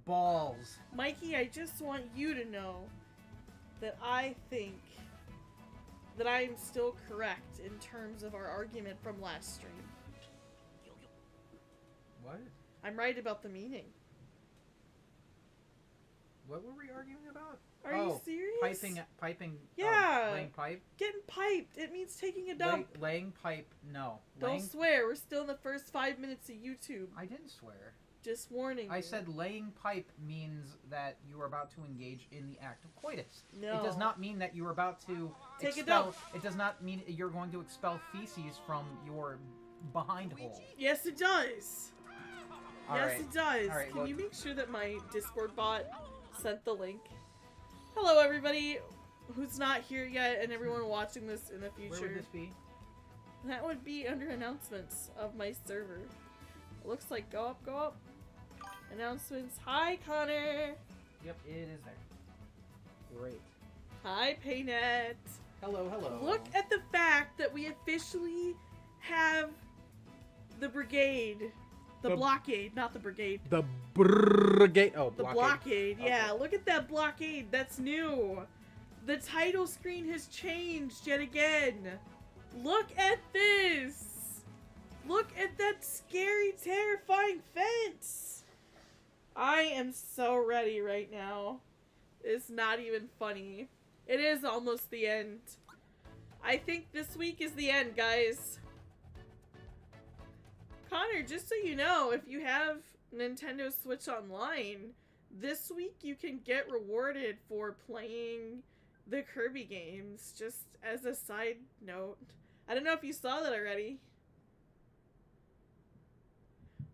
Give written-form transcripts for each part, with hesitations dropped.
balls. Mikey, I just want you to know that I think that I am still correct in terms of our argument from last stream. What? I'm right about the meaning. What were we arguing about? Are you serious? Piping. Yeah. Laying pipe. Getting piped. It means taking a dump. Laying pipe. No. Don't swear. We're still in the first 5 minutes of YouTube. I didn't swear. Just warning I you. said laying pipe means that you are about to engage in the act of coitus. No. It does not mean that you are about to take a dump. It does not mean you're going to expel feces from your behind hole. Yes, it does. Yes, it does. All right, Can you make sure that my Discord bot sent the link? Hello, everybody who's not here yet and everyone watching this in the future. Where would this be? That would be under announcements of my server. It looks like go up, go up. Announcements. Hi, Connor. Yep, it is there. Great. Hi, Paynet. Hello, hello. Look at the fact that we officially have the brigade. The blockade, not the brigade. The brigade. Oh, the blockade. Yeah, okay. Look at that blockade. That's new. The title screen has changed yet again. Look at this. Look at that scary, terrifying fence. I am so ready right now. It's not even funny. It is almost the end. I think this week is the end, guys. Connor, just so you know, if you have Nintendo Switch Online, this week you can get rewarded for playing the Kirby games, just as a side note. I don't know if you saw that already.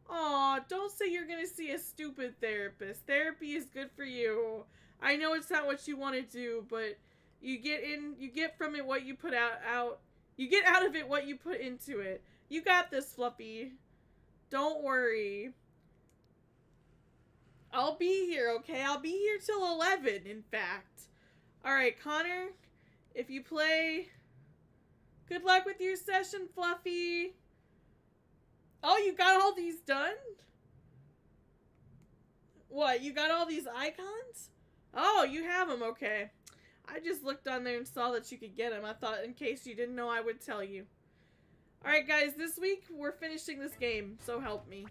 Aw, don't say you're gonna see a stupid therapist. Therapy is good for you. I know it's not what you want to do, but you get from it what you put out. You get out of it what you put into it. You got this, Fluffy. Don't worry. I'll be here, okay? I'll be here till 11, in fact. Alright, Connor, if you play, good luck with your session, Fluffy. Oh, you got all these done? What, you got all these icons? Oh, you have them, okay. I just looked on there and saw that you could get them. I thought in case you didn't know, I would tell you. Alright guys, this week we're finishing this game, so help me.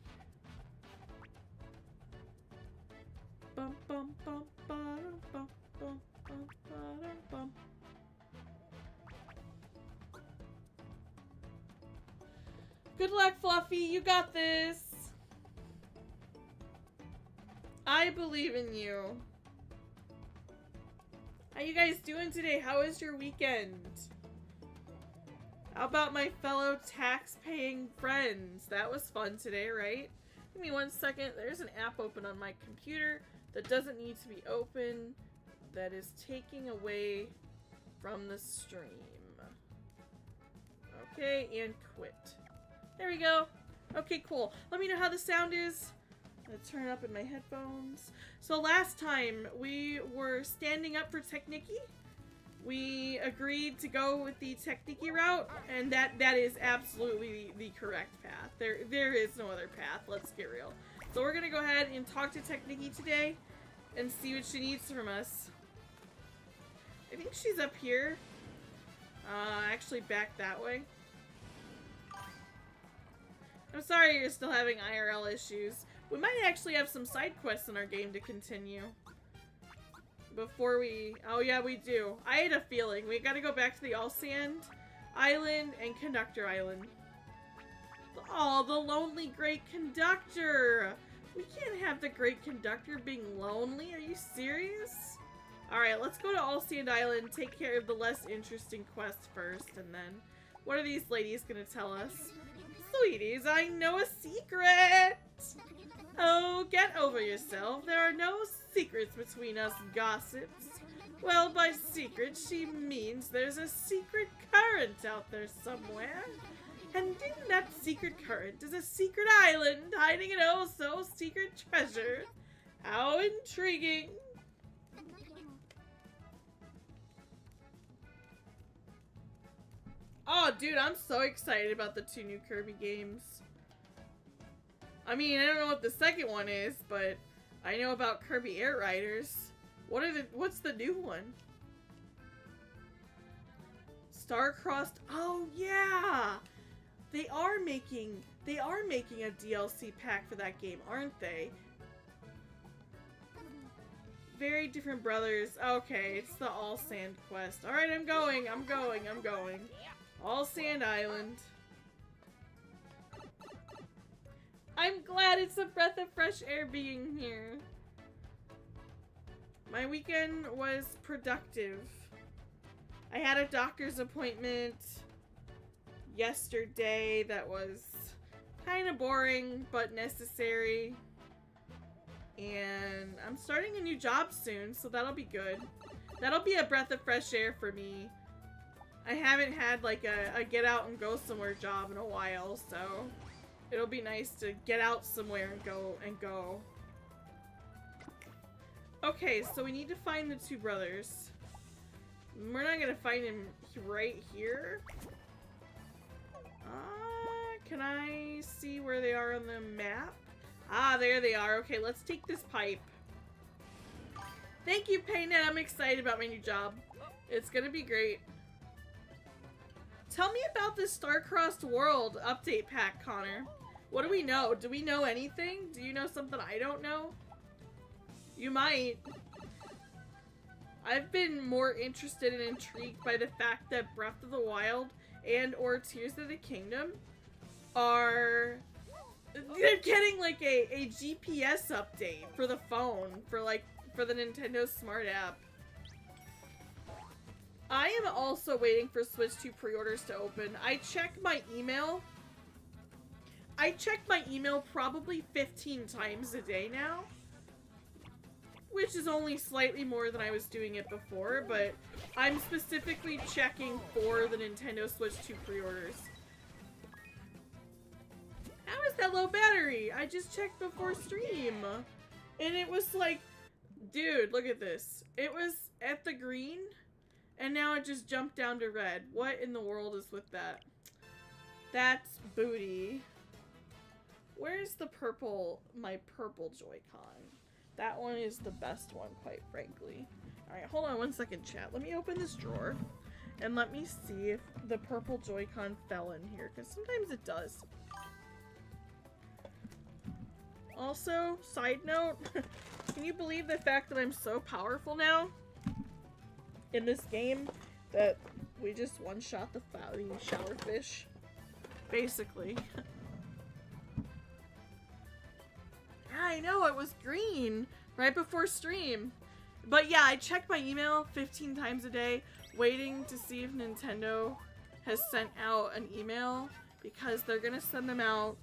Bum, bum, bum, bum, bum, bum, bum, bum. Good luck, Fluffy, you got this. I believe in you. How you guys doing today? How was your weekend? How about my fellow tax-paying friends? That was fun today, right? Give me 1 second. There's an app open on my computer that doesn't need to be open. That is taking away from the stream. Okay, and quit. There we go. Okay, cool. Let me know how the sound is. I'm gonna turn it up in my headphones. So last time we were standing up for Technicky. We agreed to go with the Technicky route, and that is absolutely the correct path. There is no other path, let's get real. So we're gonna go ahead and talk to Technicky today and see what she needs from us. I think she's up here. Actually back that way. I'm sorry you're still having IRL issues. We might actually have some side quests in our game to continue. Before we... Oh yeah, we do. I had a feeling. We gotta go back to the All Sand Island and Conductor Island. Oh, the lonely Great Conductor! We can't have the Great Conductor being lonely. Are you serious? Alright, let's go to All Sand Island, take care of the less interesting quest first, and then... What are these ladies gonna tell us? Sweeties, I know a secret! Oh, get over yourself. There are no secrets between us gossips. Well, by secret, she means there's a secret current out there somewhere. And in that secret current is a secret island hiding an oh-so-secret treasure. How intriguing. Oh, dude, I'm so excited about the 2 new Kirby games. I mean, I don't know what the second one is, but I know about Kirby Air Riders. What's the new one? Star-Crossed. Oh yeah! They are making a DLC pack for that game, aren't they? Very different brothers. Okay, it's the All Sand quest. Alright, I'm going. All Sand Island. I'm glad it's a breath of fresh air being here. My weekend was productive. I had a doctor's appointment yesterday that was kind of boring but necessary. And I'm starting a new job soon, so that'll be good. That'll be a breath of fresh air for me. I haven't had like a get out and go somewhere job in a while, so it'll be nice to get out somewhere and go. Okay, so we need to find the two brothers. We're not gonna find him right here. Can I see where they are on the map? Ah, there they are. Okay, let's take this pipe. Thank you, Paynet. I'm excited about my new job. It's gonna be great. Tell me about this Star-Crossed World update pack, Connor. What do we know? Do we know anything? Do you know something I don't know? You might. I've been more interested and intrigued by the fact that Breath of the Wild and or Tears of the Kingdom they're getting like a GPS update for the phone, for the Nintendo Smart app. I am also waiting for Switch 2 pre-orders to open. I check my email probably 15 times a day now, which is only slightly more than I was doing it before, but I'm specifically checking for the Nintendo Switch 2 pre-orders. How is that low battery? I just checked before stream. And it was like, dude, look at this. It was at the green, and now it just jumped down to red. What in the world is with that? That's booty. Where's the purple, my purple Joy-Con? That one is the best one, quite frankly. Alright, hold on one second, chat. Let me open this drawer, and let me see if the purple Joy-Con fell in here, because sometimes it does. Also, side note, can you believe the fact that I'm so powerful now in this game that we just one-shot the showerfish? Basically. I know, it was green right before stream. But yeah, I check my email 15 times a day, waiting to see if Nintendo has sent out an email, because they're gonna send them out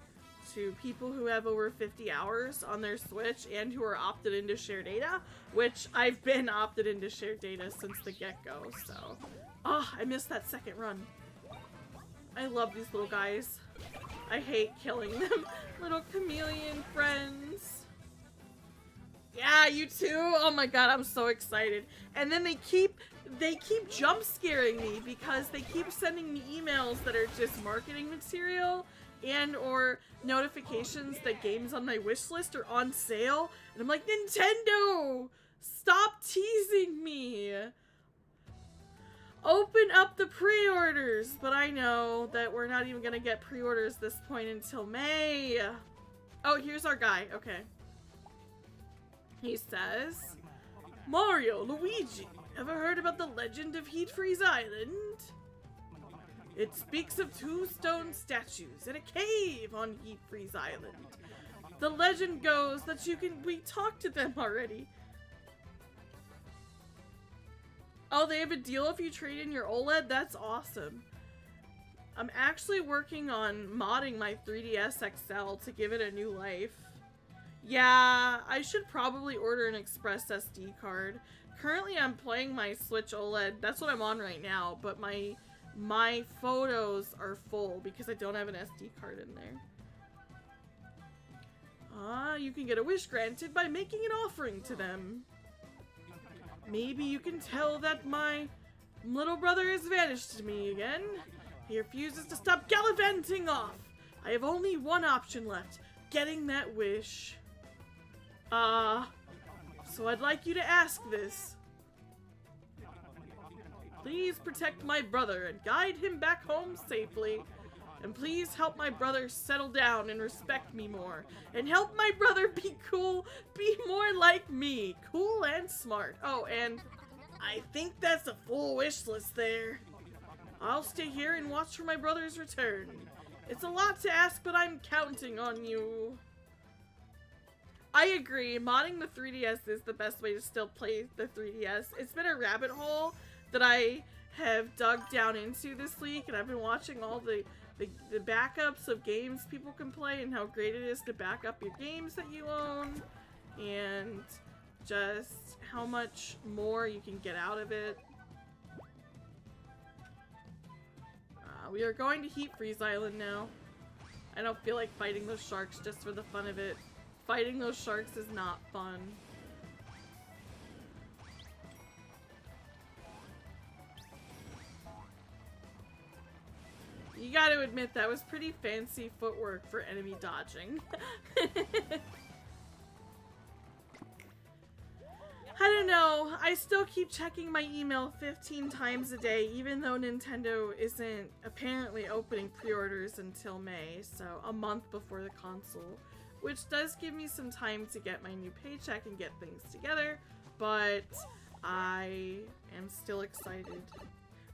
to people who have over 50 hours on their Switch and who are opted into share data, which I've been opted into share data since the get-go, so. Oh, I missed that second run. I love these little guys. I hate killing them. Little chameleon friends. Yeah, you too? Oh my god, I'm so excited. And then they keep jump scaring me because they keep sending me emails that are just marketing material and or notifications that games on my wish list are on sale. And I'm like, Nintendo! Stop teasing me! Open up the pre-orders! But I know that we're not even gonna get pre-orders this point until May. Oh, here's our guy. Okay. He says, Mario, Luigi, ever heard about the legend of Heat Freeze Island? It speaks of two stone statues in a cave on Heat Freeze Island. The legend goes that we talked to them already. Oh, they have a deal if you trade in your OLED? That's awesome. I'm actually working on modding my 3DS XL to give it a new life. Yeah, I should probably order an Express SD card. Currently, I'm playing my Switch OLED. That's what I'm on right now, but my photos are full because I don't have an SD card in there. You can get a wish granted by making an offering to them. Maybe you can tell that my little brother has vanished to me again. He refuses to stop gallivanting off. I have only one option left, getting that wish. So I'd like you to ask this. Please protect my brother and guide him back home safely. And please help my brother settle down and respect me more. And help my brother be cool, be more like me. Cool and smart. Oh, and I think that's a full wish list there. I'll stay here and watch for my brother's return. It's a lot to ask, but I'm counting on you. I agree. Modding the 3DS is the best way to still play the 3DS. It's been a rabbit hole that I have dug down into this week, and I've been watching all the backups of games people can play and how great it is to back up your games that you own, and just how much more you can get out of it. We are going to Heat Freeze Island now. I don't feel like fighting those sharks just for the fun of it. Fighting those sharks is not fun. You gotta admit, that was pretty fancy footwork for enemy dodging. I don't know. I still keep checking my email 15 times a day, even though Nintendo isn't apparently opening pre-orders until May, so a month before the console, which does give me some time to get my new paycheck and get things together, but I am still excited.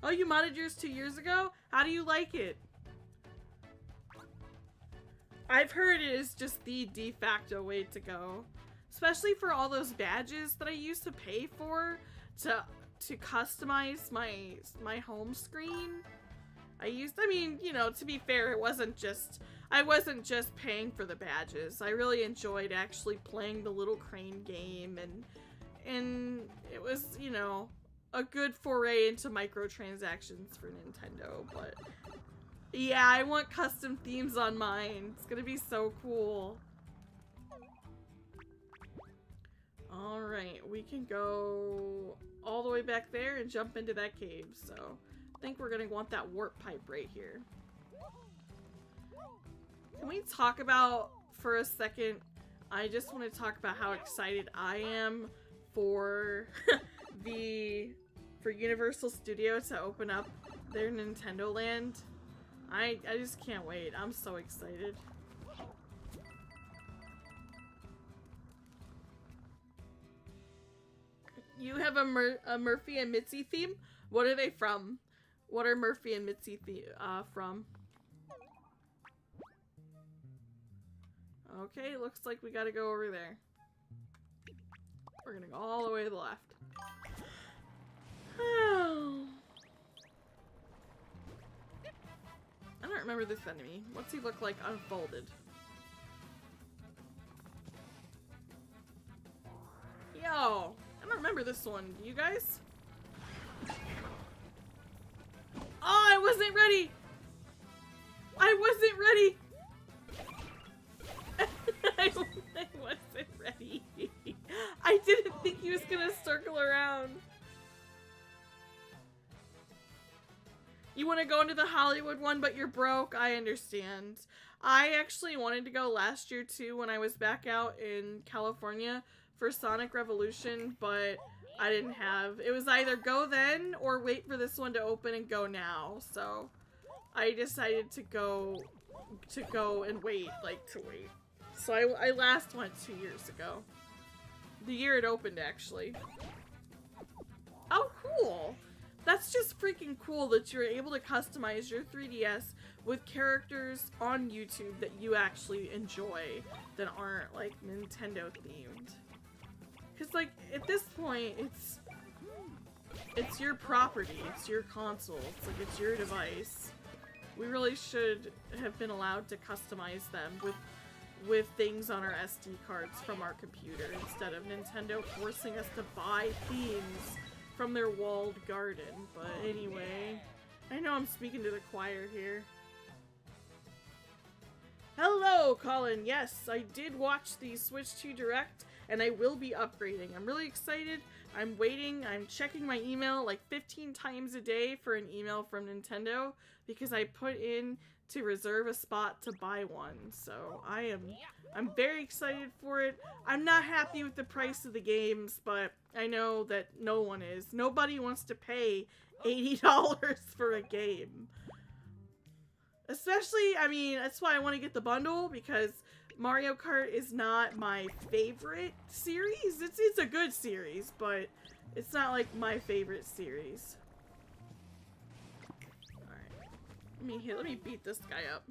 Oh, you modded yours 2 years ago? How do you like it? I've heard it is just the de facto way to go. Especially for all those badges that I used to pay for to customize my home screen. I mean, you know, to be fair, I wasn't just paying for the badges. I really enjoyed actually playing the little crane game, and it was, you know, a good foray into microtransactions for Nintendo, but yeah, I want custom themes on mine. It's gonna be so cool. Alright, we can go all the way back there and jump into that cave, so I think we're gonna want that warp pipe right here. Can we talk about, for a second, I just want to talk about how excited I am for for Universal Studio to open up their Nintendo Land. I just can't wait. I'm so excited. You have a Murphy and Mitzi theme? What are they from? What are Murphy and Mitzi from? Okay, looks like we gotta go over there. We're gonna go all the way to the left. I don't remember this enemy. What's he look like unfolded? Yo! I don't remember this one. Do you guys? Oh, I wasn't ready! I wasn't ready! I wasn't ready. I didn't think he was gonna circle around. You want to go into the Hollywood one, but you're broke? I understand. I actually wanted to go last year too when I was back out in California for Sonic Revolution, but I didn't have. It was either go then or wait for this one to open and go now. So I decided to go and wait, wait. So I last went 2 years ago. The year it opened, actually. Oh, cool. That's just freaking cool that you're able to customize your 3DS with characters on YouTube that you actually enjoy that aren't, like, Nintendo themed. Because, like, at this point, it's your property, it's your console, it's your device. We really should have been allowed to customize them with things on our SD cards from our computer instead of Nintendo forcing us to buy themes from their walled garden. But anyway, I know I'm speaking to the choir here. Hello, Colin. Yes, I did watch the Switch 2 Direct, and I will be upgrading. I'm really excited. I'm waiting. I'm checking my email like 15 times a day for an email from Nintendo because I put in to reserve a spot to buy one. So I'm very excited for it. I'm not happy with the price of the games, but I know that no one is. Nobody wants to pay $80 for a game. Especially, I mean, that's why I want to get the bundle, because Mario Kart is not my favorite series. It's a good series, but it's not like my favorite series. Alright. Let me beat this guy up.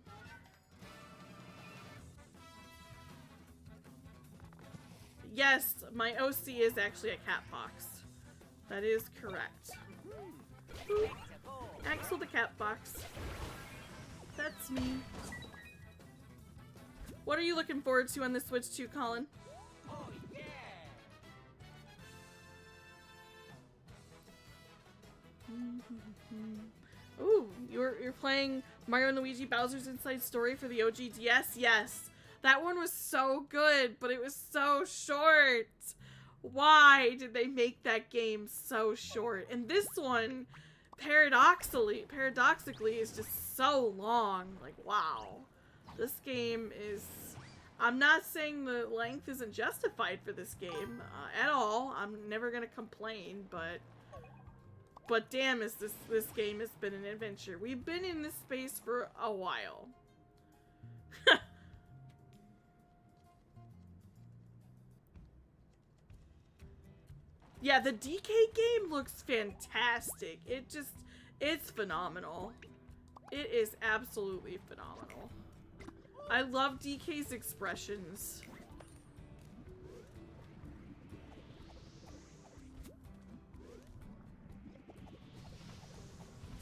Yes, my OC is actually a cat fox. That is correct. Ooh. Axel the cat fox. That's me. What are you looking forward to on the Switch 2, Colin? Oh, yeah. Ooh, you're playing Mario and Luigi Bowser's Inside Story for the OG DS? Yes. That one was so good, but it was so short. Why did they make that game so short? And this one, paradoxically, is just so long. Like, wow. This game is... I'm not saying the length isn't justified for this game at all. I'm never gonna complain, but damn, is this game has been an adventure. We've been in this space for a while. Yeah, the DK game looks fantastic. It's phenomenal. It is absolutely phenomenal. I love DK's expressions.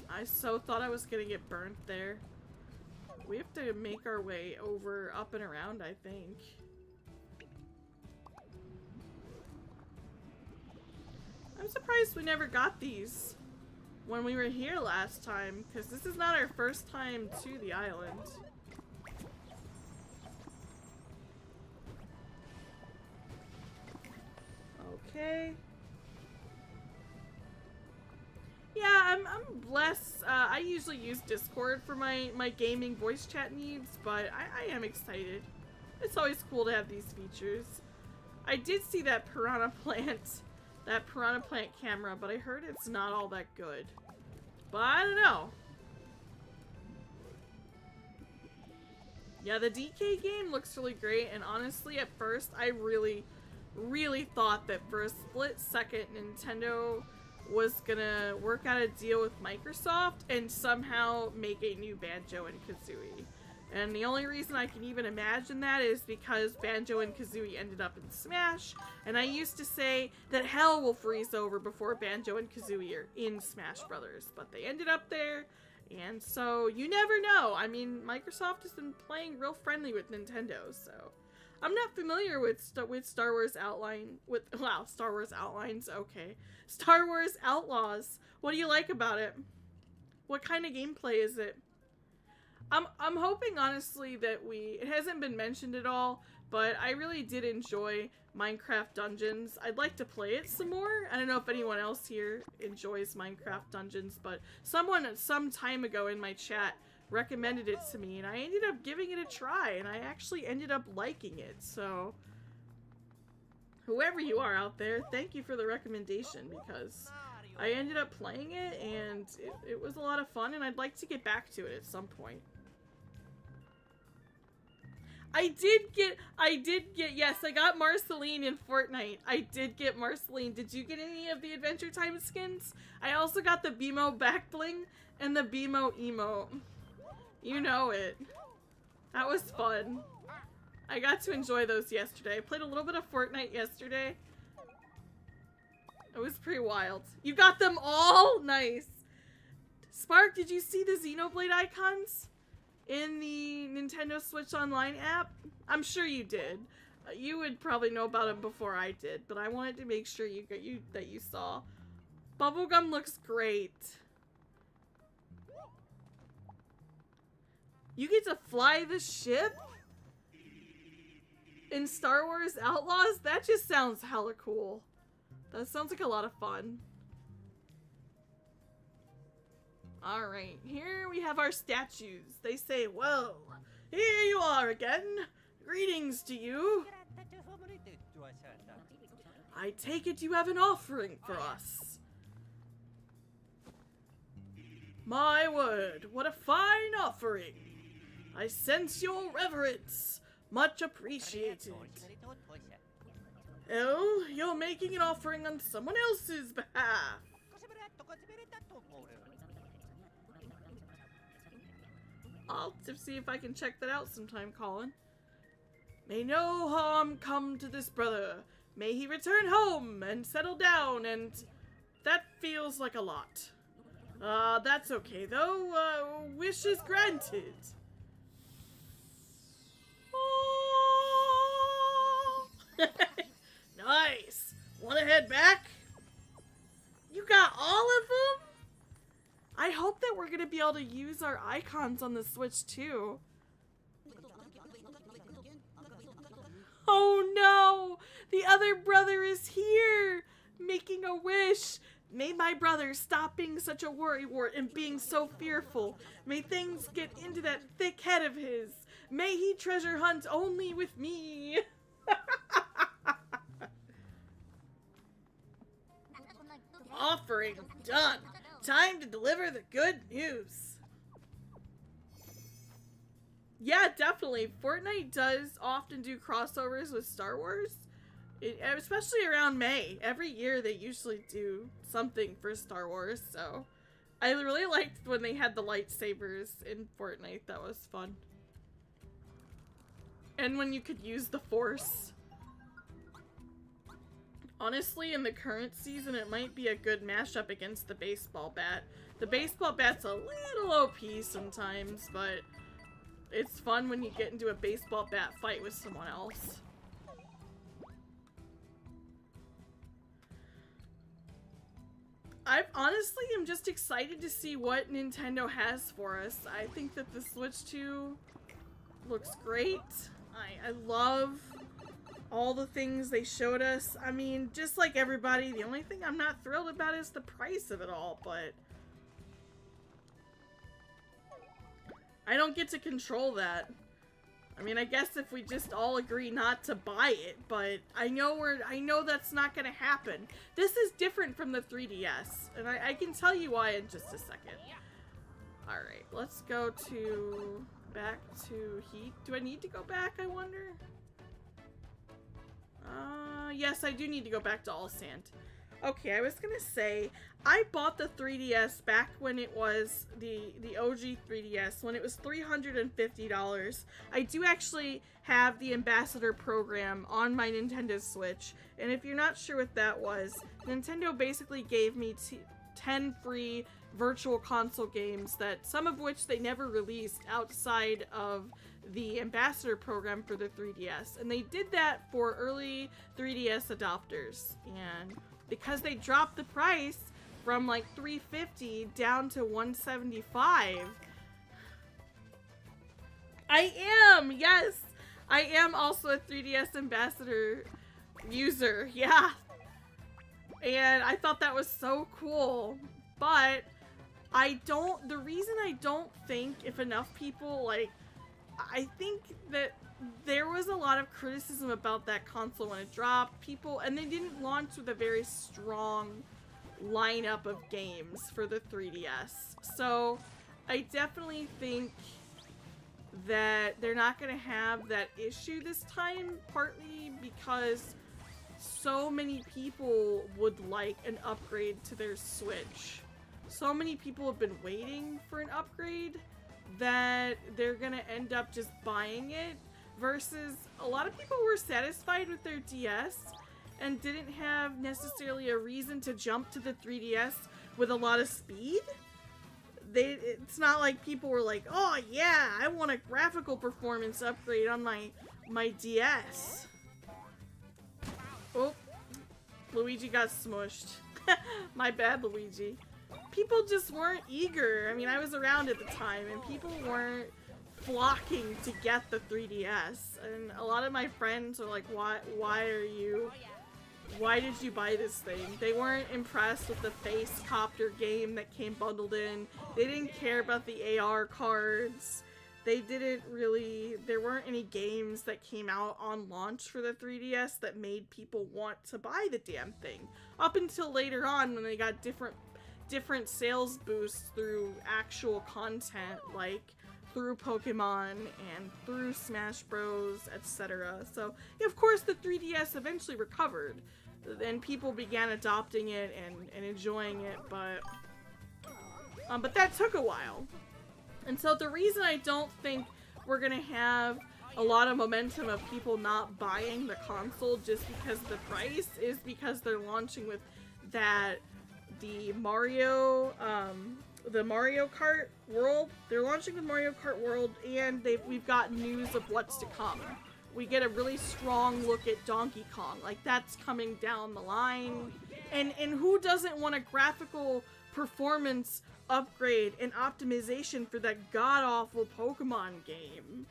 I so thought I was gonna get burnt there. We have to make our way over, up and around, I think. I'm surprised we never got these when we were here last time, because this is not our first time to the island. Okay. Yeah, I'm blessed. I usually use Discord for my gaming voice chat needs, but I am excited. It's always cool to have these features. I did see that Piranha Plant camera, but I heard it's not all that good. But I don't know. Yeah, the DK game looks really great, and honestly, at first, I really thought that for a split second, Nintendo was gonna work out a deal with Microsoft and somehow make a new Banjo and Kazooie. And the only reason I can even imagine that is because Banjo and Kazooie ended up in Smash, and I used to say that hell will freeze over before Banjo and Kazooie are in Smash Brothers, but they ended up there, and so you never know. I mean, Microsoft has been playing real friendly with Nintendo, so I'm not familiar with Star Wars Star Wars Outlines, okay. Star Wars Outlaws. What do you like about it? What kind of gameplay is it? I'm hoping, honestly, that it hasn't been mentioned at all, but I really did enjoy Minecraft Dungeons. I'd like to play it some more. I don't know if anyone else here enjoys Minecraft Dungeons, but someone some time ago in my chat recommended it to me, and I ended up giving it a try, and I actually ended up liking it, so whoever you are out there, thank you for the recommendation, because I ended up playing it, and it was a lot of fun, and I'd like to get back to it at some point. I did get, yes, I got Marceline in Fortnite. I did get Marceline. Did you get any of the Adventure Time skins? I also got the BMO back bling and the BMO emote. You know it. That was fun. I got to enjoy those yesterday. I played a little bit of Fortnite yesterday. It was pretty wild. You got them all? Nice. Spark, did you see the Xenoblade icons in the Nintendo Switch Online app? I'm sure you did. You would probably know about them before I did, but I wanted to make sure that you saw. Bubblegum looks great. You get to fly the ship in Star Wars Outlaws? That just sounds hella cool. That sounds like a lot of fun. Alright, here we have our statues. They say, "Whoa, here you are again. Greetings to you. I take it you have an offering for us." My word, what a fine offering. I sense your reverence. Much appreciated. Oh, you're making an offering on someone else's behalf. I'll see if I can check that out sometime, Colin. May no harm come to this brother. May he return home and settle down, and that feels like a lot. That's okay though. Wishes granted. Oh. Nice. Wanna head back? You got all of them? I hope that we're gonna be able to use our icons on the Switch too. Oh no! The other brother is here! Making a wish! May my brother stop being such a worrywart and being so fearful. May things get into that thick head of his. May he treasure hunt only with me. Offering done. Time to deliver the good news. Yeah, definitely. Fortnite does often do crossovers with Star Wars. Especially around May. Every year they usually do something for Star Wars, so I really liked when they had the lightsabers in Fortnite. That was fun. And when you could use the Force. Honestly, in the current season, it might be a good mashup against the baseball bat. The baseball bat's a little OP sometimes, but it's fun when you get into a baseball bat fight with someone else. I honestly am just excited to see what Nintendo has for us. I think that the Switch 2 looks great. I love all the things they showed us. I mean, just like everybody, the only thing I'm not thrilled about is the price of it all, but I don't get to control that. I mean, I guess if we just all agree not to buy it, but I know that's not gonna happen. This is different from the 3DS, and I can tell you why in just a second. Alright, let's go back to Heat. Do I need to go back, I wonder? Yes, I do need to go back to All Sand. Okay, I was gonna say, I bought the 3DS back when it was the OG 3DS, when it was $350. I do actually have the Ambassador program on my Nintendo Switch, and if you're not sure what that was, Nintendo basically gave me 10 free virtual console games, that some of which they never released outside of the Ambassador program for the 3DS, and they did that for early 3DS adopters, and because they dropped the price from like $350 down to $175. I am, yes, I am also a 3DS Ambassador user, yeah, and I thought that was so cool, but the reason I don't think if enough people, like, I think that there was a lot of criticism about that console when it dropped. And they didn't launch with a very strong lineup of games for the 3DS. So I definitely think that they're not going to have that issue this time, partly because so many people would like an upgrade to their Switch. So many people have been waiting for an upgrade that they're gonna end up just buying it, versus a lot of people were satisfied with their DS and didn't have necessarily a reason to jump to the 3DS with a lot of speed. It's not like people were like, oh yeah, I want a graphical performance upgrade on my DS. Oh, Luigi got smushed. My bad, Luigi. People just weren't eager. I mean, I was around at the time, and people weren't flocking to get the 3DS. And a lot of my friends are like, why are you why did you buy this thing? They weren't impressed with the face copter game that came bundled in. They didn't care about the AR cards. They didn't really, there weren't any games that came out on launch for the 3DS that made people want to buy the damn thing. Up until later on when they got different sales boosts through actual content, like through Pokemon and through Smash Bros, etc. So, yeah, of course the 3DS eventually recovered and people began adopting it and enjoying it, but that took a while. And so the reason I don't think we're gonna have a lot of momentum of people not buying the console just because of the price is because they're launching with the Mario Kart World. They're launching with Mario Kart World, and we've got news of what's to come. We get a really strong look at Donkey Kong, like that's coming down the line. And who doesn't want a graphical performance upgrade and optimization for that god-awful Pokemon game?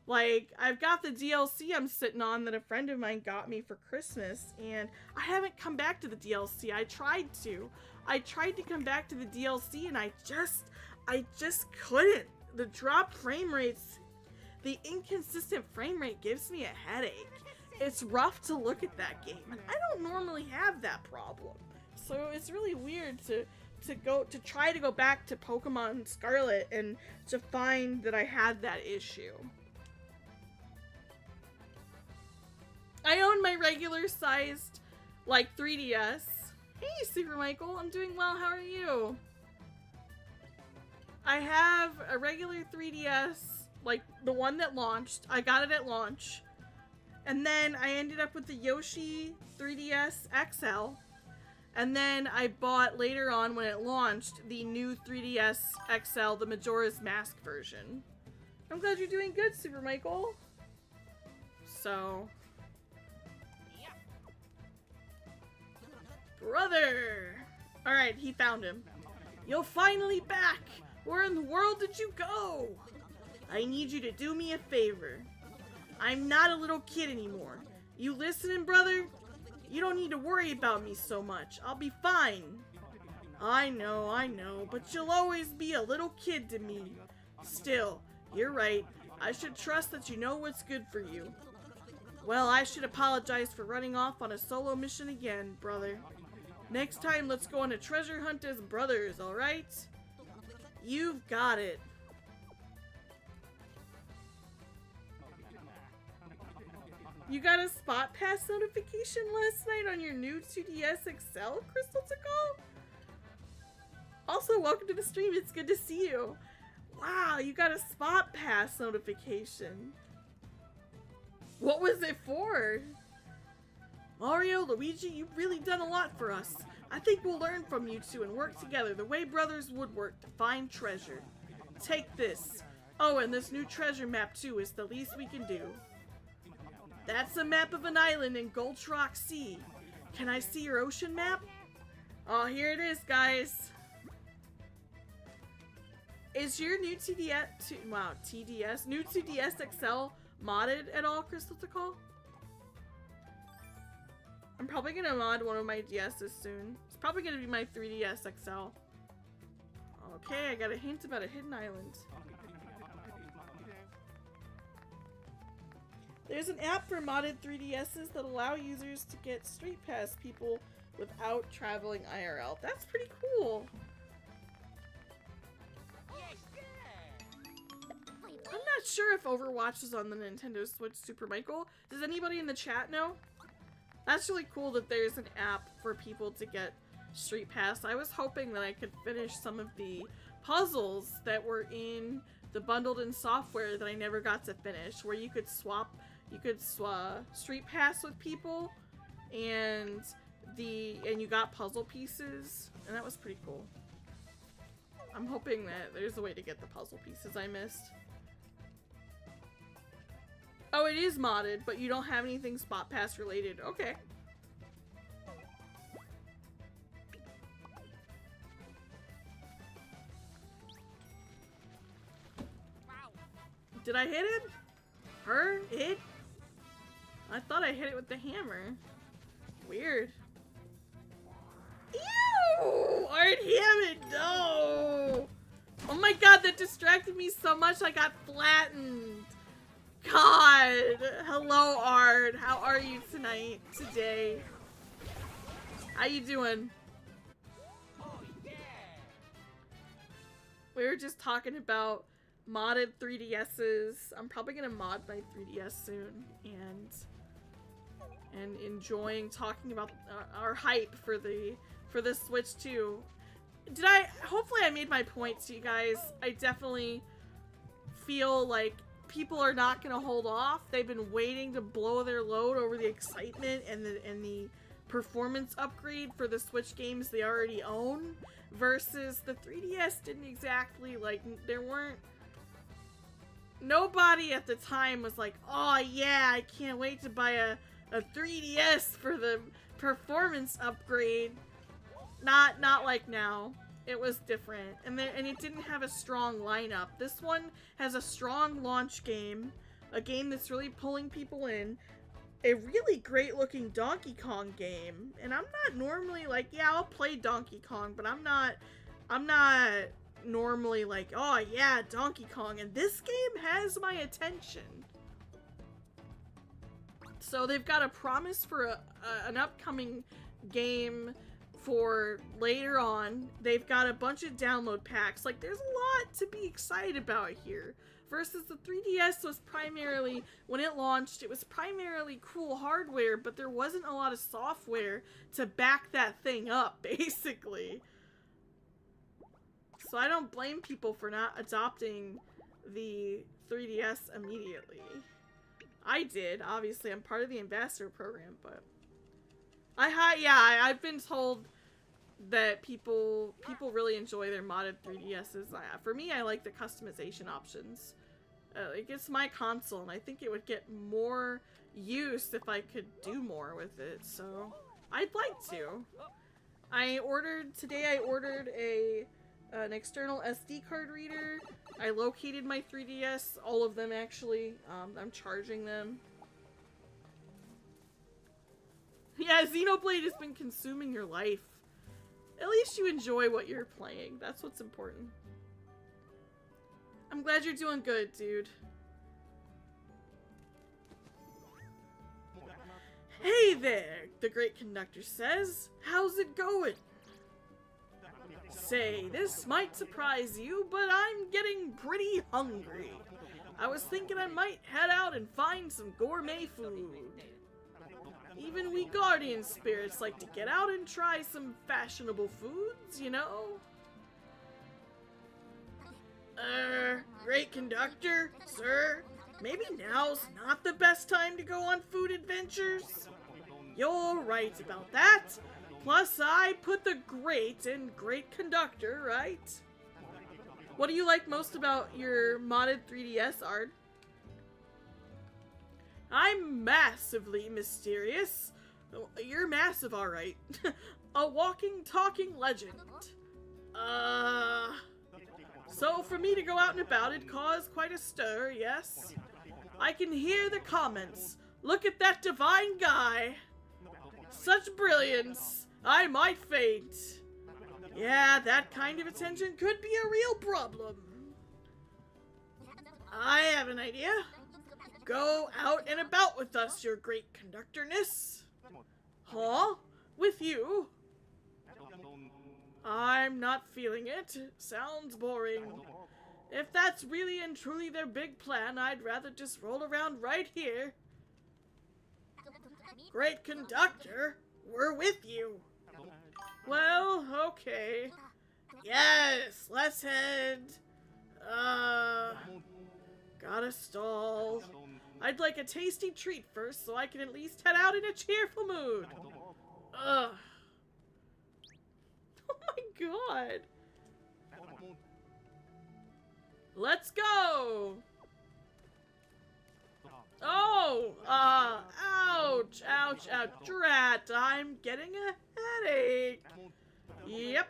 Like, I've got the DLC I'm sitting on that a friend of mine got me for Christmas, and I haven't come back to the DLC. I tried to come back to the DLC, and I just couldn't. The dropped frame rates, the inconsistent frame rate gives me a headache. It's rough to look at that game, and I don't normally have that problem. So it's really weird to try to go back to Pokemon Scarlet and to find that I had that issue. I own my regular sized, like, 3DS. Hey, Super Michael, I'm doing well, how are you? I have a regular 3DS, like, the one that launched. I got it at launch. And then I ended up with the Yoshi 3DS XL. And then I bought, later on when it launched, the new 3DS XL, the Majora's Mask version. I'm glad you're doing good, Super Michael. So... Brother! Alright, he found him. You're finally back! Where in the world did you go? I need you to do me a favor. I'm not a little kid anymore. You listening, brother? You don't need to worry about me so much. I'll be fine. I know, but you'll always be a little kid to me. Still, you're right. I should trust that you know what's good for you. Well, I should apologize for running off on a solo mission again, brother. Next time, let's go on a treasure hunt as brothers, alright? You've got it. You got a spot pass notification last night on your new 2DS XL, Crystal Tickle? Also, welcome to the stream. It's good to see you. Wow, you got a spot pass notification. What was it for? Mario, Luigi, you've really done a lot for us. I think we'll learn from you two and work together the way brothers would work to find treasure. Take this. Oh, and this new treasure map too is the least we can do. That's a map of an island in Gulch Rock Sea. Can I see your ocean map? Oh, here it is, guys. Is your new TDS, new 2DS XL modded at all, Crystal Tickle? I'm probably gonna mod one of my DS's soon. It's probably gonna be my 3DS XL. Okay, I got a hint about a hidden island. There's an app for modded 3DSs that allow users to get street pass people without traveling IRL. That's pretty cool. I'm not sure if Overwatch is on the Nintendo Switch, Super Michael. Does anybody in the chat know? That's really cool that there's an app for people to get Street Pass. I was hoping that I could finish some of the puzzles that were in the bundled in software that I never got to finish, where you could swap Street Pass with people, and you got puzzle pieces, and that was pretty cool. I'm hoping that there's a way to get the puzzle pieces I missed. Oh, it is modded, but you don't have anything Spot Pass related. Okay. Did I hit it? Her? It? I thought I hit it with the hammer. Weird. Ew! Art Hammond, no! Oh my god, that distracted me so much I got flattened. God! Hello, Art. How are you tonight? Today? How you doing? We were just talking about modded 3DSs. I'm probably gonna mod my 3DS soon, and enjoying talking about our hype for the Switch 2. Hopefully I made my points to you guys. I definitely feel like people are not gonna hold off. They've been waiting to blow their load over the excitement and the performance upgrade for the Switch games they already own, versus the 3DS didn't exactly, like, nobody at the time was like, oh yeah, I can't wait to buy a 3DS for the performance upgrade. Not like now. It was different, and it didn't have a strong lineup. This one has a strong launch game, a game that's really pulling people in, a really great looking Donkey Kong game, and I'm not normally like, yeah, I'll play Donkey Kong, but I'm not normally like, oh yeah, Donkey Kong, and this game has my attention. So they've got a promise for an upcoming game for later on. They've got a bunch of download packs. Like, there's a lot to be excited about here. Versus the 3DS was primarily, when it launched, it was primarily cool hardware, but there wasn't a lot of software to back that thing up, basically. So I don't blame people for not adopting the 3DS immediately. I did, obviously. I'm part of the ambassador program, but I've been told that people really enjoy their modded 3DSs. For me, I like the customization options. Like, it's my console, and I think it would get more use if I could do more with it, so I'd like to. Today I ordered an external SD card reader. I located my 3DS, all of them actually. I'm charging them. Yeah, Xenoblade has been consuming your life. At least you enjoy what you're playing. That's what's important. I'm glad you're doing good, dude. Hey there, the great conductor says. How's it going? Say, this might surprise you, but I'm getting pretty hungry. I was thinking I might head out and find some gourmet food. Even we Guardian spirits like to get out and try some fashionable foods, you know? Great conductor, sir, maybe now's not the best time to go on food adventures? You're right about that. Plus, I put the great in great conductor, right? What do you like most about your modded 3DS, Art? I'm massively mysterious. You're massive, alright. A walking, talking legend. So for me to go out and about, it caused quite a stir, yes? I can hear the comments. Look at that divine guy. Such brilliance. I might faint. Yeah, that kind of attention could be a real problem. I have an idea. Go out and about with us, your great conductorness. Huh? With you? I'm not feeling it. Sounds boring. If that's really and truly their big plan, I'd rather just roll around right here. Great conductor, we're with you. Well, okay. Yes, let's head. Gotta stall. I'd like a tasty treat first so I can at least head out in a cheerful mood. Ugh. Oh my god. Let's go. Oh, ouch, ouch, ouch, drat, I'm getting a headache. Yep,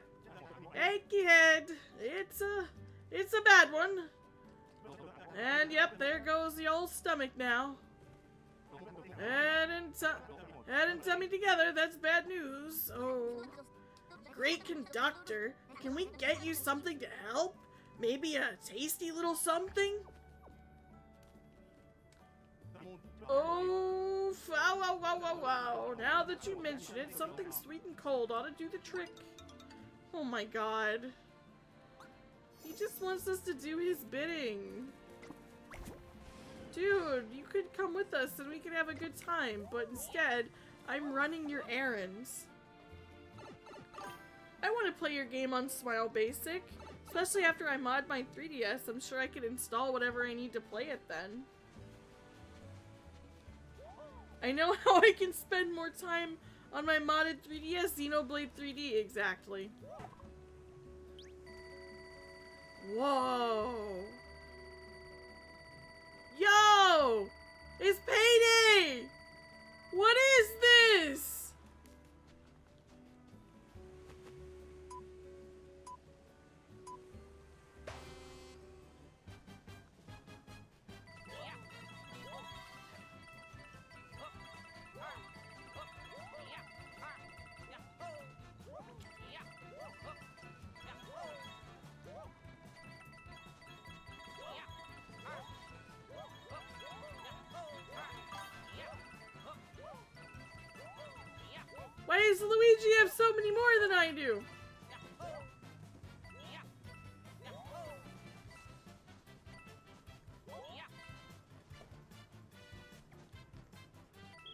achy head, it's a bad one. And yep, there goes the old stomach now. And Head and tummy together, that's bad news. Oh. Great conductor. Can we get you something to help? Maybe a tasty little something? Oh, wow, wow, wow, wow, wow. Now that you mention it, something sweet and cold ought to do the trick. Oh my god. He just wants us to do his bidding. Dude, you could come with us and we could have a good time, but instead, I'm running your errands. I want to play your game on Smile Basic, especially after I mod my 3DS. I'm sure I could install whatever I need to play it then. I know how I can spend more time on my modded 3DS, Xenoblade 3D, exactly. Whoa! Yo! It's payday! What is this? Why does Luigi have so many more than I do?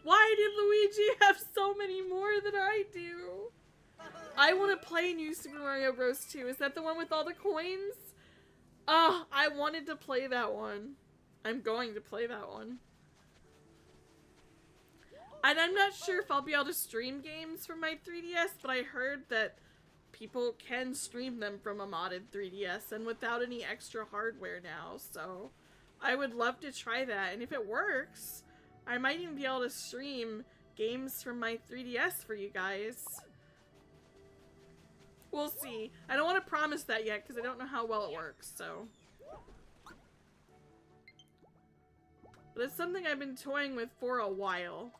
Why did Luigi have so many more than I do? I want to play New Super Mario Bros. 2. Is that the one with all the coins? I wanted to play that one. I'm going to play that one. And I'm not sure if I'll be able to stream games from my 3DS, but I heard that people can stream them from a modded 3DS and without any extra hardware now, so I would love to try that. And if it works, I might even be able to stream games from my 3DS for you guys. We'll see. I don't want to promise that yet because I don't know how well it works, so. But it's something I've been toying with for a while.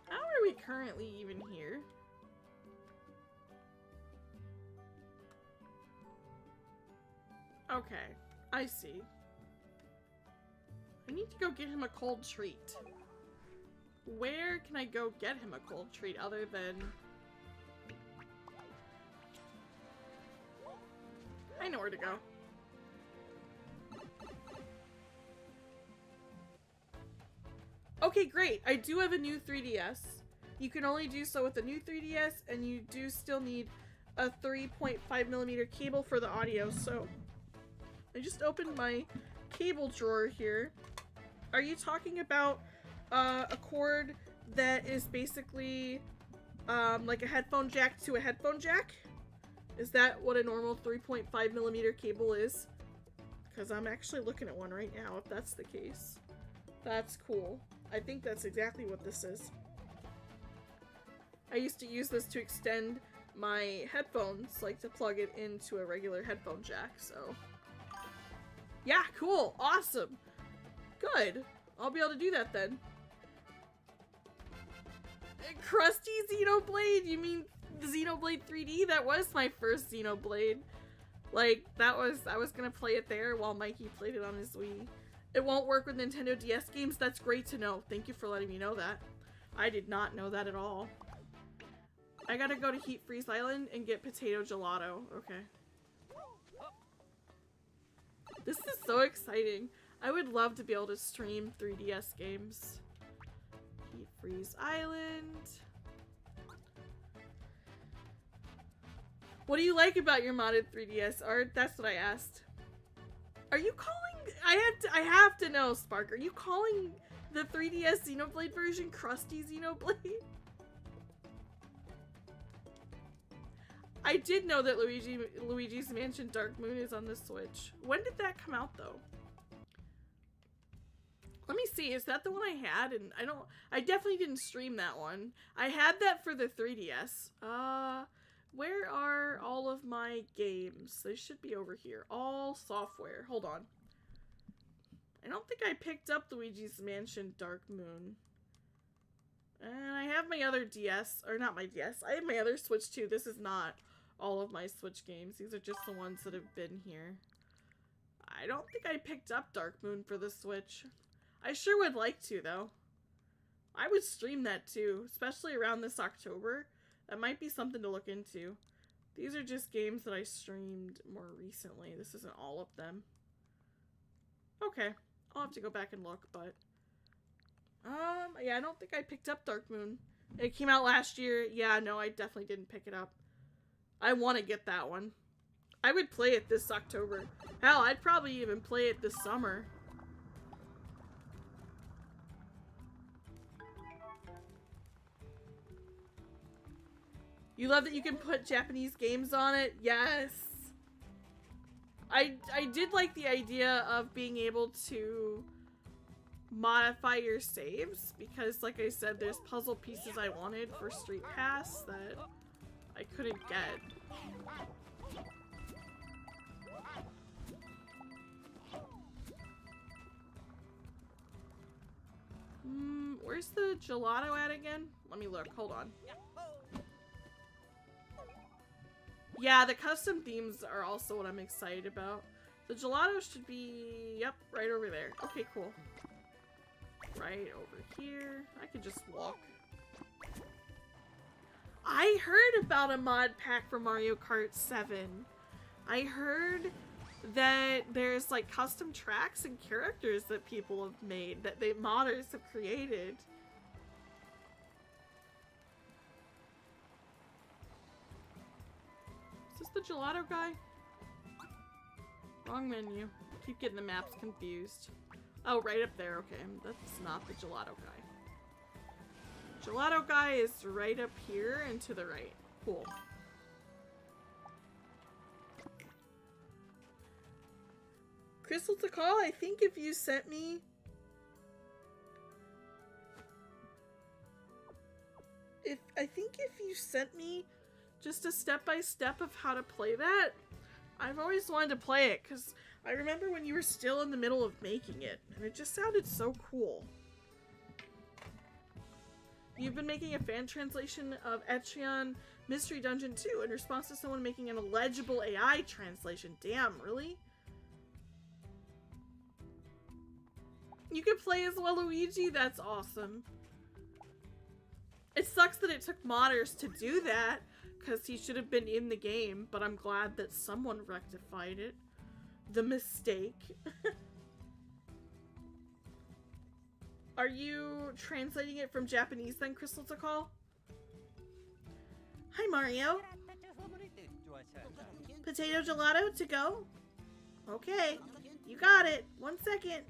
How are we currently even here? Okay, I see. I need to go get him a cold treat. Where can I go get him a cold treat other than... I know where to go. Okay, great. I do have a new 3DS. You can only do so with a new 3DS, and you do still need a 3.5mm cable for the audio, so I just opened my cable drawer here. Are you talking about a cord that is basically like a headphone jack to a headphone jack? Is that what a normal 3.5mm cable is? Because I'm actually looking at one right now, if that's the case. That's cool. I think that's exactly what this is. I used to use this to extend my headphones, like to plug it into a regular headphone jack, so. Yeah, cool, awesome. Good, I'll be able to do that then. Crusty Xenoblade, you mean Xenoblade 3D? That was my first Xenoblade. Like, I was gonna play it there while Mikey played it on his Wii. It won't work with Nintendo DS games? That's great to know. Thank you for letting me know that. I did not know that at all. I gotta go to Heat Freeze Island and get potato gelato. Okay. This is so exciting. I would love to be able to stream 3DS games. Heat Freeze Island. What do you like about your modded 3DS, Art? That's what I asked. Are you calling... I have to know, Spark. Are you calling the 3DS Xenoblade version Crusty Xenoblade? I did know that Luigi's Mansion Dark Moon is on the Switch. When did that come out, though? Let me see, is that the one I had? And I definitely didn't stream that one. I had that for the 3DS. Where are all of my games? They should be over here. All software. Hold on. I don't think I picked up Luigi's Mansion Dark Moon. And I have my other DS, or not my DS. I have my other Switch too. This is not all of my Switch games. These are just the ones that have been here. I don't think I picked up Dark Moon for the Switch. I sure would like to, though. I would stream that too, especially around this October. That might be something to look into. These are just games that I streamed more recently. This isn't all of them. Okay, I'll have to go back and look, but... yeah, I don't think I picked up Dark Moon. It came out last year. Yeah, no, I definitely didn't pick it up. I want to get that one. I would play it this October. Hell, I'd probably even play it this summer. You love that you can put Japanese games on it? Yes! I did like the idea of being able to modify your saves, because like I said, there's puzzle pieces I wanted for Street Pass that I couldn't get. Where's the gelato at again? Let me look, hold on. Yeah, the custom themes are also what I'm excited about. The gelato should be, yep, right over there. Okay, cool. Right over here. I could just walk. I heard about a mod pack for Mario Kart 7. I heard that there's like custom tracks and characters that people have made, that they modders have created. Is this the gelato guy? Wrong menu. I keep getting the maps confused. Oh, right up there. Okay, that's not the gelato guy. Gelato guy is right up here and to the right. Cool. Crystal to call, I think if you sent me... I think if you sent me just a step-by-step of how to play that, I've always wanted to play it, because I remember when you were still in the middle of making it, and it just sounded so cool. You've been making a fan translation of Etrian Mystery Dungeon 2 in response to someone making an illegible AI translation. Damn, really? You can play as Waluigi? That's awesome. It sucks that it took modders to do that, because he should have been in the game, but I'm glad that someone rectified it. The mistake. Are you translating it from Japanese then, Crystal to call? Hi, Mario. Potato gelato to go? Okay, you got it. 1 second.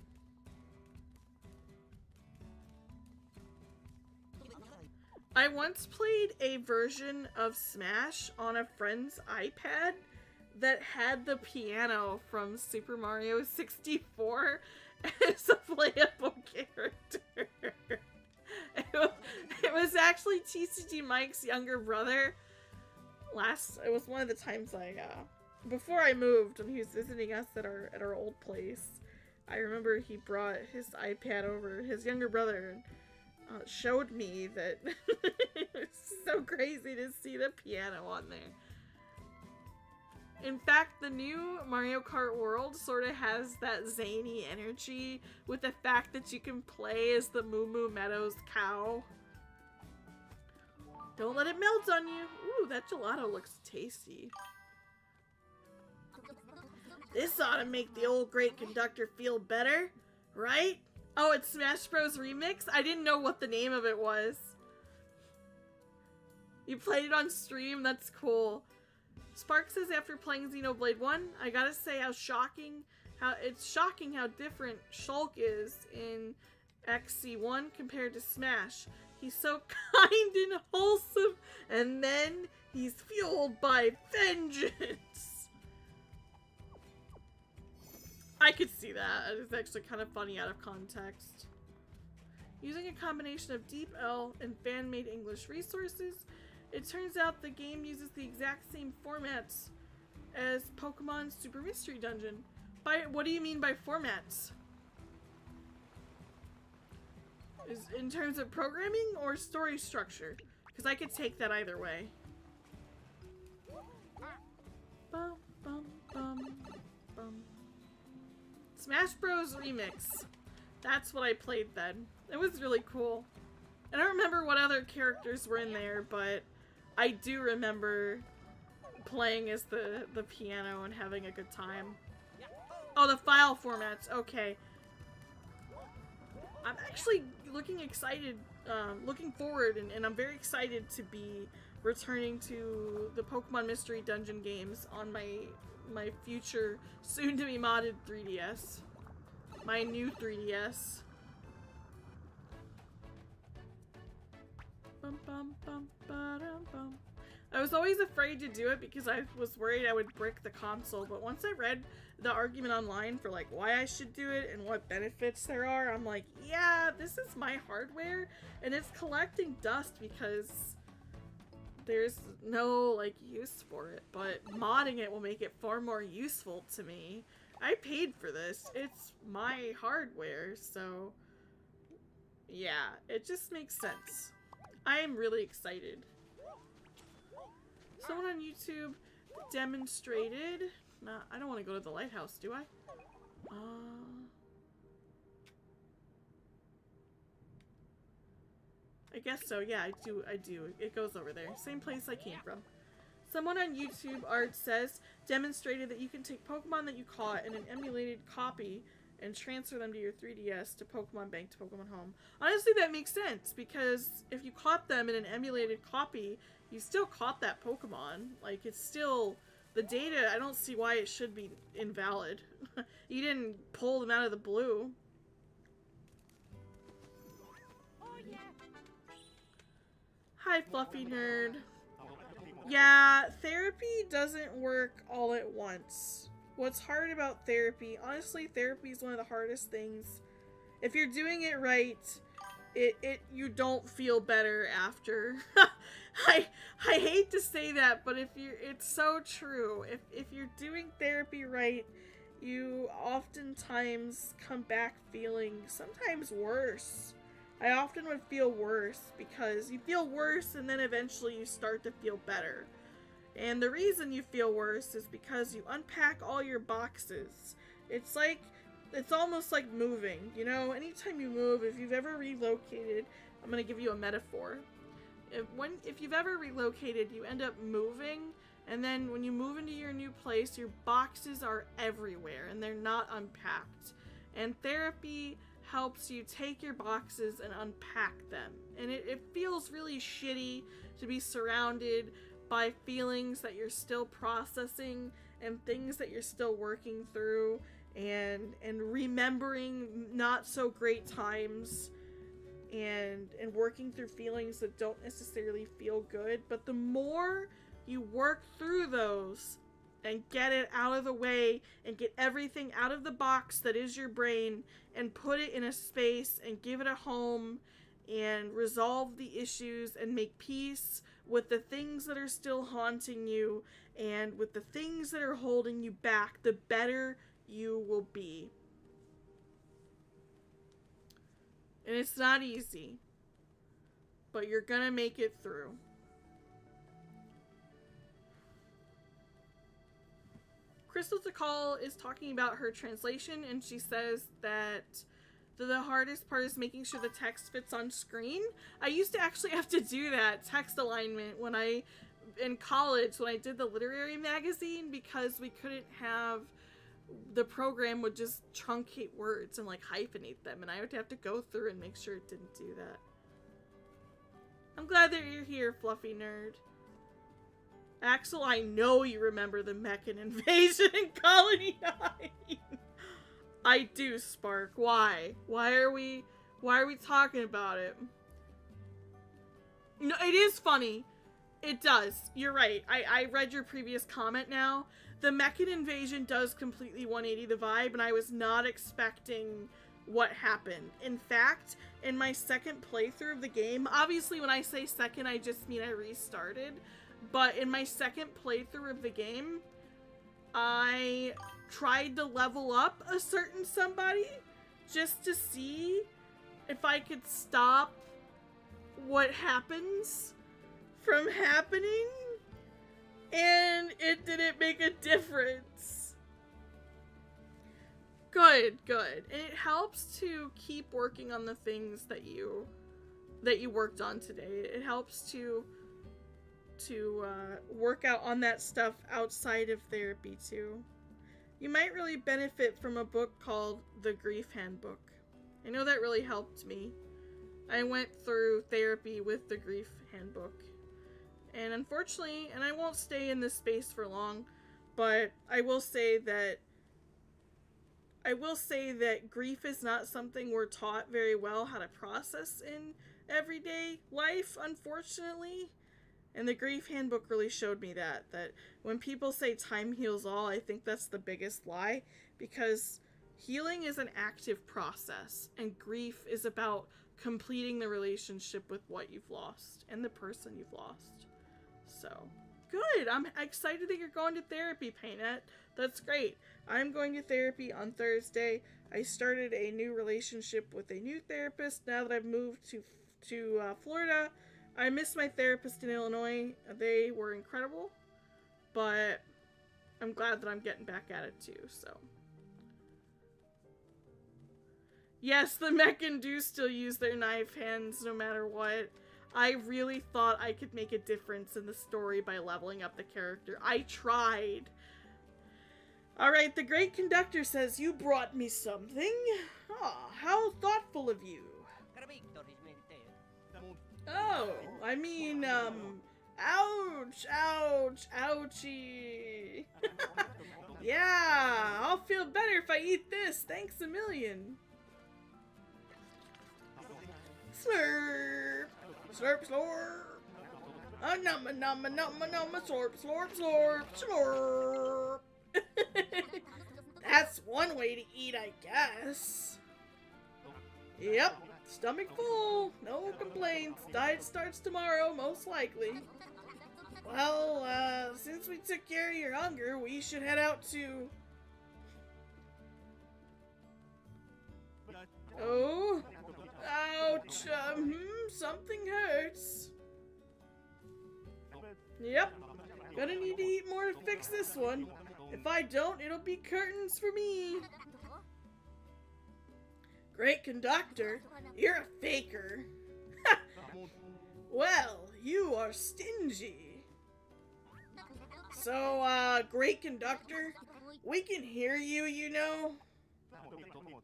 I once played a version of Smash on a friend's iPad that had the piano from Super Mario 64 as a playable character. It was actually TCG Mike's younger brother. It was one of the times before I moved, when he was visiting us at our old place, I remember he brought his iPad over, his younger brother, and showed me that. It was so crazy to see the piano on there. In fact, the new Mario Kart World sort of has that zany energy with the fact that you can play as the Moo Moo Meadows cow. Don't let it melt on you. Ooh, that gelato looks tasty. This ought to make the old great conductor feel better, right? Oh, it's Smash Bros. Remix? I didn't know what the name of it was. You played it on stream? That's cool. Spark says after playing Xenoblade 1, I gotta say it's shocking how different Shulk is in XC1 compared to Smash. He's so kind and wholesome, and then he's fueled by vengeance. I could see that. It's actually kind of funny out of context. Using a combination of Deep L and fan-made English resources, it turns out the game uses the exact same formats as Pokemon Super Mystery Dungeon. What do you mean by formats? Is in terms of programming or story structure? Because I could take that either way. Bum, bum, bum, bum. Smash Bros. Remix. That's what I played then. It was really cool. I don't remember what other characters were in there, but I do remember playing as the piano and having a good time. Oh, the file formats. Okay. I'm actually looking forward, and I'm very excited to be returning to the Pokemon Mystery Dungeon games on my future, soon-to-be modded 3DS. My new 3DS. Bum, bum, bum, ba-dum, bum. I was always afraid to do it because I was worried I would brick the console, but once I read the argument online for like why I should do it and what benefits there are, I'm like, yeah, this is my hardware and it's collecting dust because there's no like use for it, but modding it will make it far more useful to me. I paid for this. It's my hardware, so yeah, it just makes sense. I am really excited. Someone on YouTube demonstrated... Nah, I don't want to go to the lighthouse, do I? I guess so, yeah, I do. It goes over there. Same place I came from. Someone on YouTube art says, demonstrated that you can take Pokemon that you caught in an emulated copy and transfer them to your 3DS to Pokemon Bank to Pokemon Home. Honestly, that makes sense, because if you caught them in an emulated copy, you still caught that Pokemon. Like, it's still... The data, I don't see why it should be invalid. You didn't pull them out of the blue. Oh, yeah. Hi, Fluffy Nerd. Yeah, therapy doesn't work all at once. What's hard about therapy, honestly, therapy is one of the hardest things. If you're doing it right, you don't feel better after. I hate to say that, but it's so true. If you're doing therapy right, you oftentimes come back feeling sometimes worse. I often would feel worse because you feel worse and then eventually you start to feel better. And the reason you feel worse is because you unpack all your boxes. It's almost like moving, you know? Anytime you move, if you've ever relocated, I'm gonna give you a metaphor. If you've ever relocated, you end up moving, and then when you move into your new place, your boxes are everywhere, and they're not unpacked. And therapy helps you take your boxes and unpack them. And it feels really shitty to be surrounded by feelings that you're still processing and things that you're still working through and remembering not so great times and working through feelings that don't necessarily feel good. But the more you work through those and get it out of the way and get everything out of the box that is your brain and put it in a space and give it a home and resolve the issues and make peace with the things that are still haunting you and with the things that are holding you back, the better you will be. And it's not easy, but you're gonna make it through. Crystal Takal is talking about her translation, and she says that the hardest part is making sure the text fits on screen. I used to actually have to do that, text alignment, in college, when I did the literary magazine, because we couldn't have, the program would just truncate words and like hyphenate them, and I would have to go through and make sure it didn't do that. I'm glad that you're here, Fluffy Nerd. Axel, I know you remember the Meccan invasion in Colony 9. I do, Spark. Why? Why are we talking about it? No, it is funny. It does. You're right. I read your previous comment now. the Mechan invasion does completely 180 the vibe, and I was not expecting what happened. In fact, in my second playthrough of the game, obviously when I say second, I just mean I restarted, but in my second playthrough of the game, I tried to level up a certain somebody just to see if I could stop what happens from happening, and it didn't make a difference. Good, good. And it helps to keep working on the things that you worked on today. It helps to work out on that stuff outside of therapy too. You might really benefit from a book called The Grief Handbook. I know that really helped me. I went through therapy with The Grief Handbook. And unfortunately, and I won't stay in this space for long, but I will say that grief is not something we're taught very well how to process in everyday life, unfortunately. And the Grief Handbook really showed me that when people say time heals all, I think that's the biggest lie, because healing is an active process, and grief is about completing the relationship with what you've lost and the person you've lost. So, good! I'm excited that you're going to therapy, Painette. That's great. I'm going to therapy on Thursday. I started a new relationship with a new therapist now that I've moved to Florida. I missed my therapist in Illinois. They were incredible, but I'm glad that I'm getting back at it too, so. Yes, the Mechan do still use their knife hands no matter what. I really thought I could make a difference in the story by leveling up the character. I tried. Alright, the Great Conductor says, "You brought me something. Ah, how thoughtful of you." Oh, I mean, ouch, ouch, ouchie. Yeah, I'll feel better if I eat this. Thanks a million. Slurp, slurp, slurp. Numma, numma, numma, numma, slurp, slurp, slurp, slurp. That's one way to eat, I guess. Yep. Stomach full, no complaints. Diet starts tomorrow, most likely. Well, since we took care of your hunger, we should head out to... Oh, ouch, something hurts. Yep, gonna need to eat more to fix this one. If I don't, it'll be curtains for me. Great Conductor, you're a faker. Well, you are stingy. So, Great Conductor, we can hear you, you know.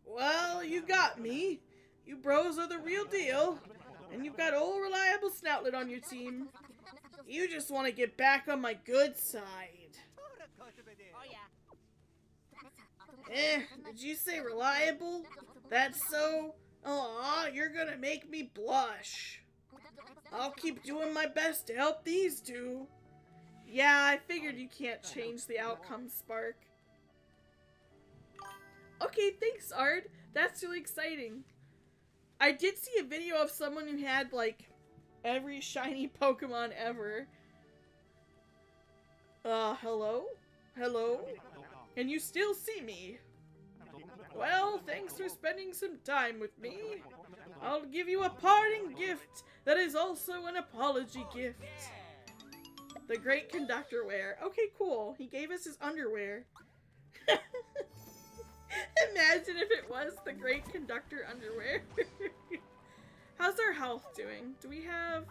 Well, you got me. You bros are the real deal, and you've got old reliable Snoutlet on your team. You just want to get back on my good side. Did you say reliable? That's so? Aw, you're gonna make me blush. I'll keep doing my best to help these two. Yeah, I figured you can't change the outcome, Spark. Okay, thanks, Ard. That's really exciting. I did see a video of someone who had, like, every shiny Pokemon ever. Hello? Hello? Can you still see me? Well, thanks for spending some time with me. I'll give you a parting gift that is also an apology gift. The Great Conductor wear. Okay, cool. He gave us his underwear. Imagine if it was the Great Conductor underwear. How's our health doing? Do we have...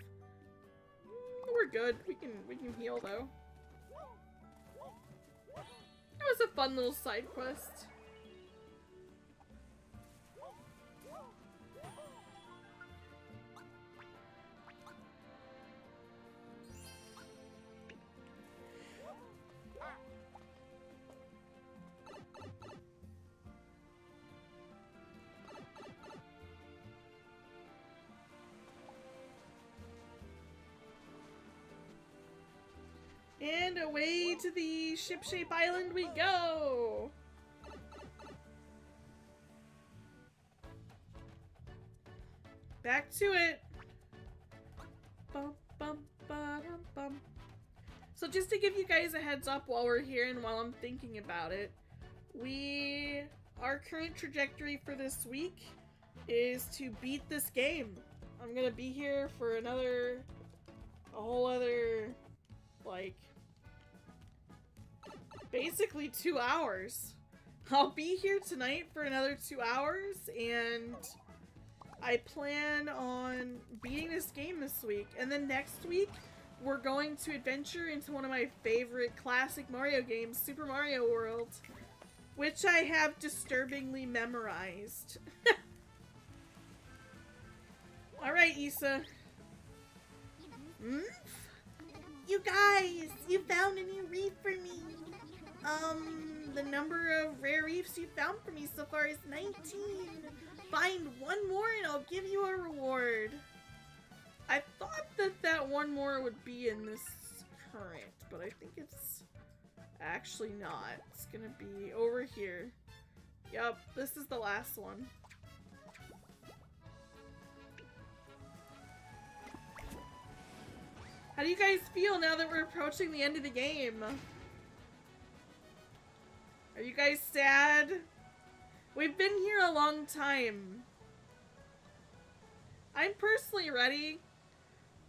We're good. We can heal, though. That was a fun little side quest. And away to the ship-shape island we go! Back to it! Bum, bum, ba-dum, bum. So just to give you guys a heads up while we're here and while I'm thinking about it, our current trajectory for this week is to beat this game. I'm gonna be here for a whole other, like, basically 2 hours. I'll be here tonight for another 2 hours, and I plan on beating this game this week. And then next week, we're going to adventure into one of my favorite classic Mario games, Super Mario World, which I have disturbingly memorized. Alright, Issa. You guys, you found a new reef for me. The number of rare reefs you found for me so far is 19. Find one more and I'll give you a reward. I thought that one more would be in this current, but I think it's actually not. It's gonna be over here. Yup, this is the last one. How do you guys feel now that we're approaching the end of the game? Are you guys sad? We've been here a long time. I'm personally ready.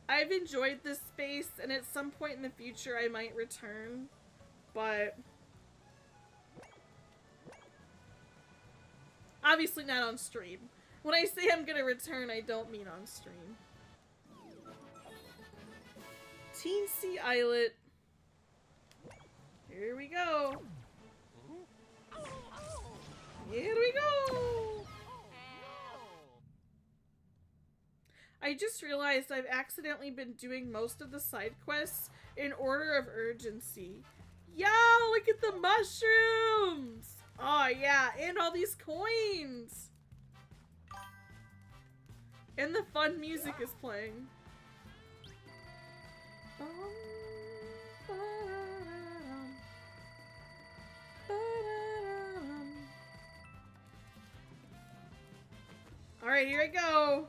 I've enjoyed this space, and at some point in the future I might return, but obviously not on stream. When I say I'm gonna return, I don't mean on stream. Teensy Islet. Here we go. Here we go! I just realized I've accidentally been doing most of the side quests in order of urgency. Yo, look at the mushrooms! Oh yeah, and all these coins! And the fun music is playing. Alright, here I go!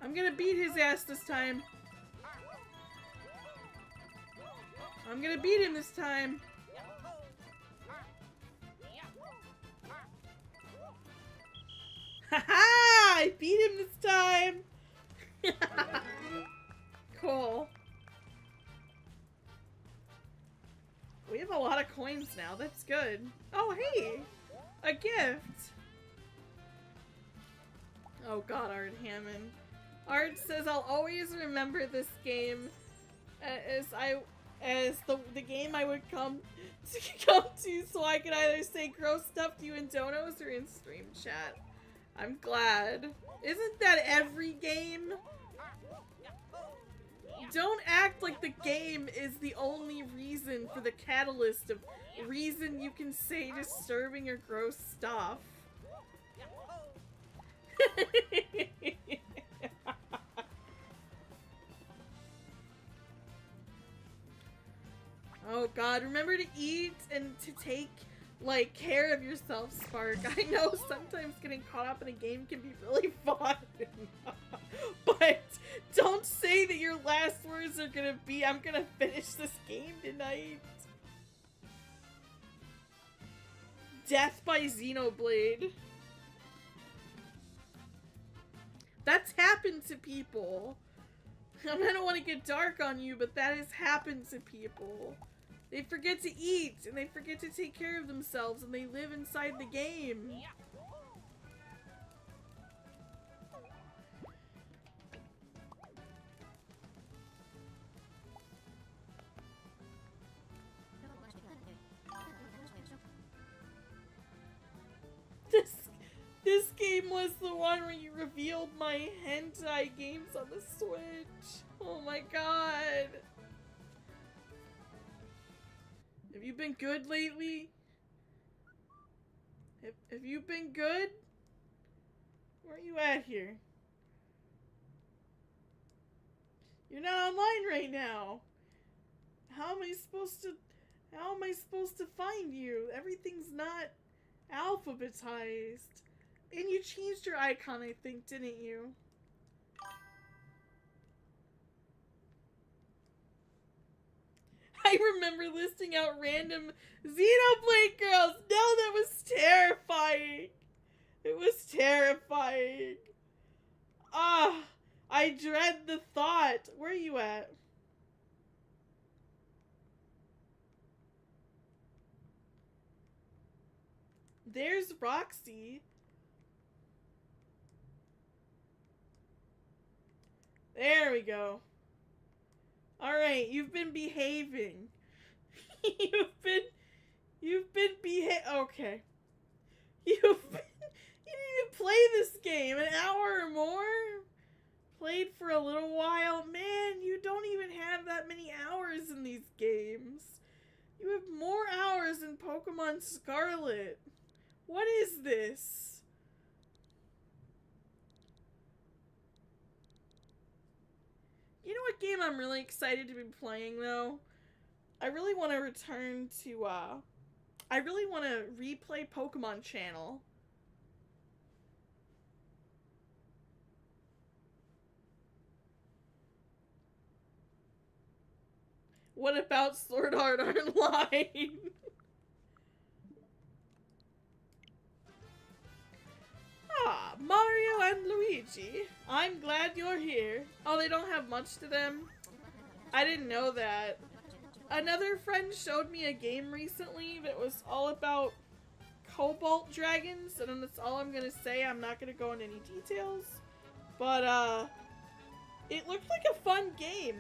I'm gonna beat his ass this time. I'm gonna beat him this time. Haha! I beat him this time! Cool. We have a lot of coins now. That's good. Oh, hey! A gift! Oh god, Art Hammond. Art says, I'll always remember this game as the game I would come to so I could either say gross stuff to you in donos or in stream chat. I'm glad. Isn't that every game? Don't act like the game is the only reason for the catalyst of reason you can say disturbing or gross stuff. Oh god, remember to eat and to take, like, care of yourself, Spark. I know sometimes getting caught up in a game can be really fun. But don't say that your last words are gonna be, I'm gonna finish this game tonight. Death by Xenoblade. That's happened to people. I don't want to get dark on you, but that has happened to people. They forget to eat, and they forget to take care of themselves, and they live inside the game. This game was the one where you revealed my hentai games on the Switch. Oh my god. Have you been good lately? Have you been good? Where are you at here? You're not online right now. How am I supposed to find you? Everything's not alphabetized. And you changed your icon, I think, didn't you? I remember listing out random Xenoblade girls. No, that was terrifying. It was terrifying. Ah, I dread the thought. Where are you at? There's Roxy. There we go. Alright, you've been behaving. You've been okay. You didn't even play this game an hour or more? Played for a little while? Man, you don't even have that many hours in these games. You have more hours in Pokemon Scarlet. What is this? You know what game I'm really excited to be playing, though? I really want to return to, I really want to replay Pokemon Channel. What about Sword Art Online? Ah, Mario and Luigi. I'm glad you're here. Oh, they don't have much to them? I didn't know that. Another friend showed me a game recently that was all about cobalt dragons, and that's all I'm gonna say. I'm not gonna go into any details. But, it looked like a fun game.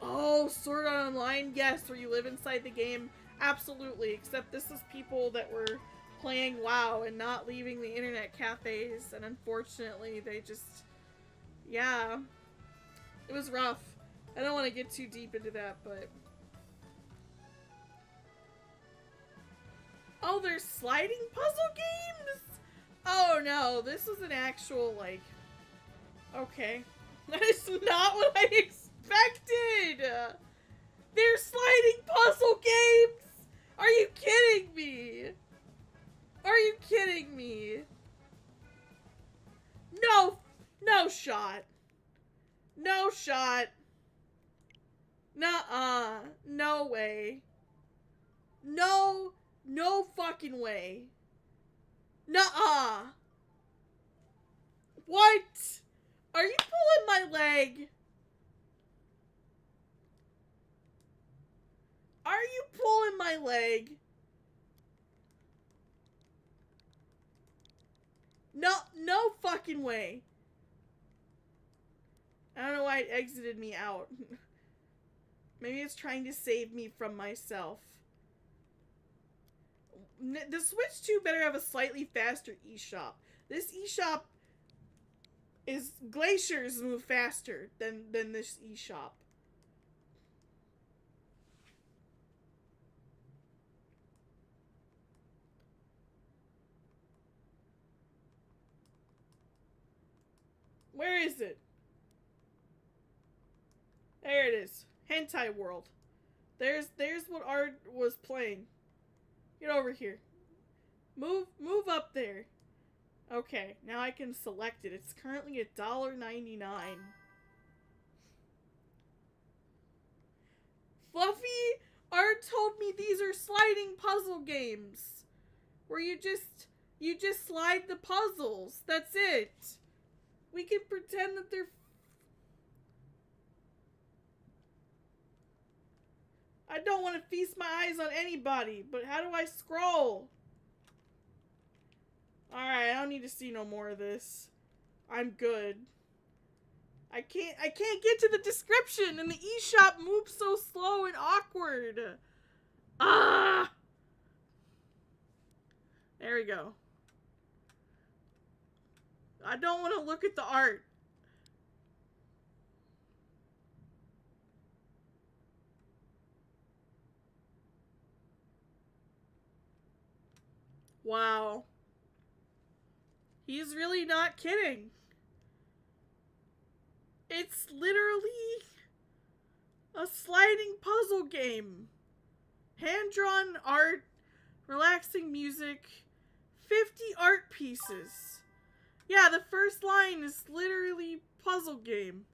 Oh, Sword Art Online? Yes, where you live inside the game. Absolutely, except this is people that were playing WoW and not leaving the internet cafes, and unfortunately they just, yeah, it was rough. I don't want to get too deep into that, but oh, there's sliding puzzle games? Oh no, this is an actual, like, okay, that is not what I expected. There's sliding puzzle games. Are you kidding me? Are you kidding me? No, no shot. No shot. Nuh-uh. No way. No, no fucking way. Nuh-uh. What? Are you pulling my leg? Are you pulling my leg? No, no fucking way. I don't know why it exited me out. Maybe it's trying to save me from myself. The Switch 2 better have a slightly faster eShop. This eShop is glaciers move faster than this eShop. Where is it? There it is. Hentai World. There's what Art was playing. Get over here. Move up there. Okay, now I can select it. It's currently $1.99. Fluffy, Art told me these are sliding puzzle games. Where you just slide the puzzles. That's it. We can pretend that they're... I don't want to feast my eyes on anybody, but how do I scroll? Alright, I don't need to see no more of this. I'm good. I can't get to the description, and the eShop moves so slow and awkward. Ah! There we go. I don't want to look at the art. Wow. He's really not kidding. It's literally a sliding puzzle game. Hand-drawn art, relaxing music, 50 art pieces. Yeah, the first line is literally puzzle game.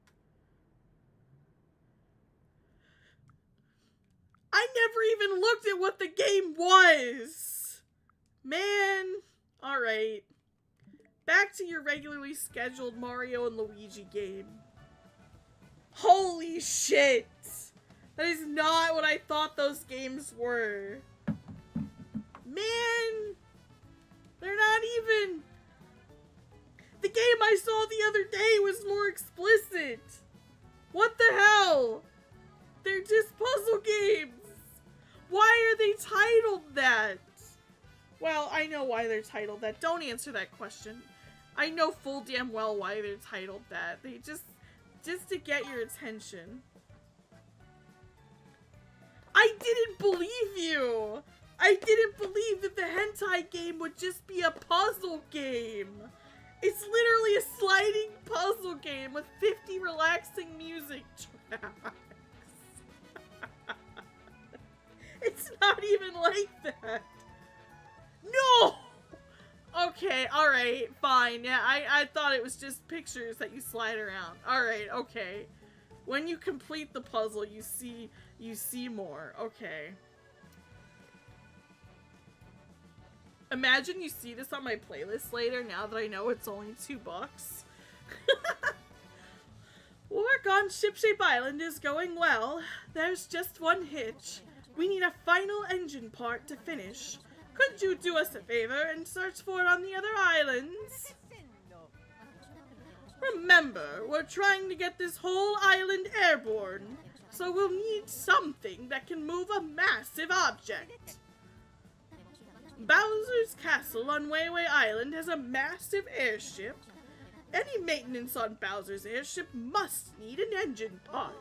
I never even looked at what the game was. Man, alright. Back to your regularly scheduled Mario and Luigi game. Holy shit! That is not what I thought those games were. Man! They're not even... The game I saw the other day was more explicit. What the hell? They're just puzzle games. Why are they titled that? Well, I know why they're titled that. Don't answer that question. I know full damn well why they're titled that. They just to get your attention. I didn't believe you! I didn't believe that the hentai game would just be a puzzle game! It's literally a sliding puzzle game with 50 relaxing music tracks. It's not even like that. No! Okay, alright, fine. Yeah, I thought it was just pictures that you slide around. Alright, okay. When you complete the puzzle, you see more. Okay. Imagine you see this on my playlist later now that I know it's only $2. Work on Shipshape Island is going well. There's just one hitch. We need a final engine part to finish. Could you do us a favor and search for it on the other islands? Remember, we're trying to get this whole island airborne, so we'll need something that can move a massive object. Bowser's Castle on Wayway Island has a massive airship. Any maintenance on Bowser's airship must need an engine part.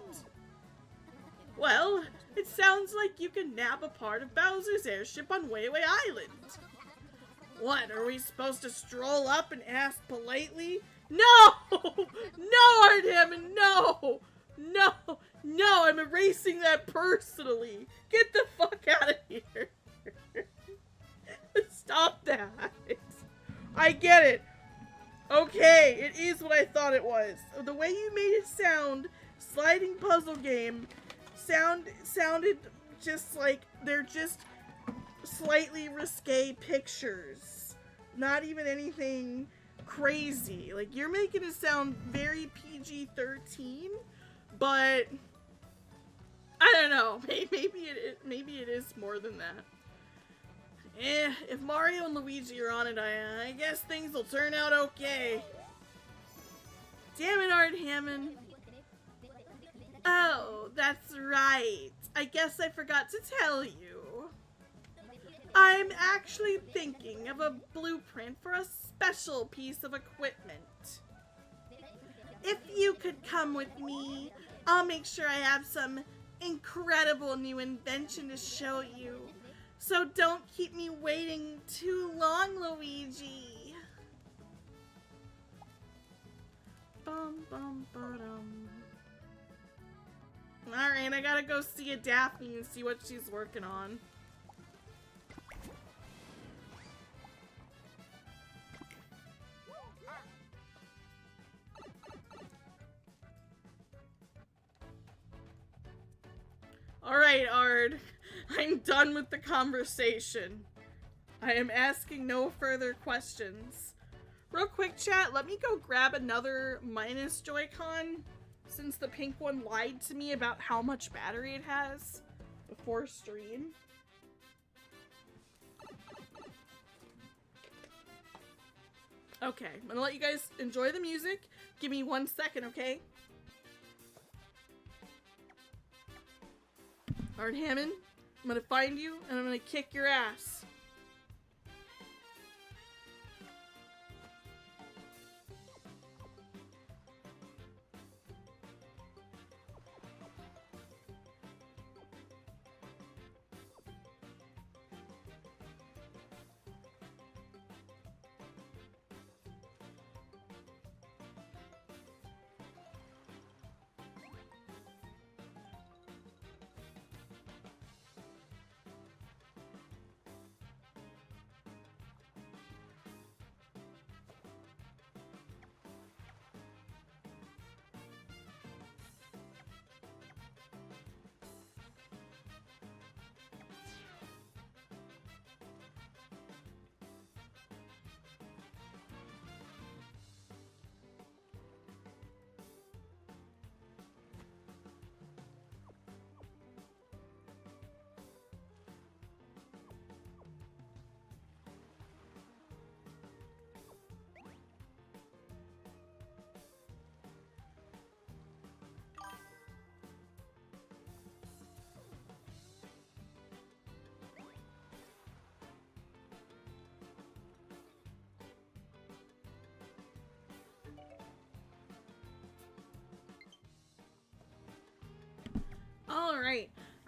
Well, it sounds like you can nab a part of Bowser's airship on Wayway Island. What, are we supposed to stroll up and ask politely? No! No, Art Hammond, no! No! No, I'm erasing that personally. Get the fuck out of here. Stop that. I get it. Okay, it is what I thought it was. The way you made it sound, sliding puzzle game, sounded just like they're just slightly risque pictures. Not even anything crazy. Like, you're making it sound very PG-13, but I don't know. Maybe it is more than that. If Mario and Luigi are on it, I guess things will turn out okay. Damn it, Art Hammond. Oh, that's right. I guess I forgot to tell you. I'm actually thinking of a blueprint for a special piece of equipment. If you could come with me, I'll make sure I have some incredible new invention to show you. So don't keep me waiting too long, Luigi. Alright, I gotta go see a Daphne and see what she's working on. Alright, Ard. I'm done with the conversation. I am asking no further questions. Real quick, chat, let me go grab another minus Joy-Con, since the pink one lied to me about how much battery it has before stream. Okay, I'm gonna let you guys enjoy the music. Give me 1 second, okay? Art Hammond, I'm gonna find you, and I'm gonna kick your ass.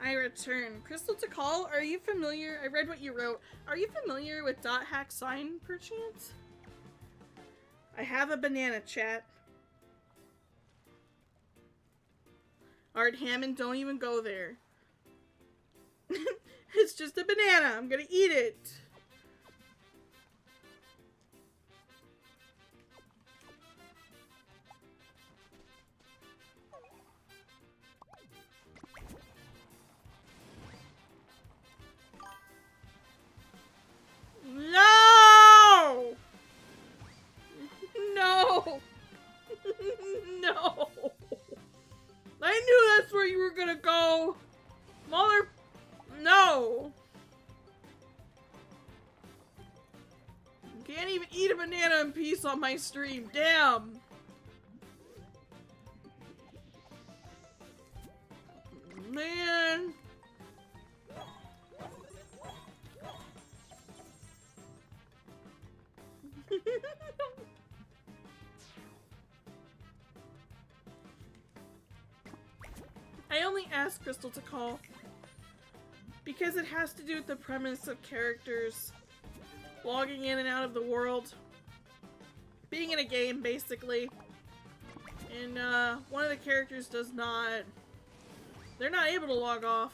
I return. Crystal to call. Are you familiar? I read what you wrote. Are you familiar with dot hack sign perchance? I have a banana, chat. Art Hammond, don't even go there. It's just a banana. I'm gonna eat it. No! No! No! I knew that's where you were gonna go! Mother... No! You can't even eat a banana in peace on my stream. Damn! Man... I only asked Crystal to call because it has to do with the premise of characters logging in and out of the world. Being in a game, basically. And, one of the characters does not... They're not able to log off.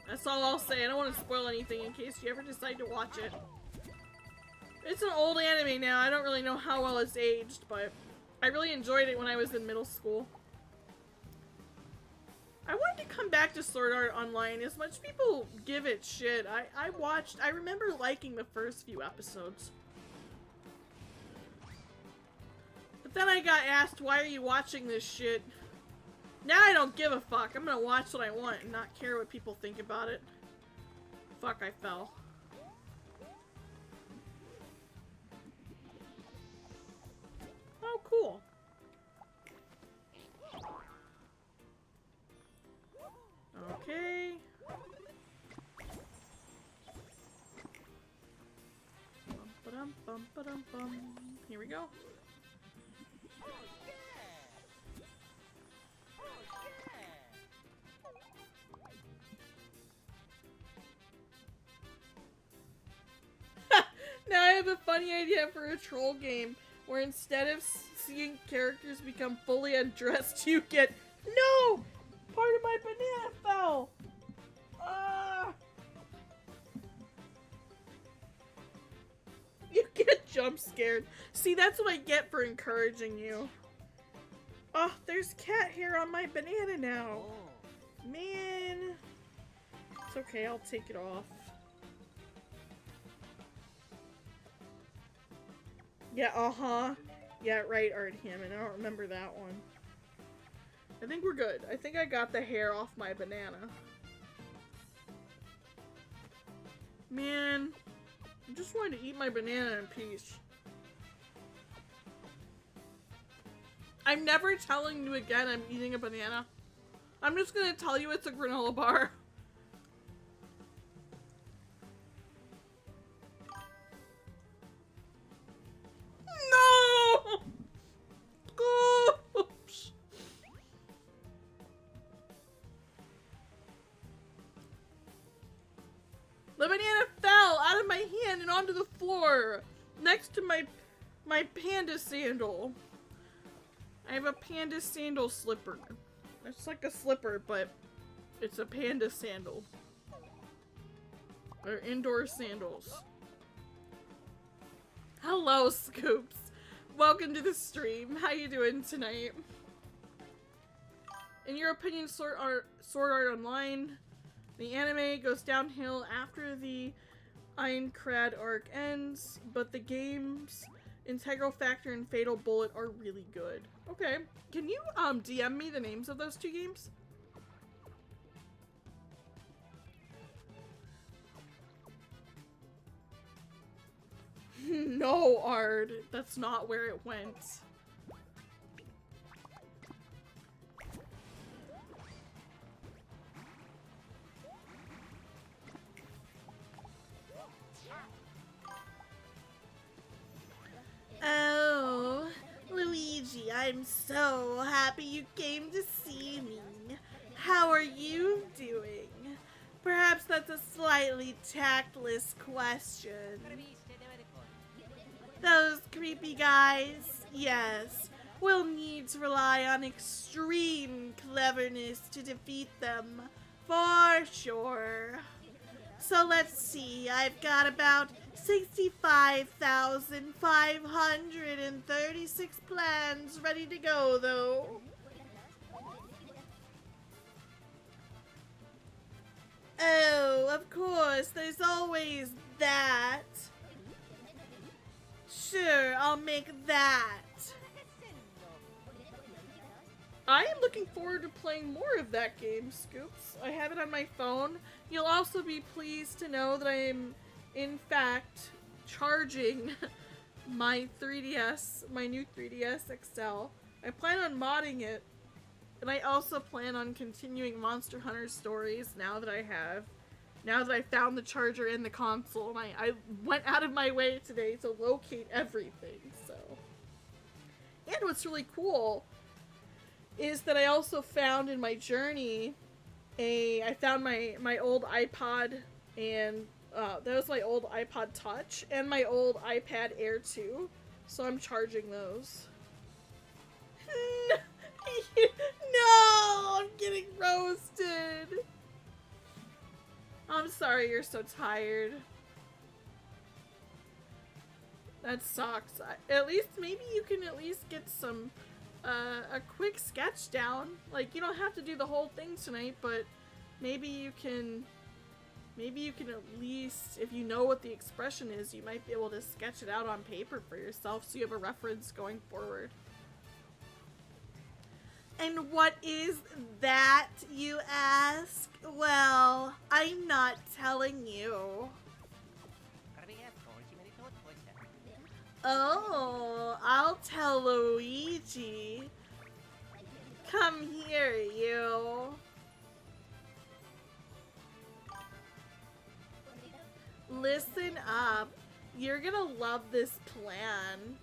That's all I'll say. I don't want to spoil anything in case you ever decide to watch it. It's an old anime now. I don't really know how well it's aged, but I really enjoyed it when I was in middle school. I wanted to come back to Sword Art Online. As much people give it shit, I remember liking the first few episodes. But then I got asked, why are you watching this shit? Now I don't give a fuck. I'm gonna watch what I want and not care what people think about it. Fuck, I fell. Oh, cool. Okay. Bum-ba-dum-bum-ba-dum-bum. Here we go. Now I have a funny idea for a troll game where instead of seeing characters become fully undressed, you get no! Part of my banana fell! Ah! You get jump scared. See, that's what I get for encouraging you. Oh, there's cat hair on my banana now. Man. It's okay, I'll take it off. Yeah, uh-huh. Yeah, right, Art Hammond. I don't remember that one. I think we're good. I think I got the hair off my banana. Man, I just wanted to eat my banana in peace. I'm never telling you again I'm eating a banana. I'm just gonna tell you it's a granola bar. No! Oops. The banana fell out of my hand and onto the floor next to my panda sandal. I have a panda sandal slipper. It's like a slipper, but it's a panda sandal. They're indoor sandals. Hello, Scoops. Welcome to the stream. How you doing tonight? In your opinion, Sword Art Online, the anime goes downhill after the Aincrad arc ends, but the game's Integral Factor and Fatal Bullet are really good. Okay. Can you DM me the names of those two games? No, Ard. That's not where it went. Oh, Luigi, I'm so happy you came to see me. How are you doing? Perhaps that's a slightly tactless question. Those creepy guys, yes, will need to rely on extreme cleverness to defeat them, for sure. So let's see, I've got about 65,536 plans ready to go, though. Oh, of course, there's always that. Sure, I'll make that. I am looking forward to playing more of that game, Scoops. I have it on my phone. You'll also be pleased to know that I am, in fact, charging my 3DS, my new 3DS XL. I plan on modding it, and I also plan on continuing Monster Hunter stories now that I found the charger in the console, and I went out of my way today to locate everything, so. And what's really cool is that I also found in my journey I found my old iPod, and that was my old iPod Touch and my old iPad Air 2, so I'm charging those. No, I'm getting roasted. I'm sorry you're so tired. That sucks. At least maybe you can at least get some a quick sketch down. Like, you don't have to do the whole thing tonight, but maybe you can at least, if you know what the expression is, you might be able to sketch it out on paper for yourself so you have a reference going forward. And what is that, you ask? Well, I'm not telling you. Oh, I'll tell Luigi. Come here, you. Listen up. You're gonna love this plan.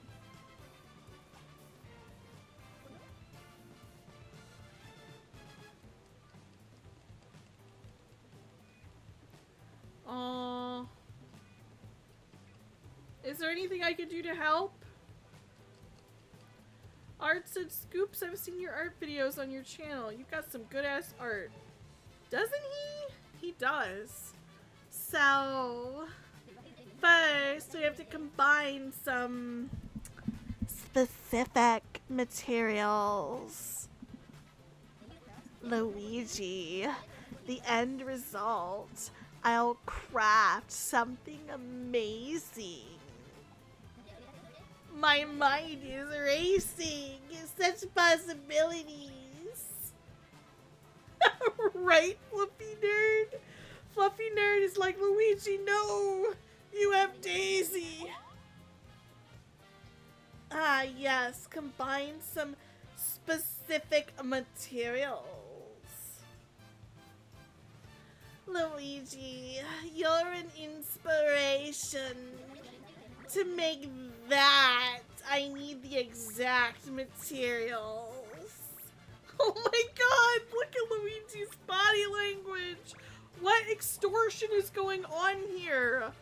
Aww. Is there anything I could do to help? Art said, Scoops, I've seen your art videos on your channel. You've got some good ass art. Doesn't he? He does. So, first we have to combine some specific materials. Luigi, the end result, I'll craft something amazing. My mind is racing. Such possibilities. Right, Fluffy Nerd? Fluffy Nerd is like, Luigi, no! You have Daisy! Ah, yes. Combine some specific materials. Luigi, you're an inspiration. To make that, I need the exact materials. Oh my god, look at Luigi's body language. What extortion is going on here?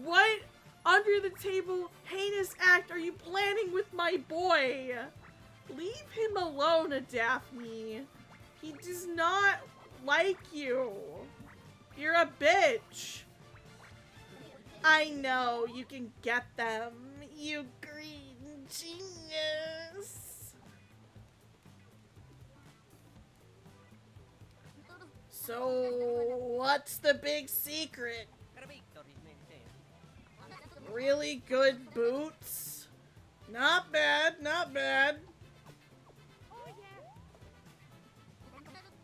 What under the table heinous act are you planning with my boy? Leave him alone, Daphne. He does not like you. You're a bitch. I know, you can get them, you green genius. So, what's the big secret? Really good boots? Not bad, not bad.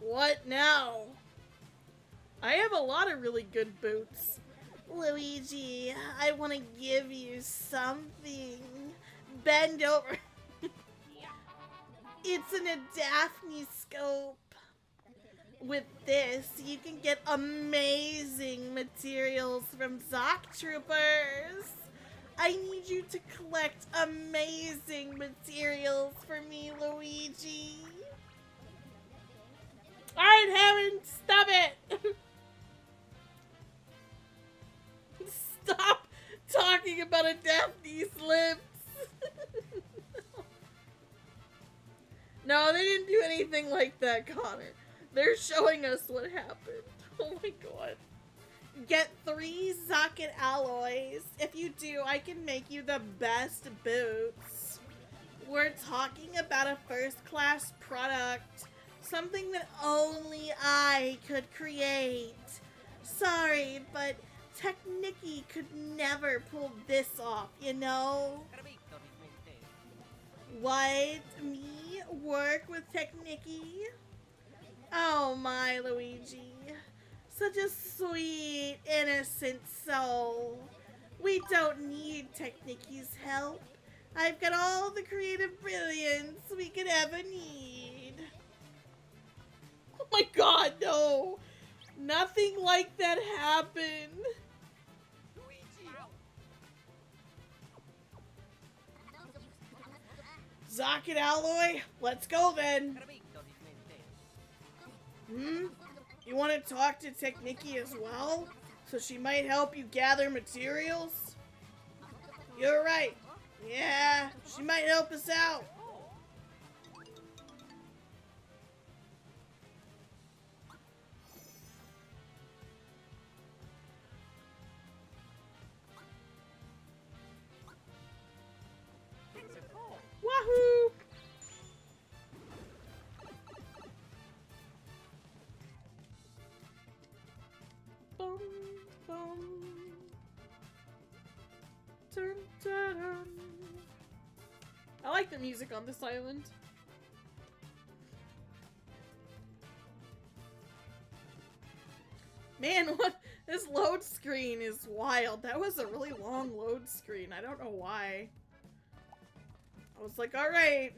What now? I have a lot of really good boots. Luigi, I want to give you something. Bend over. It's an Daphne scope. With this, you can get amazing materials from Zoc Troopers. I need you to collect amazing materials for me, Luigi. Alright, Heaven, stop it! Stop talking about a Daphne's lips! No, they didn't do anything like that, Connor. They're showing us what happened. Oh my god. Get 3 Zocket alloys. If you do, I can make you the best boots. We're talking about a first-class product. Something that only I could create. Sorry, but Technicky could never pull this off, you know? What? Me? Work with Technicky? Oh my, Luigi. Such a sweet, innocent soul. We don't need Technicky's help. I've got all the creative brilliance we could ever need. Oh my god, no! Nothing like that happened. Zocket alloy, let's go then. You want to talk to Technicky as well? So she might help you gather materials? You're right. Yeah, she might help us out. Wahoo! Bum, bum. Dun, dun, dun. I like the music on this island. Man, what? This load screen is wild. That was a really long load screen. I don't know why. I was like, alright.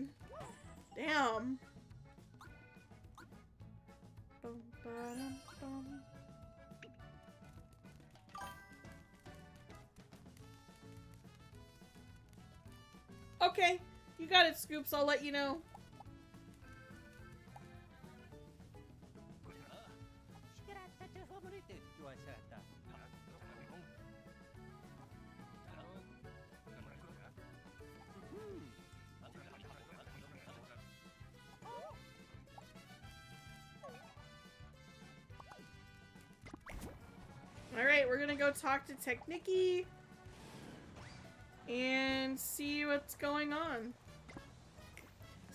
Damn. Bum, ba-dum, bum. Okay, you got it, Scoops. I'll let you know. Alright, we're gonna go talk to Technicky and see what's going on.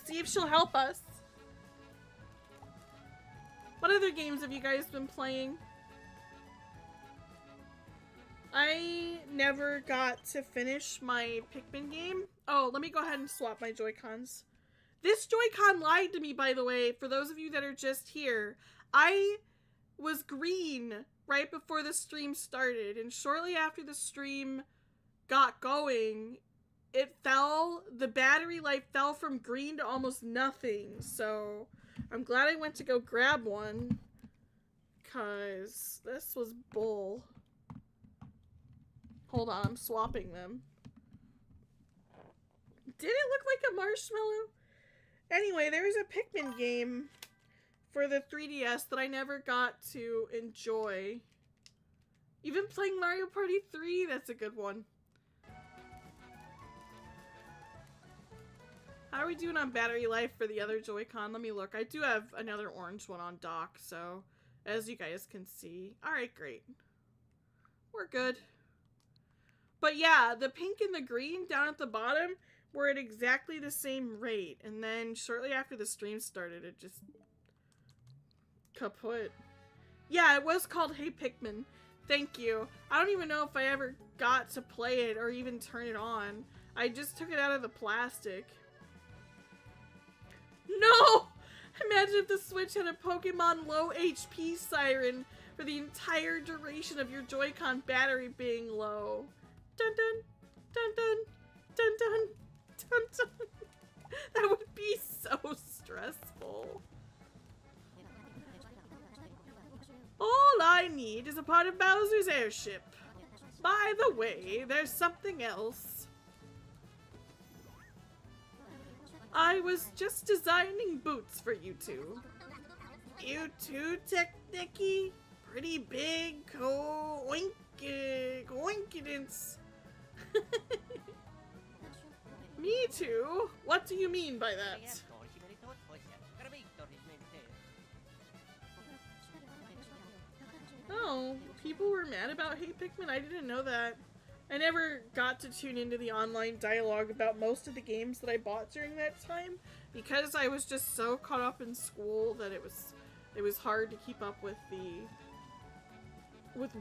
See if she'll help us. What other games have you guys been playing? I never got to finish my Pikmin game. Oh, let me go ahead and swap my Joy-Cons. This Joy-Con lied to me, by the way, for those of you that are just here. I was green right before the stream started, and shortly after the stream got going, it fell, the battery life fell from green to almost nothing, so I'm glad I went to go grab one, because this was bull. Hold on, I'm swapping them. Did it look like a marshmallow? Anyway, there's a Pikmin game for the 3DS that I never got to enjoy. You've been playing Mario Party 3? That's a good one. How are we doing on battery life for the other Joy-Con? Let me look. I do have another orange one on dock, so as you guys can see. Alright, great. We're good. But yeah, the pink and the green down at the bottom were at exactly the same rate. And then shortly after the stream started, it just kaput. Yeah, it was called Hey Pikmin. Thank you. I don't even know if I ever got to play it or even turn it on. I just took it out of the plastic. No! Imagine if the Switch had a Pokemon low HP siren for the entire duration of your Joy-Con battery being low. Dun dun, dun dun, dun dun, dun dun. That would be so stressful. All I need is a part of Bowser's airship. By the way, there's something else. I was just designing boots for you two. You too, Technicky? Pretty big coincidence. Me too? What do you mean by that? Oh, people were mad about Hey Pikmin? I didn't know that. I never got to tune into the online dialogue about most of the games that I bought during that time because I was just so caught up in school that it was hard to keep up with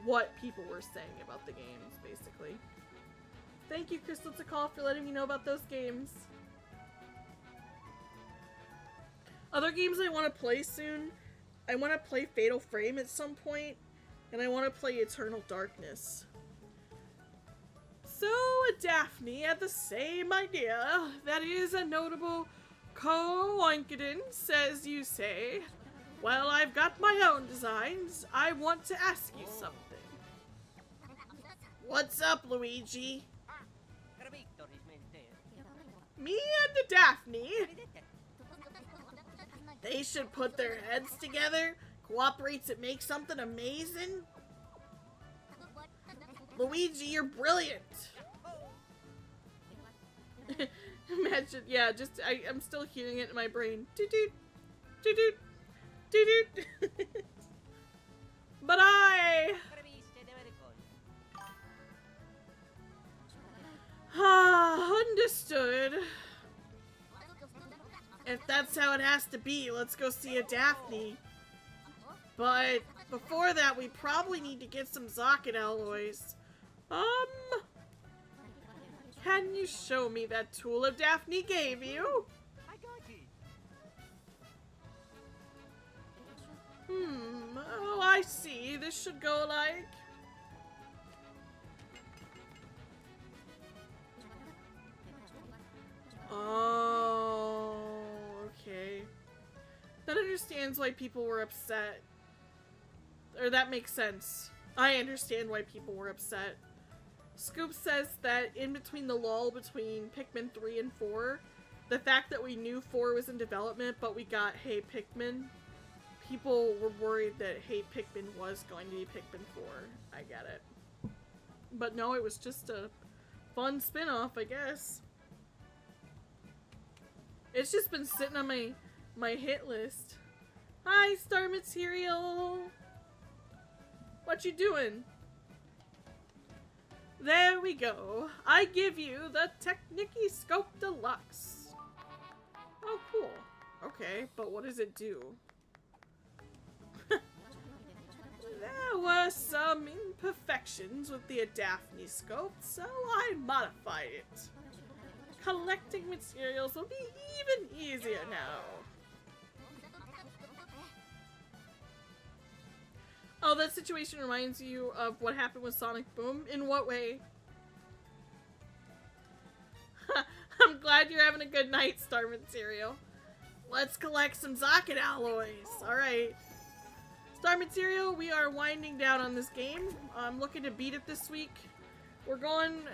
what people were saying about the games, basically. Thank you, Crystal Takal, for letting me know about those games. Other games I want to play soon. I want to play Fatal Frame at some point, and I want to play Eternal Darkness. So, Daphne had the same idea. That is a notable coincidence, as you say. Well, I've got my own designs. I want to ask you something. What's up, Luigi? Me and Daphne. They should put their heads together, cooperate to make something amazing. Luigi, you're brilliant. Imagine, yeah, just, I'm still hearing it in my brain. Doot-doot, doot-doot, doot-doot. But understood. If that's how it has to be, let's go see a Daphne. But before that, we probably need to get some Zocket alloys. Can you show me that tool of Daphne gave you? Oh, I see. This should go like... Oh, okay. That understands why people were upset. Or that makes sense. I understand why people were upset. Scoop says that in between the lull between Pikmin 3 and 4, the fact that we knew 4 was in development, but we got Hey Pikmin, people were worried that Hey Pikmin was going to be Pikmin 4. I get it. But no, it was just a fun spin-off, I guess. It's just been sitting on my hit list. Hi, Star Material! What you doing? There we go. I give you the Technicky Scope Deluxe. Oh, cool. Okay, but what does it do? There were some imperfections with the Daphne scope, so I modified it. Collecting materials will be even easier now. Oh, that situation reminds you of what happened with Sonic Boom? In what way? I'm glad you're having a good night, Star Material. Let's collect some Zocket alloys. Alright. Star Material, we are winding down on this game. I'm looking to beat it this week. We're going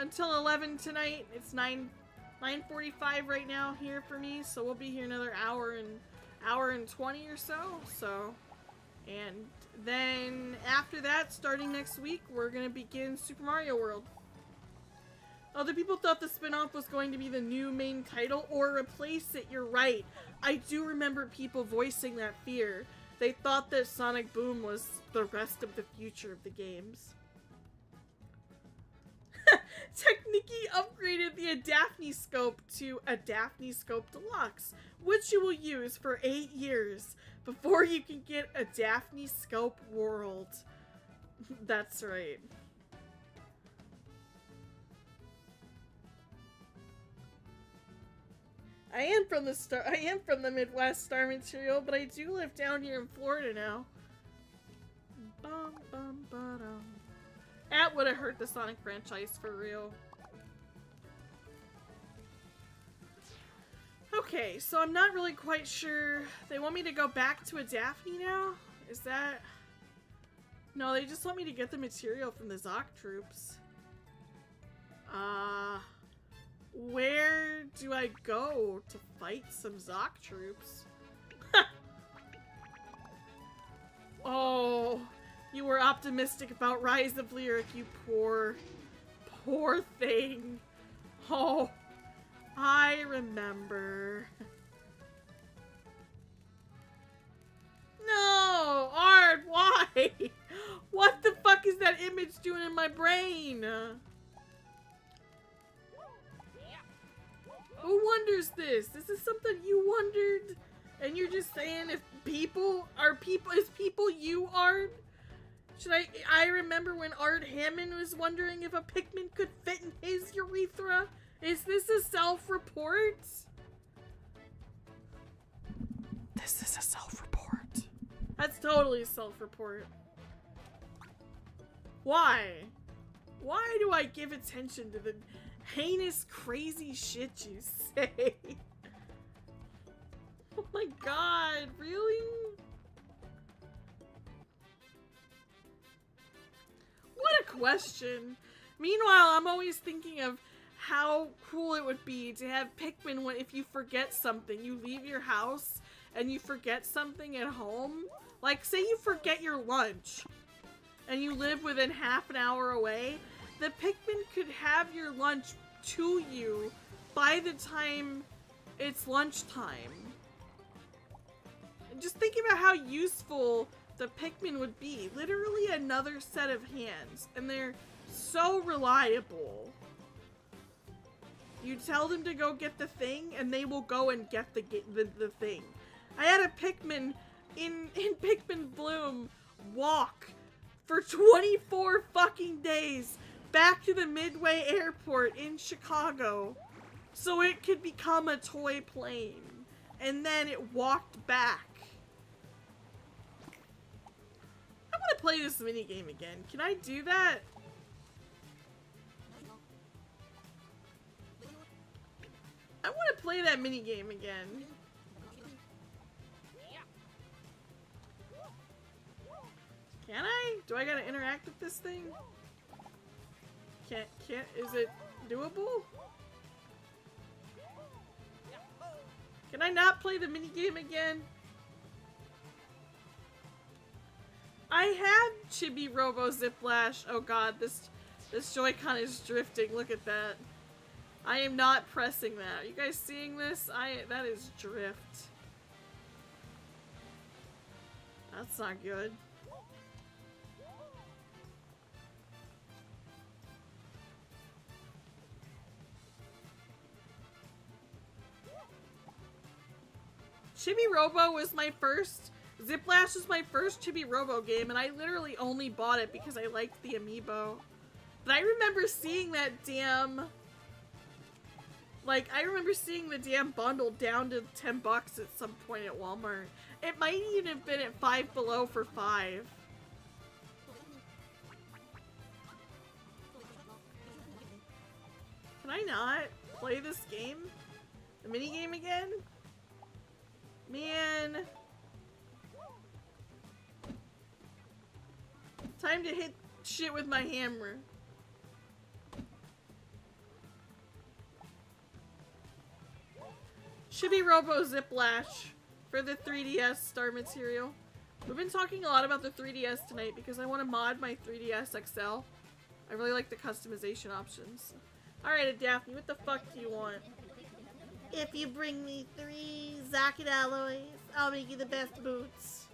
until 11 tonight. It's 9:45 right now here for me, so we'll be here another hour and 20 or so. And then after that, starting next week, we're gonna begin Super Mario World. Other people thought the spin-off was going to be the new main title or replace it. You're right. I do remember people voicing that fear. They thought that Sonic Boom was the rest of the future of the games. Technicky upgraded the Daphne Scope to a Daphne Scope Deluxe, which you will use for 8 years before you can get a Daphne Scope World. That's right. I am from the Midwest, Star Material, but I do live down here in Florida now. Bum, bum, ba-dum. That would have hurt the Sonic franchise for real. Okay, so I'm not really quite sure. They want me to go back to a Daphne now? Is that... No, they just want me to get the material from the Zoc troops. Where do I go to fight some Zoc troops? Oh, you were optimistic about Rise of Lyric, you poor, poor thing. Oh, I remember. No, Art, why? What the fuck is that image doing in my brain? Who wonders this? This is something you wondered, and you're just saying if people are people, is people you, Art? Should I remember when Art Hammond was wondering if a Pikmin could fit in his urethra? Is this a self-report? This is a self-report. That's totally a self-report. Why? Why do I give attention to the heinous, crazy shit you say? Oh my god, really? What a question. Meanwhile, I'm always thinking of how cool it would be to have Pikmin when if you forget something, you leave your house and you forget something at home. Like, say you forget your lunch and you live within half an hour away, the Pikmin could have your lunch to you by the time it's lunchtime. Just think about how useful the Pikmin would be. Literally another set of hands, and they're so reliable. You tell them to go get the thing, and they will go and get the thing. I had a Pikmin in Pikmin Bloom walk for 24 fucking days back to the Midway Airport in Chicago so it could become a toy plane. And then it walked back. I want to play this minigame again. Can I do that? I want to play that minigame again. Can I? Do I gotta interact with this thing? Can't, is it doable? Can I not play the minigame again? I had Chibi Robo Ziplash. Oh god, this Joy-Con is drifting. Look at that. I am not pressing that. Are you guys seeing this? That is drift. That's not good. Chibi Robo was my first, Ziplash was my first Chibi Robo game, and I literally only bought it because I liked the amiibo. But I remember seeing that damn, like, I remember seeing the damn bundle down to 10 bucks at some point at Walmart. It might even have been at Five Below for $5. Can I not play this game? The minigame again? Man. Time to hit shit with my hammer. Chibi Robo Ziplash for the 3DS Star Material. We've been talking a lot about the 3DS tonight because I want to mod my 3DS XL. I really like the customization options. Alright, Daphne, what the fuck do you want? If you bring me 3 Zacket alloys, I'll make you the best boots.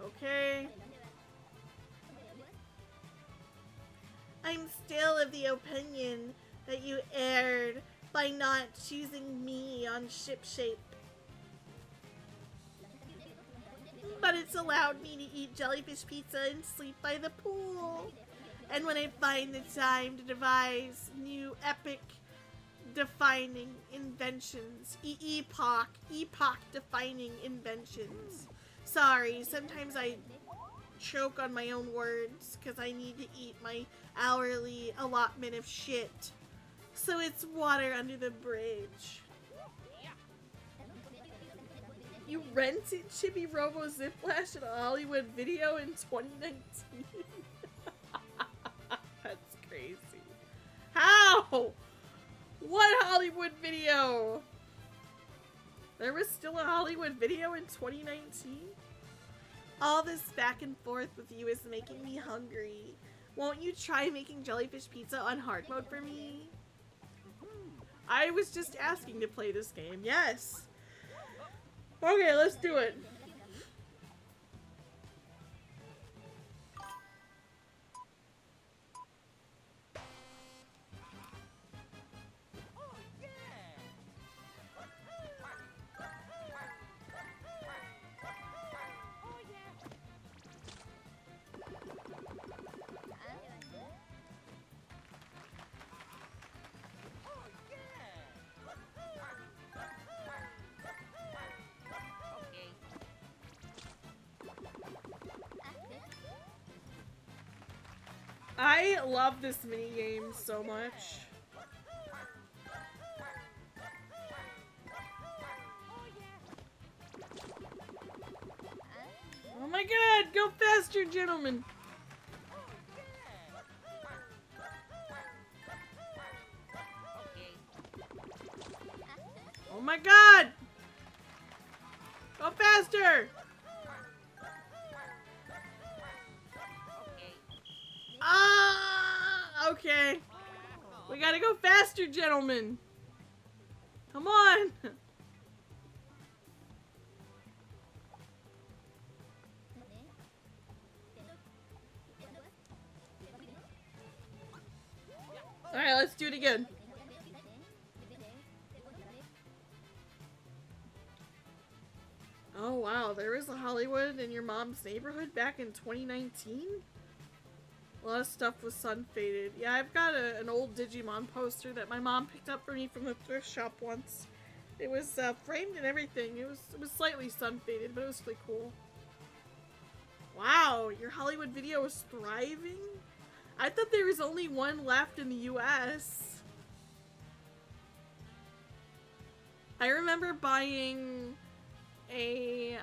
Okay. I'm still of the opinion that you erred by not choosing me on Ship Shape. But it's allowed me to eat jellyfish pizza and sleep by the pool. And when I find the time to devise new epic defining inventions, epoch defining inventions. Sorry, sometimes I choke on my own words because I need to eat my hourly allotment of shit. So it's water under the bridge. You rented Chibi Robo Ziplash at a Hollywood Video in 2019? That's crazy. How? What Hollywood Video? There was still a Hollywood Video in 2019? All this back and forth with you is making me hungry. Won't you try making jellyfish pizza on hard mode for me? I was just asking to play this game. Yes. Okay, let's do it. I love this mini game so much. Oh my god, go faster, gentlemen! Oh my god! Go faster! Ah, okay. We gotta go faster, gentlemen. Come on. Alright, let's do it again. Oh wow, there was a Hollywood in your mom's neighborhood back in 2019? A lot of stuff was sun faded. Yeah, I've got an old Digimon poster that my mom picked up for me from the thrift shop once. It was framed and everything. It was slightly sun faded, but it was really cool. Wow, your Hollywood video is thriving? I thought there was only one left in the US. I remember buying a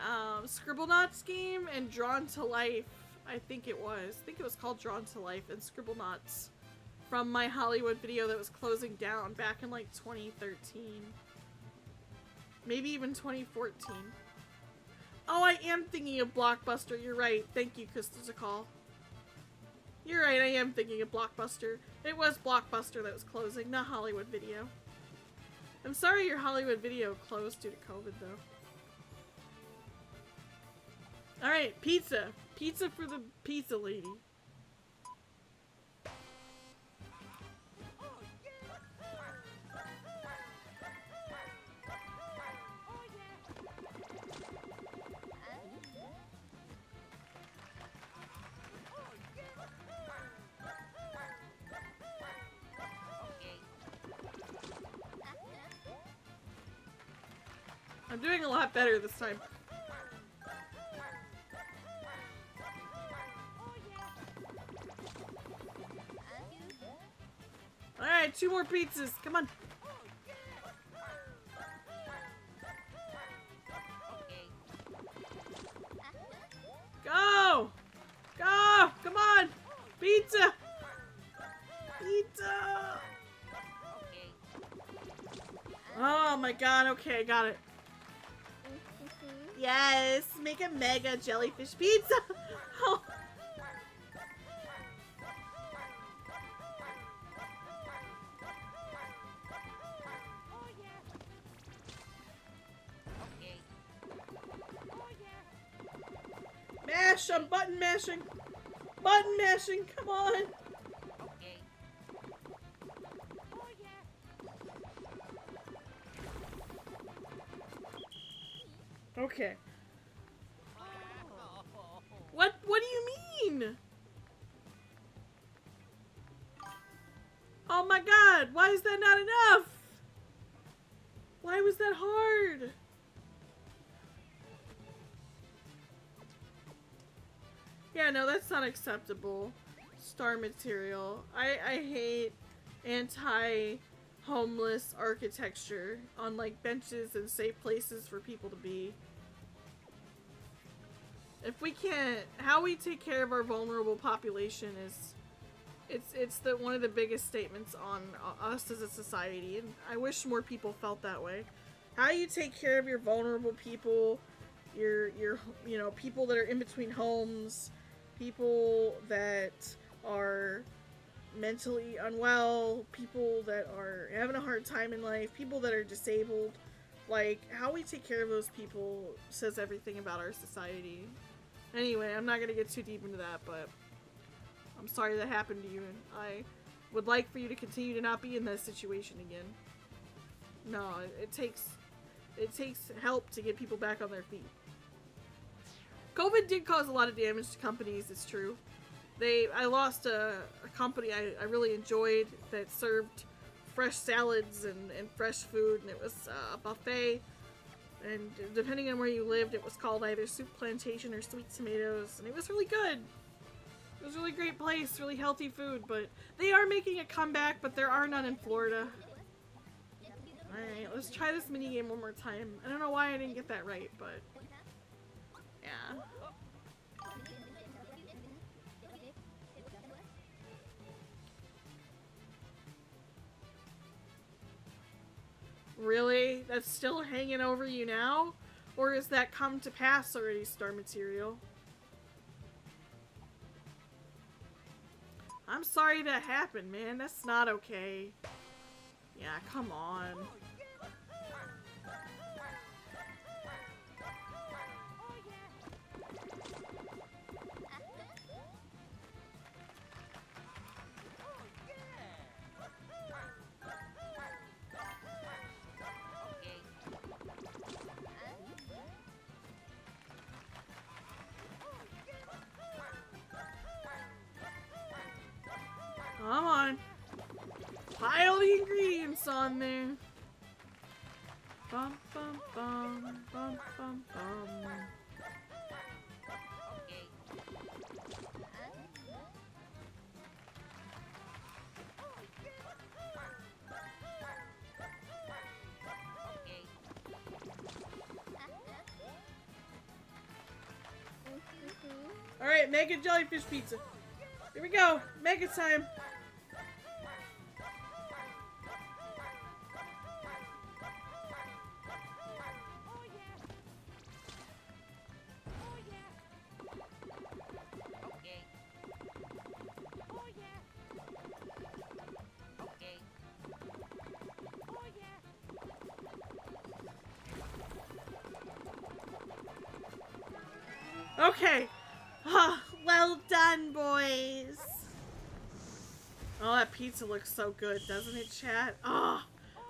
Scribblenauts game and Drawn to Life. I think it was called Drawn to Life and Scribblenauts from my Hollywood video that was closing down back in like 2013. Maybe even 2014. Oh, I am thinking of Blockbuster. You're right. Thank you, Crystal's a call. You're right, I am thinking of Blockbuster. It was Blockbuster that was closing, not Hollywood Video. I'm sorry your Hollywood Video closed due to COVID, though. Alright, pizza. Pizza for the pizza lady. I'm doing a lot better this time. Alright, 2 more pizzas. Come on. Go! Go! Come on! Pizza! Pizza! Oh my god, okay, I got it. Yes! Make a mega jellyfish pizza! Oh. Mash! I'm button mashing! Button mashing! Come on! Okay. What do you mean? Oh my god! Why is that not enough? Why was that hard? Yeah, no, that's not acceptable. Star material. I hate anti-homeless architecture on, like, benches and safe places for people to be. If we can't, how we take care of our vulnerable population is, it's one of the biggest statements on us as a society, and I wish more people felt that way. How you take care of your vulnerable people, you know, people that are in between homes, people that are mentally unwell, people that are having a hard time in life, people that are disabled. Like, how we take care of those people says everything about our society. Anyway, I'm not gonna get too deep into that, but I'm sorry that happened to you, and I would like for you to continue to not be in that situation again. No, it takes help to get people back on their feet. COVID did cause a lot of damage to companies, it's true. I lost a company I really enjoyed that served fresh salads and fresh food, and it was a buffet. And depending on where you lived, it was called either Soup Plantation or Sweet Tomatoes, and it was really good. It was a really great place, really healthy food, but they are making a comeback, but there are none in Florida. Alright, let's try this minigame one more time. I don't know why I didn't get that right, but yeah. Really? That's still hanging over you now? Or is that come to pass already, Star Material? I'm sorry that happened, man. That's not okay. Yeah, come on. Come on. Pile the ingredients on there. Bum bum bum bum bum bum. Alright, make a jellyfish pizza. Here we go. Make it time. Okay. Oh, well done, boys. Oh, that pizza looks so good, doesn't it, chat? Oh,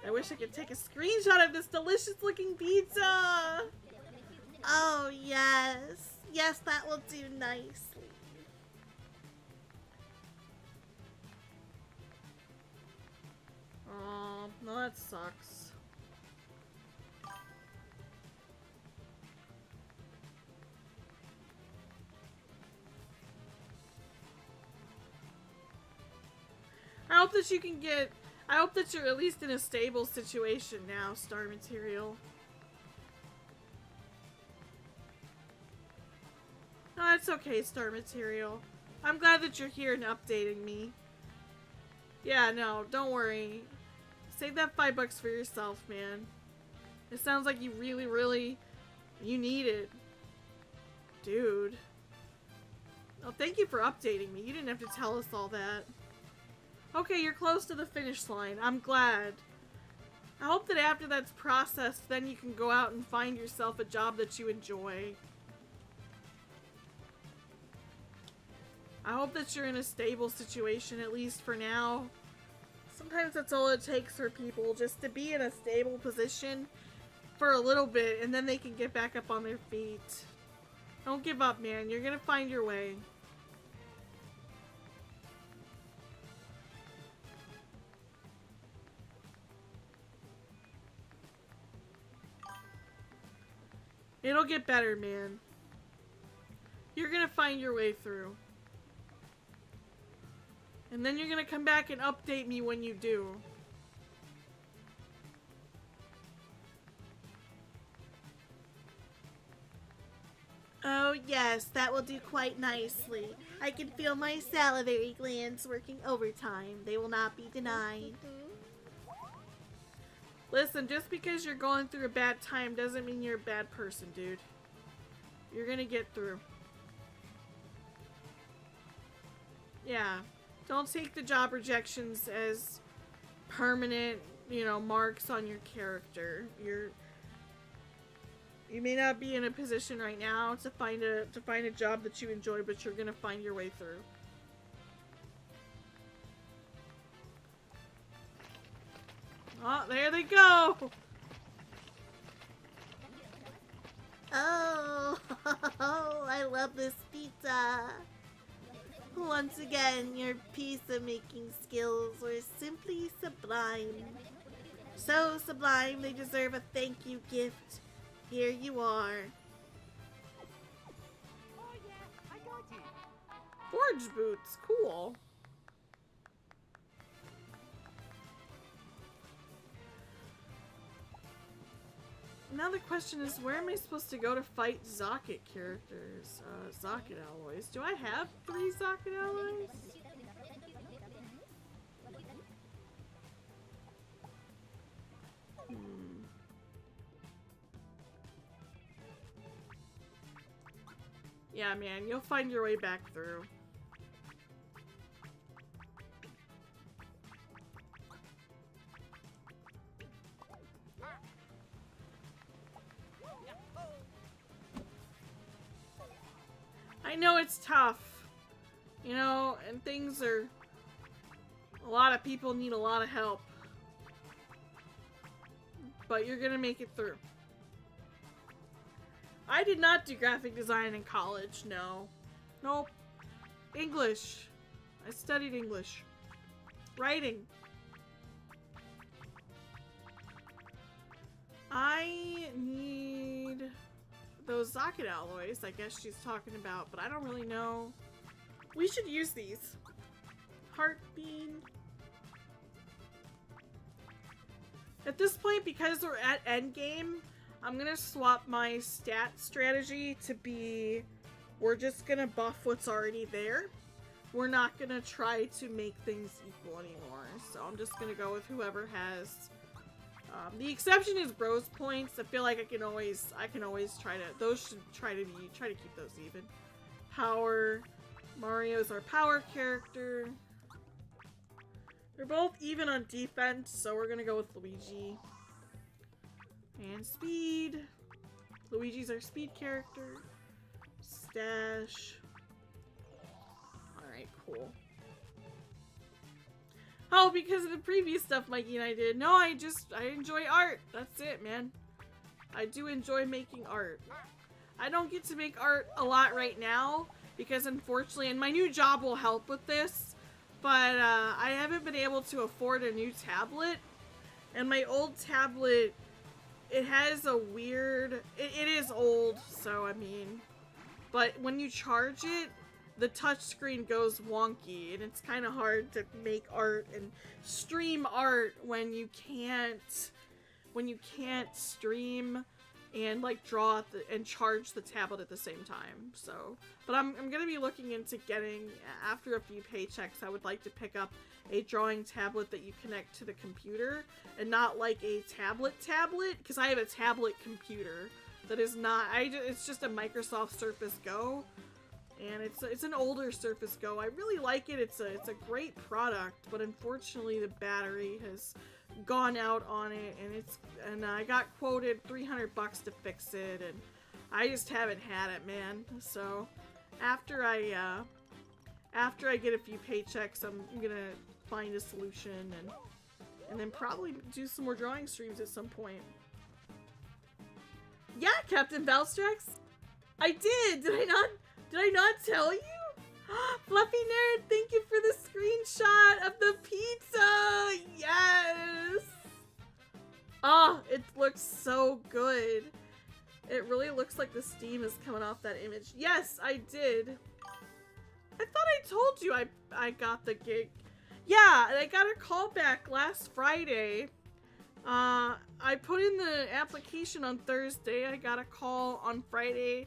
I wish I could take a screenshot of this delicious looking pizza. Oh, yes. Yes, that will do nicely. Oh, no, that sucks. I hope that you can get... I hope that you're at least in a stable situation now, Star Material. No, it's okay, Star Material. I'm glad that you're here and updating me. Yeah, no, don't worry. Save that $5 for yourself, man. It sounds like you really, you need it. Dude. Oh, thank you for updating me. You didn't have to tell us all that. Okay, you're close to the finish line. I'm glad. I hope that after that's processed, then you can go out and find yourself a job that you enjoy. I hope that you're in a stable situation, at least for now. Sometimes that's all it takes for people, just to be in a stable position for a little bit, and then they can get back up on their feet. Don't give up, man. You're gonna find your way. It'll get better, man. You're gonna find your way through. And then you're gonna come back and update me when you do. Oh yes, that will do quite nicely. I can feel my salivary glands working overtime. They will not be denied. Listen, just because you're going through a bad time doesn't mean you're a bad person, dude. You're gonna get through. Yeah. Don't take the job rejections as permanent, you know, marks on your character. You may not be in a position right now to find a job that you enjoy, but you're gonna find your way through. Oh, there they go! Oh, I love this pizza. Once again, your pizza making skills were simply sublime. So sublime, they deserve a thank you gift. Here you are. Oh yeah, I got you. Forge boots, cool. Now the question is, where am I supposed to go to fight Zocket characters? Zocket alloys. Do I have 3 Zocket alloys? Yeah, man, you'll find your way back through. I know it's tough, you know, and things are, a lot of people need a lot of help, but you're gonna make it through. I did not do graphic design in college, no. Nope. English. I studied English. Writing. I need those Zocket alloys, I guess she's talking about, but I don't really know. We should use these. Heart bean. At this point, because we're at endgame, I'm gonna swap my stat strategy to be, we're just gonna buff what's already there. We're not gonna try to make things equal anymore. So I'm just gonna go with whoever has. The exception is bros points. I feel like I can always try to, those should try to keep those even. Power. Mario's our power character. They're both even on defense, so we're gonna go with Luigi. And speed. Luigi's our speed character. Stash. Alright, cool. Oh, because of the previous stuff Mikey and I did. No, I enjoy art. That's it, man. I do enjoy making art. I don't get to make art a lot right now because unfortunately, and my new job will help with this, but I haven't been able to afford a new tablet. And my old tablet, it has a weird, it is old, so I mean, but when you charge it, the touchscreen goes wonky, and it's kind of hard to make art and stream art when you can't stream and like draw and charge the tablet at the same time. So, but I'm gonna be looking into getting, after a few paychecks, I would like to pick up a drawing tablet that you connect to the computer and not like a tablet, because I have a tablet computer that is not, it's just a Microsoft Surface Go. And it's an older Surface Go. I really like it. It's a great product, but unfortunately the battery has gone out on it, and I got quoted $300 to fix it, and I just haven't had it, man. So after I get a few paychecks, I'm gonna find a solution and then probably do some more drawing streams at some point. Yeah, Captain Valstrax, I did. Did I not tell you? Fluffy Nerd, thank you for the screenshot of the pizza! Yes! Oh, it looks so good. It really looks like the steam is coming off that image. Yes, I did. I thought I told you I got the gig. Yeah, I got a call back last Friday. I put in the application on Thursday. I got a call on Friday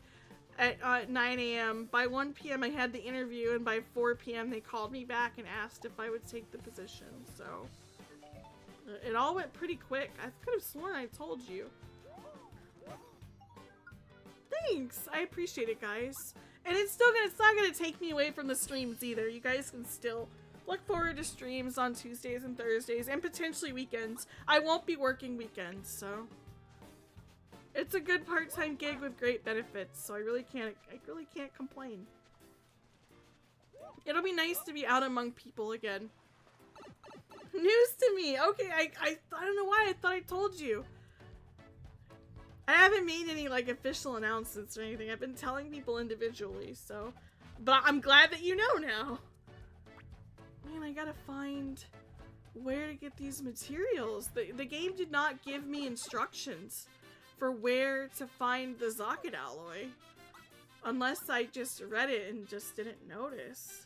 at 9 a.m. By 1 p.m. I had the interview, and by 4 p.m. they called me back and asked if I would take the position. So it all went pretty quick. I could have sworn I told you. thanks. I appreciate it, guys. And it's not gonna take me away from the streams either. You guys can still look forward to streams on Tuesdays and Thursdays and potentially weekends. I won't be working weekends, so it's a good part-time gig with great benefits. So I really can't complain. It'll be nice to be out among people again. News to me. Okay, I don't know why I thought I told you. I haven't made any like official announcements or anything. I've been telling people individually, so. But I'm glad that you know now. Man, I gotta find where to get these materials. The game did not give me instructions for where to find the Zocket alloy. Unless I just read it and just didn't notice.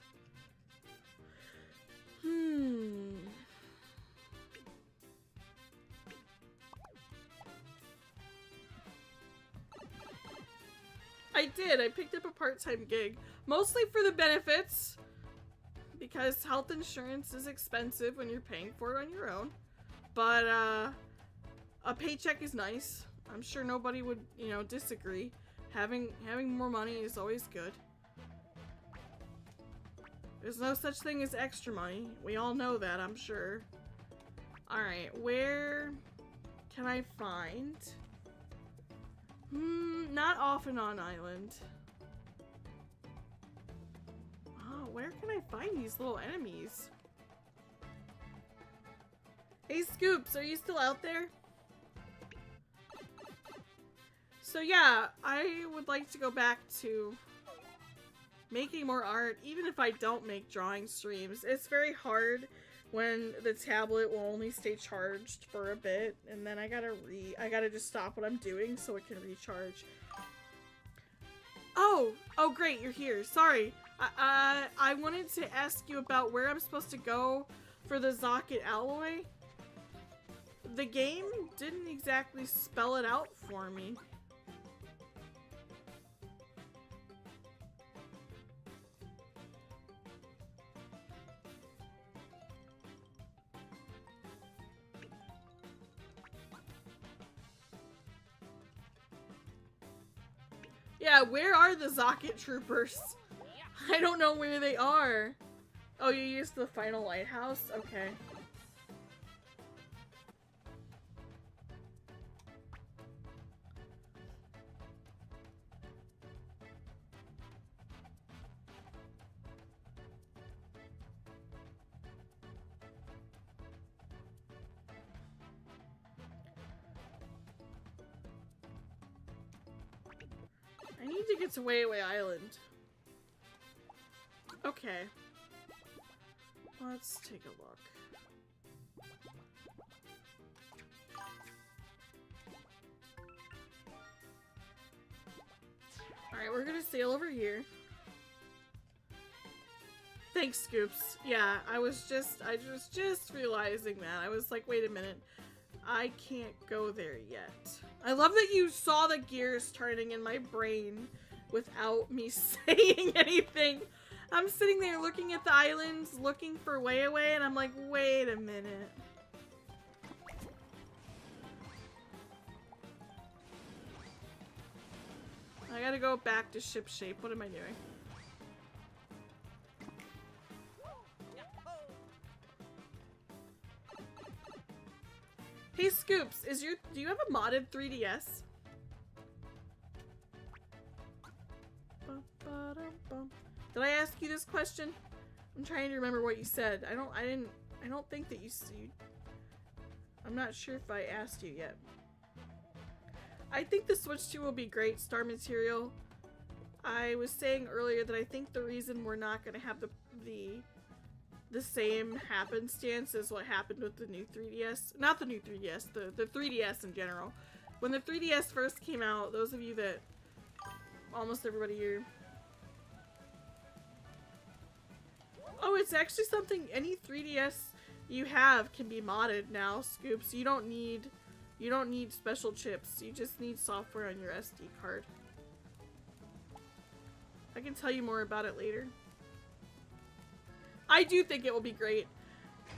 I did. I picked up a part-time gig. Mostly for the benefits. Because health insurance is expensive when you're paying for it on your own. But, a paycheck is nice. I'm sure nobody would, you know, disagree. Having more money is always good. There's no such thing as extra money. We all know that, I'm sure. Alright, where can I find? Not off and on island. Oh, where can I find these little enemies? Hey Scoops, are you still out there? So yeah, I would like to go back to making more art, even if I don't make drawing streams. It's very hard when the tablet will only stay charged for a bit, and then I gotta just stop what I'm doing so it can recharge. Oh great, you're here. Sorry. I wanted to ask you about where I'm supposed to go for the Zocket alloy. The game didn't exactly spell it out for me. Yeah, where are the Zocket troopers? I don't know where they are. Oh, you used the final lighthouse? Okay. I need to get to Way Away Island. Okay. Let's take a look. Alright, we're gonna sail over here. Thanks, Scoops. Yeah, I was just realizing that. I was like, wait a minute. I can't go there yet. I love that you saw the gears turning in my brain without me saying anything. I'm sitting there looking at the islands, looking for Way Away, and I'm like, wait a minute. I gotta go back to ship shape. What am I doing? Hey Scoops, do you have a modded 3DS? Did I ask you this question? I'm trying to remember what you said. I don't think that you I'm not sure if I asked you yet. I think the Switch 2 will be great, Star Material. I was saying earlier that I think the reason we're not gonna have the same happenstance as what happened with the new 3DS. Not the new 3DS, the 3DS in general. When the 3DS first came out, those of you that... Almost everybody here... Oh, it's actually something any 3DS you have can be modded now, Scoops. You don't need special chips. You just need software on your SD card. I can tell you more about it later. I do think it will be great.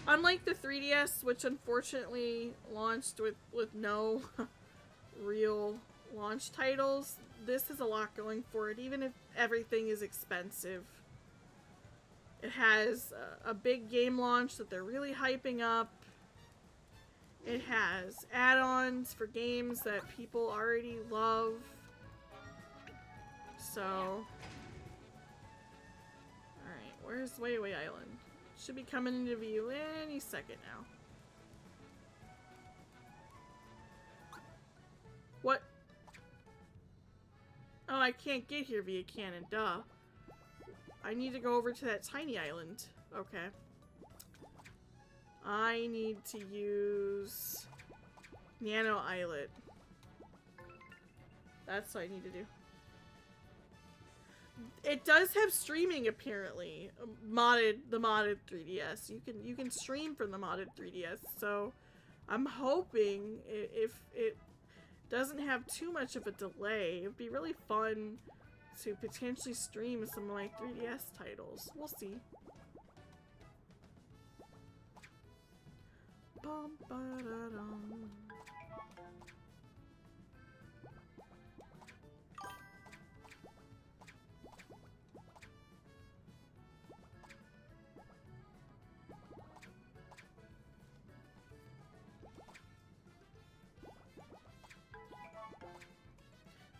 Unlike the 3DS, which unfortunately launched with no real launch titles, this has a lot going for it, even if everything is expensive. It has a big game launch that they're really hyping up. It has add-ons for games that people already love. So, alright, where's Wayway Island? Should be coming into view any second now. What? Oh, I can't get here via cannon, duh. I need to go over to that tiny island. Okay. I need to use Nano Islet. That's what I need to do. It does have streaming apparently. The modded 3DS. You can stream from the modded 3DS. So I'm hoping if it doesn't have too much of a delay, it'd be really fun to potentially stream some of my 3DS titles. We'll see. Bum, ba-da-dum.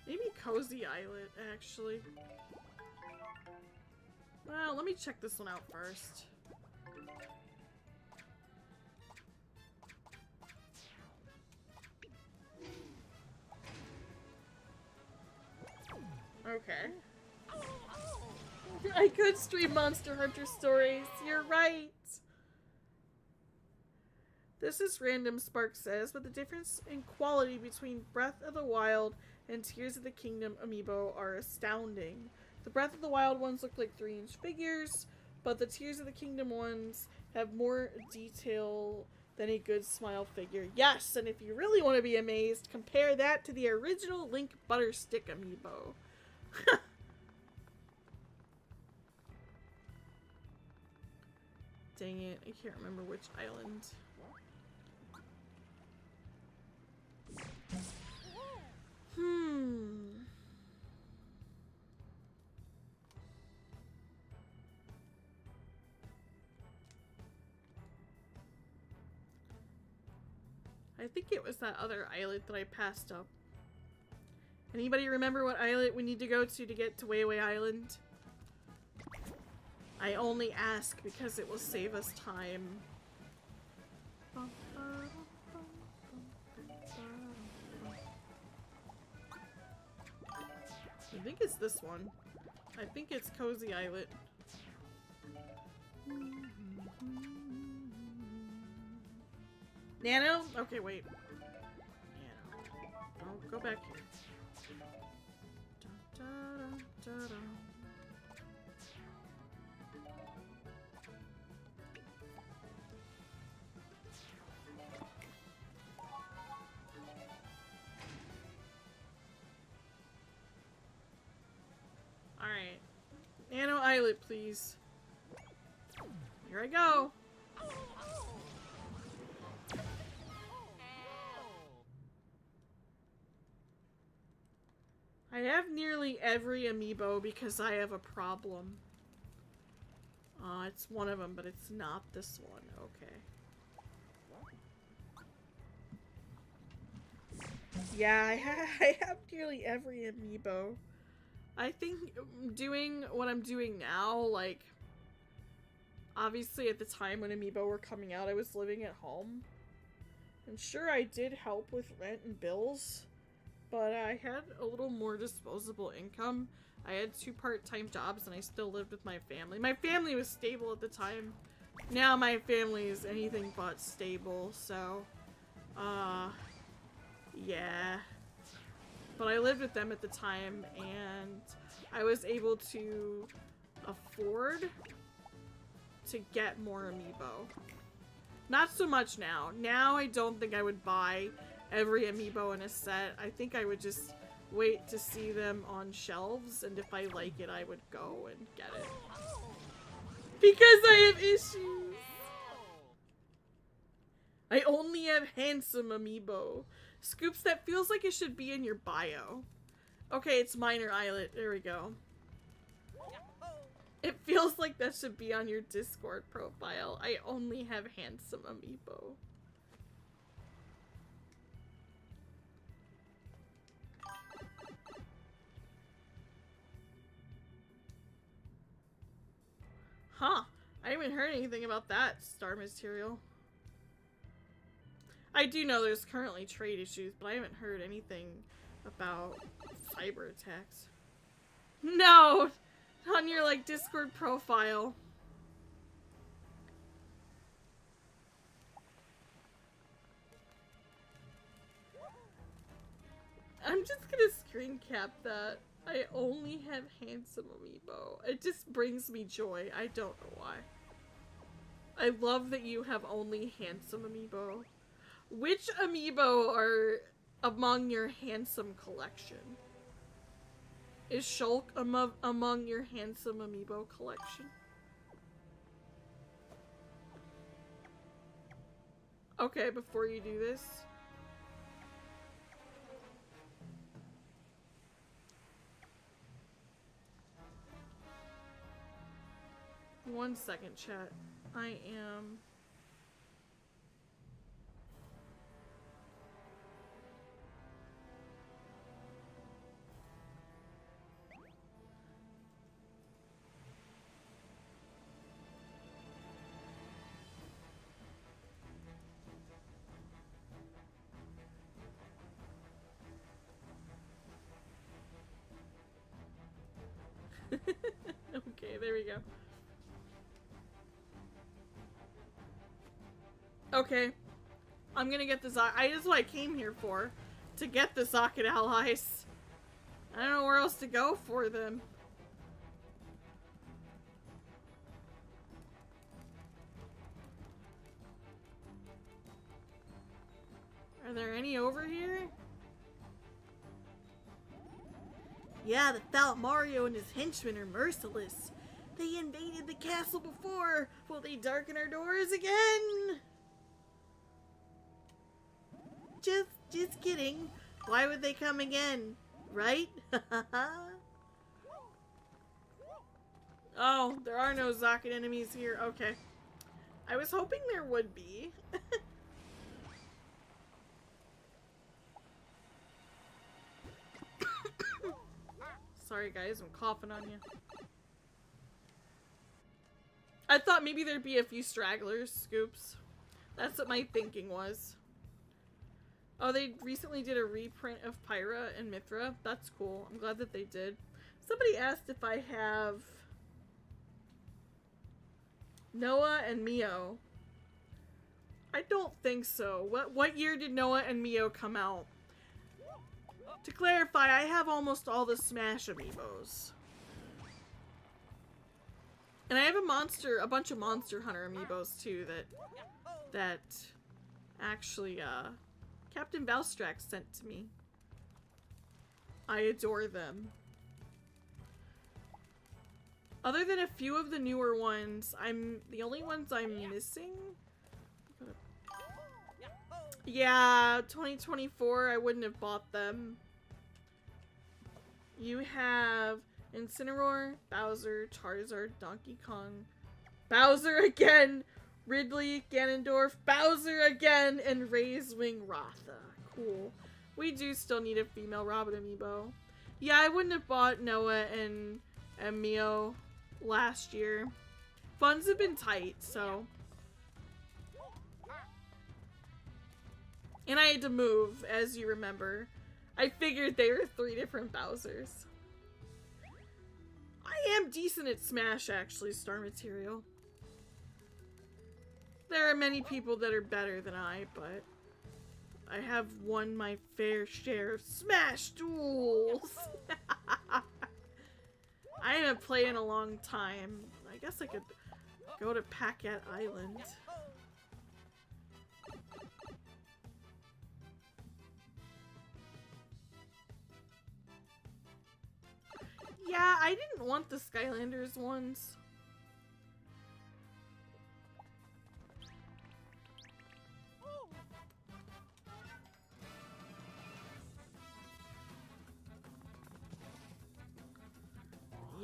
Maybe Cozy Islet, actually. Well, let me check this one out first. Okay. I could stream Monster Hunter stories. You're right. This is Random Spark says, but the difference in quality between Breath of the Wild and Tears of the Kingdom amiibo are astounding. The Breath of the Wild ones look like 3-inch figures, but the Tears of the Kingdom ones have more detail than a good Smile figure. Yes, and if you really want to be amazed, compare that to the original Link Butterstick amiibo. Dang it, I can't remember which island. I think it was that other islet that I passed up. Anybody remember what islet we need to go to get to Wayway Island? I only ask because it will save us time. I think it's this one. I think it's Cozy Islet. Nano? Okay, wait. Nano. Oh, go back here. Da, da, da, da, da. Alright. Nano Islet, please. Here I go. I have nearly every amiibo because I have a problem. It's one of them, but it's not this one. Okay. Yeah, I have nearly every amiibo. I think doing what I'm doing now, like, obviously at the time when amiibo were coming out, I was living at home. And sure, I did help with rent and bills, but I had a little more disposable income. I had 2 part-time jobs and I still lived with my family. My family was stable at the time. Now my family is anything but stable, so, yeah. But I lived with them at the time, and I was able to afford to get more amiibo. Not so much now. Now I don't think I would buy every amiibo in a set. I think I would just wait to see them on shelves, and if I like it, I would go and get it. Because I have issues! I only have handsome amiibo. Scoops, that feels like it should be in your bio. Okay, it's Minor Islet. There we go. It feels like that should be on your Discord profile. I only have handsome amiibo. Huh. I haven't heard anything about that star material. I do know there's currently trade issues, but I haven't heard anything about cyber attacks. No! On your, like, Discord profile. I'm just gonna screen cap that. I only have handsome amiibo. It just brings me joy. I don't know why. I love that you have only handsome amiibo. Which amiibo are among your handsome collection? Is Shulk among your handsome amiibo collection? Okay, before you do this. One second, chat. I am... Okay, there we go. Okay. I'm gonna get the that's what I came here for. To get the socket allies. I don't know where else to go for them. Are there any over here? Yeah, the Fat Mario and his henchmen are merciless. They invaded the castle before. Will they darken our doors again? Just kidding. Why would they come again? Right? Oh, there are no Zocket enemies here. Okay. I was hoping there would be. Sorry guys, I'm coughing on you. I thought maybe there'd be a few stragglers, Scoops. That's what my thinking was. Oh, they recently did a reprint of Pyra and Mithra. That's cool. I'm glad that they did. Somebody asked if I have Noah and Mio. I don't think so. What year did Noah and Mio come out? To clarify, I have almost all the Smash amiibos. And I have a bunch of Monster Hunter amiibos too that actually Captain Valstrax sent to me. I adore them. Other than a few of the newer ones, the only ones I'm missing. Yeah, 2024, I wouldn't have bought them. You have Incineroar, Bowser, Charizard, Donkey Kong, Bowser again, Ridley, Ganondorf, Bowser again, and Raisewing Ratha. Cool. We do still need a female Robin amiibo. Yeah, I wouldn't have bought Noah and Mio last year. Funds have been tight, so. And I had to move, as you remember. I figured they were 3 different Bowsers. I am decent at Smash, actually, Star Material. There are many people that are better than I, but I have won my fair share of Smash duels. I haven't played in a long time. I guess I could go to Packet Island. Yeah, I didn't want the Skylanders ones.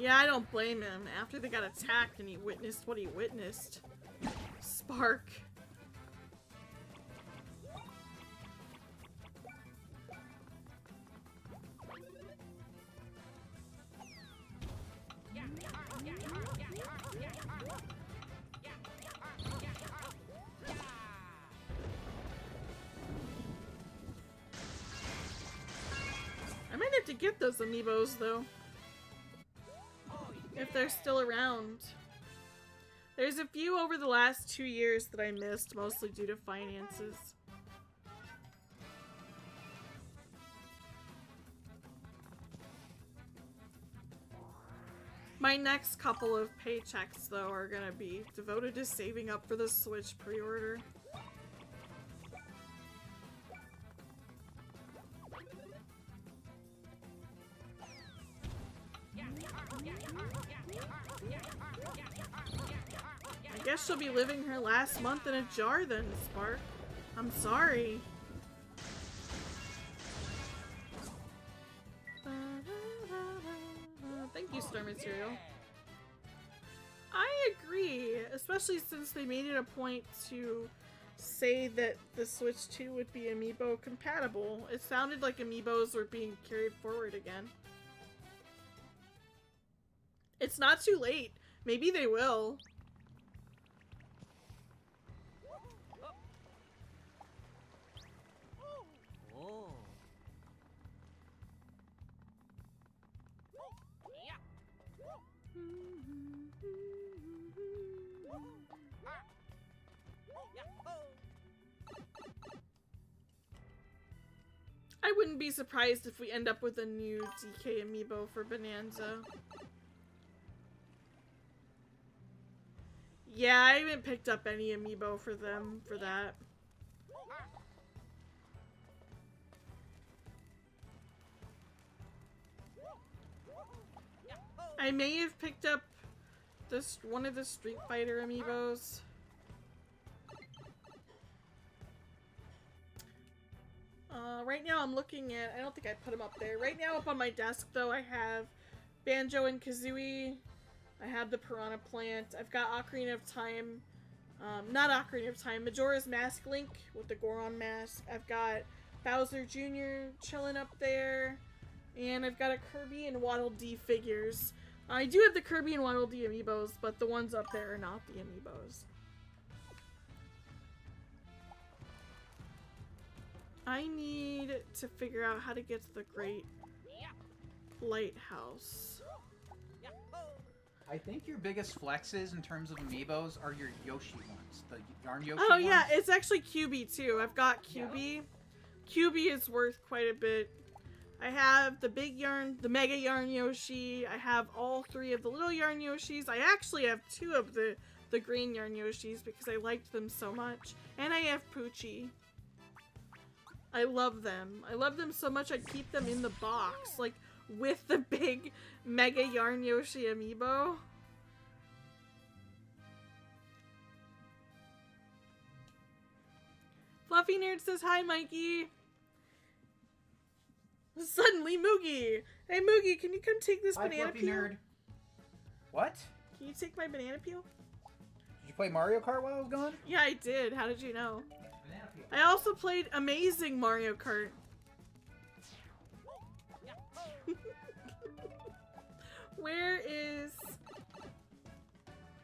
Yeah, I don't blame him. After they got attacked and he witnessed what he witnessed. Spark. I might have to get those amiibos though. If they're still around. There's a few over the last 2 years that I missed, mostly due to finances. My next couple of paychecks, though, are gonna be devoted to saving up for the Switch pre-order. I guess she'll be living her last month in a jar then, Spark. I'm sorry. Thank you, Star Material. I agree, especially since they made it a point to say that the Switch 2 would be amiibo compatible. It sounded like amiibos were being carried forward again. It's not too late. Maybe they will. I wouldn't be surprised if we end up with a new DK amiibo for Bonanza. Yeah, I haven't picked up any amiibo for them for that. I may have picked up this one of the Street Fighter amiibos. Right now I'm looking at, I don't think I put them up there. Right now up on my desk though I have Banjo and Kazooie. I have the Piranha Plant. I've got Ocarina of Time. Not Ocarina of Time. Majora's Mask Link with the Goron mask. I've got Bowser Jr. chilling up there. And I've got a Kirby and Waddle Dee figures. I do have the Kirby and Waddle Dee amiibos, but the ones up there are not the amiibos. I need to figure out how to get to the Great Lighthouse. I think your biggest flexes in terms of amiibos are your Yoshi ones. The Yarn Yoshi Oh ones. yeah, it's actually QB too. I've got QB. Yeah. QB is worth quite a bit. I have the big yarn, the Mega Yarn Yoshi. I have all 3 of the little Yarn Yoshis. I actually have 2 of the green Yarn Yoshis because I liked them so much. And I have Poochie. I love them. I love them so much I keep them in the box, like with the big Mega Yarn Yoshi amiibo. Fluffy Nerd says hi, Mikey. Suddenly Moogie. Hey Moogie, can you come take this banana Fluffy peel? Nerd. What? Can you take my banana peel? Did you play Mario Kart while I was gone? Yeah, I did. How did you know? Banana peel. I also played Amazing Mario Kart. Where is...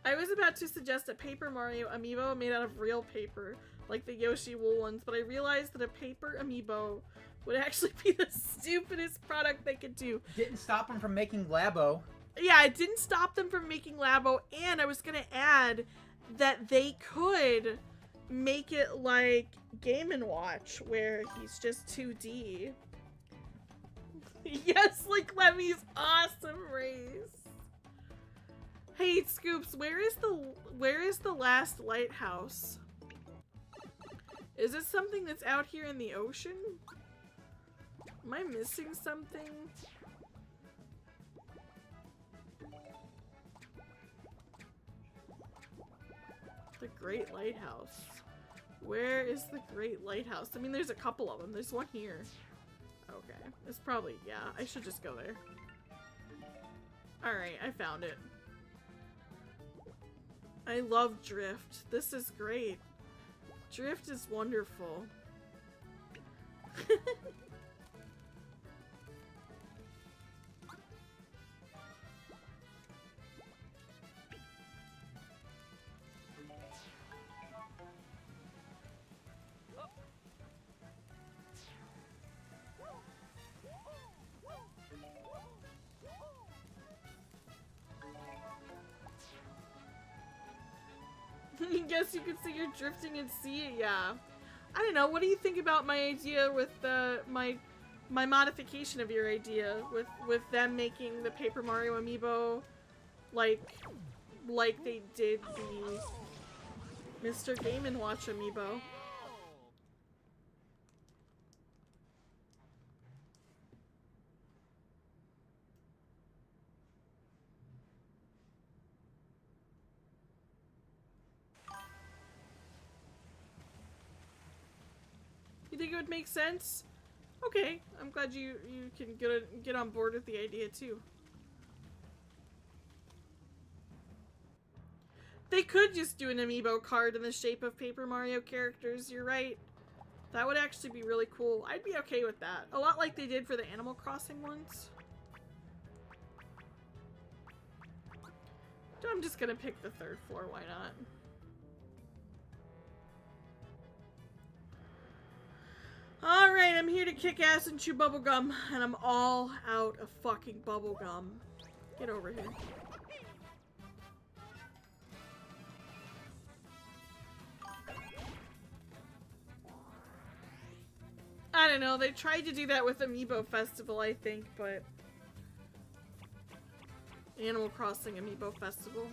I was about to suggest a Paper Mario amiibo made out of real paper, like the Yoshi wool ones, but I realized that a paper amiibo would actually be the stupidest product they could do. Didn't stop them from making Labo. Yeah, it didn't stop them from making Labo, and I was gonna add that they could make it like Game & Watch, where he's just 2D. Yes, like Lemmy's awesome race. Hey, Scoops, where is the last lighthouse? Is it something that's out here in the ocean? Am I missing something? The Great Lighthouse. Where is the Great Lighthouse? I mean, there's a couple of them. There's one here. Okay. It's probably, yeah, I should just go there. Alright, I found it. I love Drift. This is great. Drift is wonderful. I guess you could say you're drifting and see it, yeah. I don't know, what do you think about my idea with my modification of your idea with them making the Paper Mario amiibo like they did the Mr. Game & Watch amiibo? You think it would make sense? Okay, I'm glad you can get on board with the idea too. They could just do an amiibo card in the shape of Paper Mario characters, you're right. That would actually be really cool. I'd be okay with that. A lot like they did for the Animal Crossing ones. I'm just gonna pick the 3rd floor, why not? Alright, I'm here to kick ass and chew bubblegum, and I'm all out of fucking bubblegum. Get over here. I don't know, they tried to do that with Amiibo Festival, I think, but... Animal Crossing Amiibo Festival.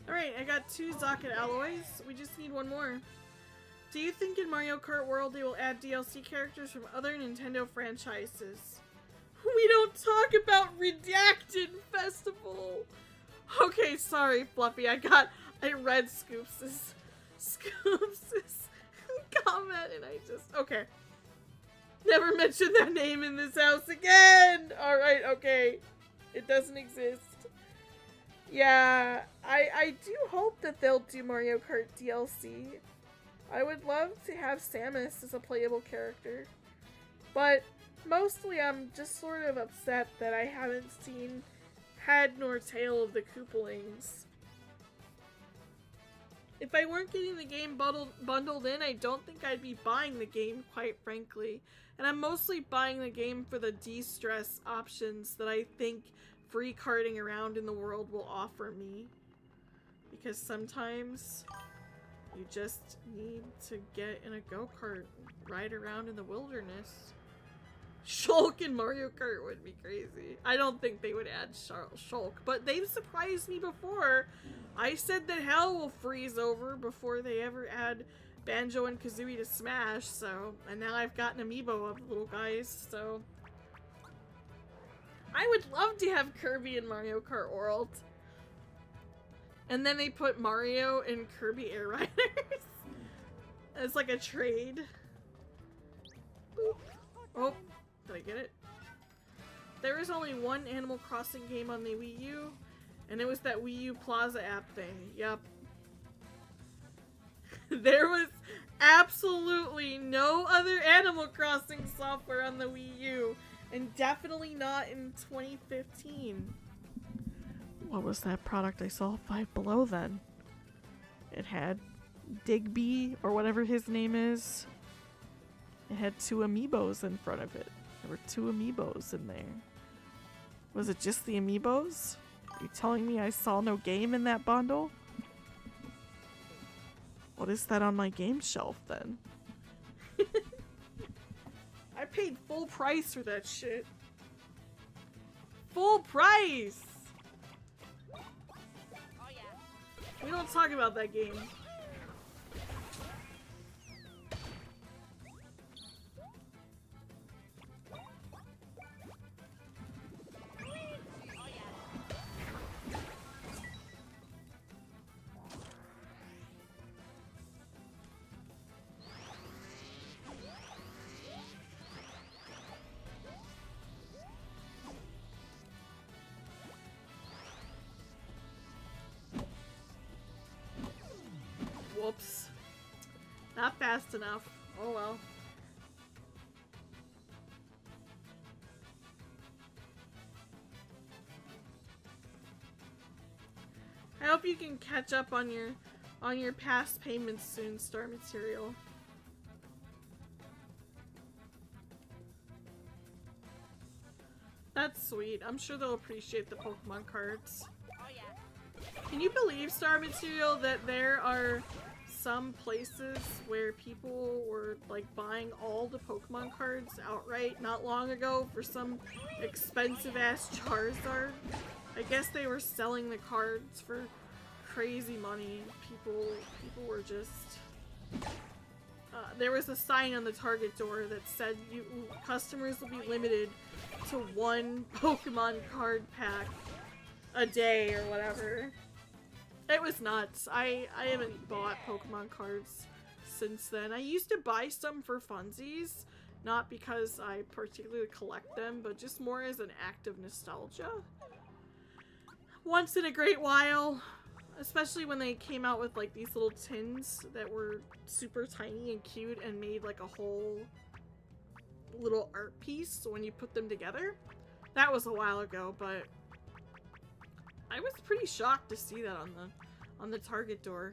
Alright, I got 2 Zocket alloys. We just need one more. Do you think in Mario Kart World they will add DLC characters from other Nintendo franchises? We don't talk about Redacted Festival! Okay, sorry, Fluffy. I read Scoops' comment and I just... Okay. Never mention that name in this house again! Alright, okay. It doesn't exist. Yeah, I do hope that they'll do Mario Kart DLC. I would love to have Samus as a playable character. But mostly I'm just sort of upset that I haven't seen head nor tail of the Koopalings. If I weren't getting the game bundled in, I don't think I'd be buying the game, quite frankly. And I'm mostly buying the game for the de-stress options that I think free karting around in the world will offer me. Because sometimes you just need to get in a go-kart, ride around in the wilderness. Shulk in Mario Kart would be crazy. I don't think they would add Shulk, but they've surprised me before. I said that hell will freeze over before they ever add Banjo and Kazooie to Smash, so, and now I've got an amiibo of little guys, so. I would love to have Kirby in Mario Kart World. And then they put Mario and Kirby Air Riders as like a trade. Boop. Oh, did I get it? There is only one Animal Crossing game on the Wii U, and it was that Wii U Plaza app thing. Yep. There was absolutely no other Animal Crossing software on the Wii U. And definitely not in 2015. What was that product I saw 5 Below then? It had Digby, or whatever his name is. It had 2 amiibos in front of it. There were 2 amiibos in there. Was it just the amiibos? Are you telling me I saw no game in that bundle? What is that on my game shelf then? I paid full price for that shit. Full price! Oh yeah. We don't talk about that game. Oh yeah. Whoops. Not fast enough. Oh well. I hope you can catch up on your past payments soon, Star Material. That's sweet. I'm sure they'll appreciate the Pokemon cards. Oh yeah. Can you believe, Star Material, that there are some places where people were like buying all the Pokemon cards outright not long ago for some expensive ass Charizard? I guess they were selling the cards for crazy money. People were just... there was a sign on the Target door that said customers will be limited to one Pokemon card pack a day or whatever. It was nuts. I haven't bought Pokemon cards since then. I used to buy some for funsies, not because I particularly collect them, but just more as an act of nostalgia. Once in a great while, especially when they came out with like these little tins that were super tiny and cute and made like a whole little art piece when you put them together. That was a while ago, but I was pretty shocked to see that on the Target door.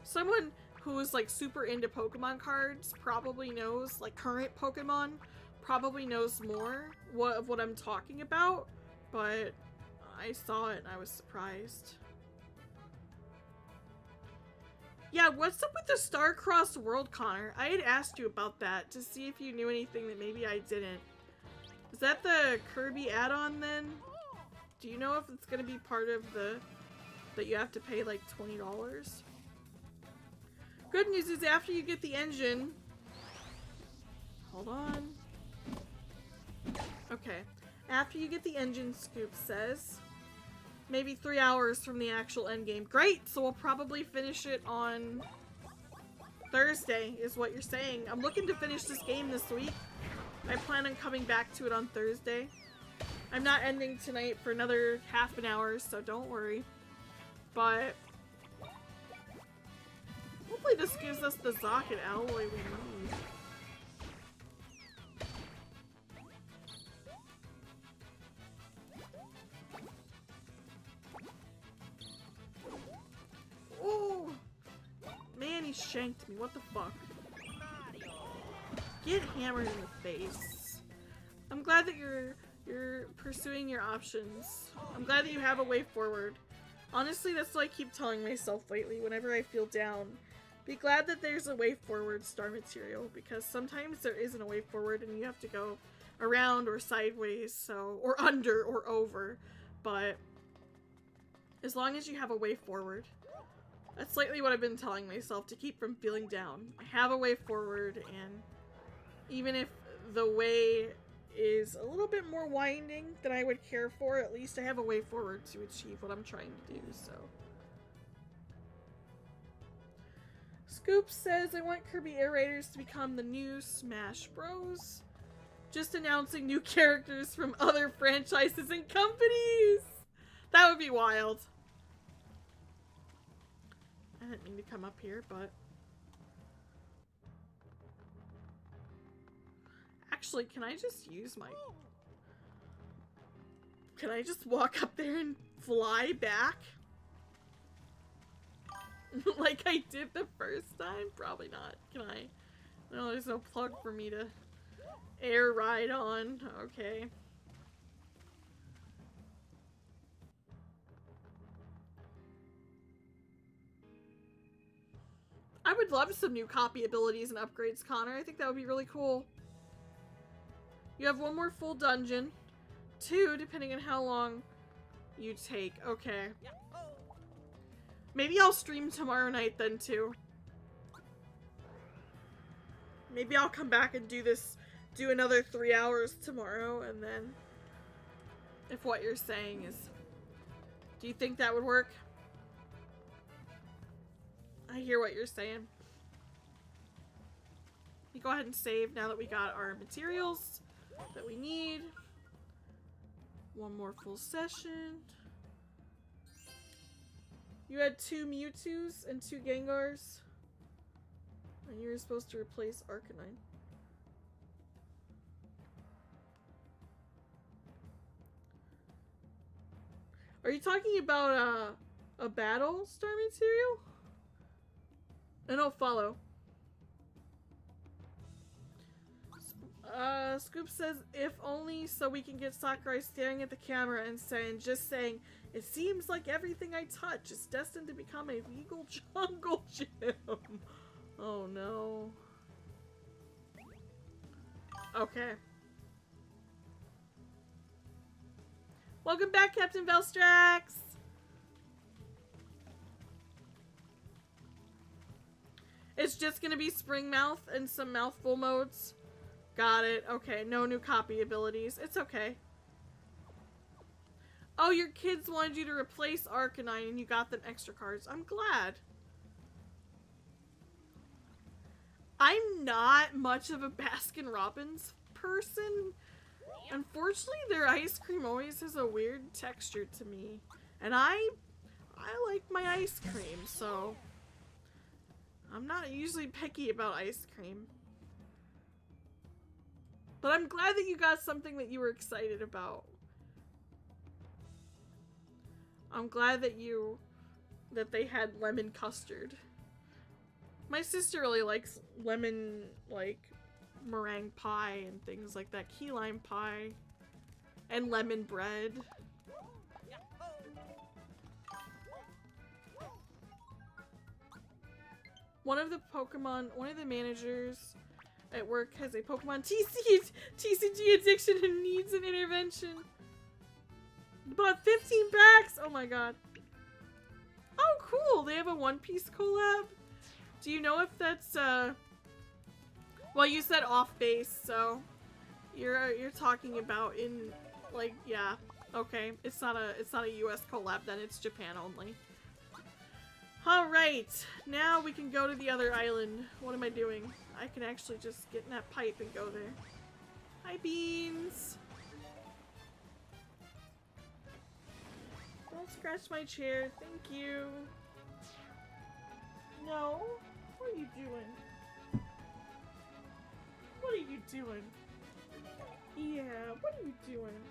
Someone who is like super into Pokemon cards probably knows, like current Pokemon, probably knows more of what I'm talking about, but I saw it and I was surprised. Yeah, what's up with the Star-Crossed World, Connor? I had asked you about that to see if you knew anything that maybe I didn't. Is that the Kirby add-on then? Do you know if it's gonna be part of the... that you have to pay like $20? Good news is after you get the engine... Hold on. Okay. After you get the engine, Scoop says... maybe 3 hours from the actual endgame. Great! So we'll probably finish it on Thursday, is what you're saying. I'm looking to finish this game this week. I plan on coming back to it on Thursday. I'm not ending tonight for another half an hour, so don't worry. But hopefully this gives us the Zocket alloy we need. Oh! Man, he shanked me. What the fuck? Get hammered in the face. I'm glad that you're pursuing your options. I'm glad that you have a way forward. Honestly, that's what I keep telling myself lately whenever I feel down. Be glad that there's a way forward, Star Material, because sometimes there isn't a way forward and you have to go around or sideways, so, or under or over. But as long as you have a way forward, that's lately what I've been telling myself to keep from feeling down. I have a way forward, and even if the way is a little bit more winding than I would care for, at least I have a way forward to achieve what I'm trying to do, so. Scoop says, I want Kirby Air Raiders to become the new Smash Bros. Just announcing new characters from other franchises and companies! That would be wild. I didn't mean to come up here, but... Actually, can I just use my... Can I just walk up there and fly back? Like I did the first time? Probably not. Can I? No, there's no plug for me to air ride on. Okay. I would love some new copy abilities and upgrades, Connor. I think that would be really cool. You have one more full dungeon, 2, depending on how long you take. Okay. Maybe I'll stream tomorrow night then, too. Maybe I'll come back and do another 3 hours tomorrow, and then, if what you're saying is, do you think that would work? I hear what you're saying. You go ahead and save now that we got our materials that we need. One more full session. You had 2 Mewtwo's and 2 Gengars. And you were supposed to replace Arcanine. Are you talking about a battle star material? I don't follow. Scoop says, if only so we can get Sakurai staring at the camera and just saying, it seems like everything I touch is destined to become a legal jungle gym. Oh no. Okay. Welcome back, Captain Velstrax! It's just gonna be Spring Mouth and some mouthful modes. Got it. Okay, no new copy abilities. It's okay. Oh, your kids wanted you to replace Arcanine and you got them extra cards. I'm glad. I'm not much of a Baskin-Robbins person. Unfortunately, their ice cream always has a weird texture to me. And I like my ice cream, so I'm not usually picky about ice cream. But I'm glad that you got something that you were excited about. I'm glad that they had lemon custard. My sister really likes lemon, like, meringue pie and things like that. Key lime pie. And lemon bread. One of the managers at work has a Pokemon TCG addiction and needs an intervention. Bought 15 packs! Oh my god. Oh cool! They have a One Piece collab? Do you know if that's well, you said off base, so you're talking about in, like, yeah. Okay. It's not a US collab then, it's Japan only. Alright, now we can go to the other island. What am I doing? I can actually just get in that pipe and go there. Hi, Beans! Don't scratch my chair, thank you. No? What are you doing? What are you doing? Yeah, what are you doing?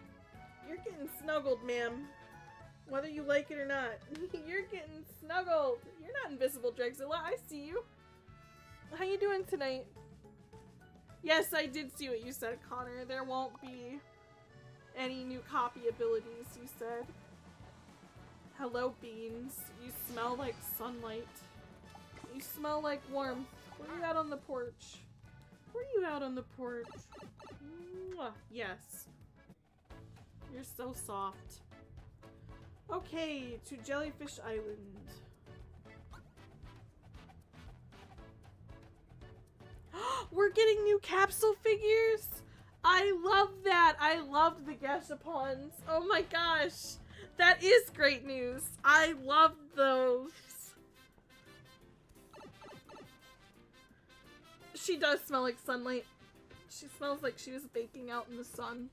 You're getting snuggled, ma'am. Whether you like it or not. You're getting snuggled. You're not invisible, Drexilla. I see you. How you doing tonight? Yes, I did see what you said, Connor. There won't be any new copy abilities, you said. Hello, Beans. You smell like sunlight. You smell like warmth. Where are you out on the porch? Where are you out on the porch? Mwah. Yes. You're so soft. Okay, to Jellyfish Island. We're getting new capsule figures? I love that! I love the Gashapons. Oh my gosh! That is great news! I love those! She does smell like sunlight. She smells like she was baking out in the sun.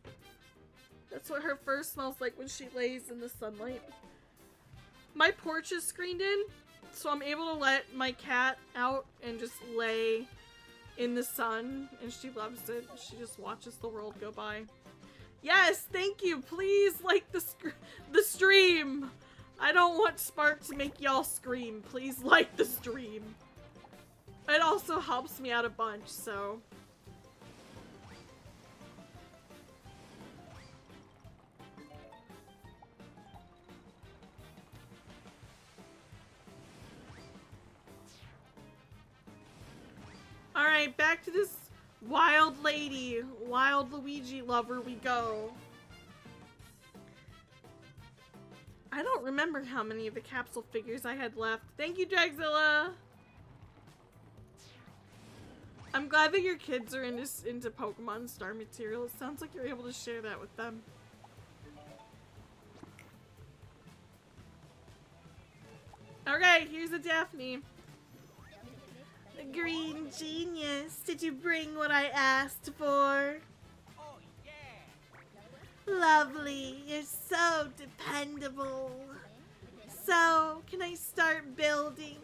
That's what her fur smells like when she lays in the sunlight. My porch is screened in, so I'm able to let my cat out and just lay in the sun, and she loves it. She just watches the world go by. Yes, thank you. Please like the stream. I don't want Spark to make y'all scream. Please like the stream. It also helps me out a bunch, so. Alright, back to this wild lady, wild Luigi lover we go. I don't remember how many of the capsule figures I had left. Thank you, Dragzilla! I'm glad that your kids are into Pokemon Star material. It sounds like you're able to share that with them. Okay, here's a Daphne. Green Genius, did you bring what I asked for? Oh yeah. Lovely, you're so dependable. So, can I start building?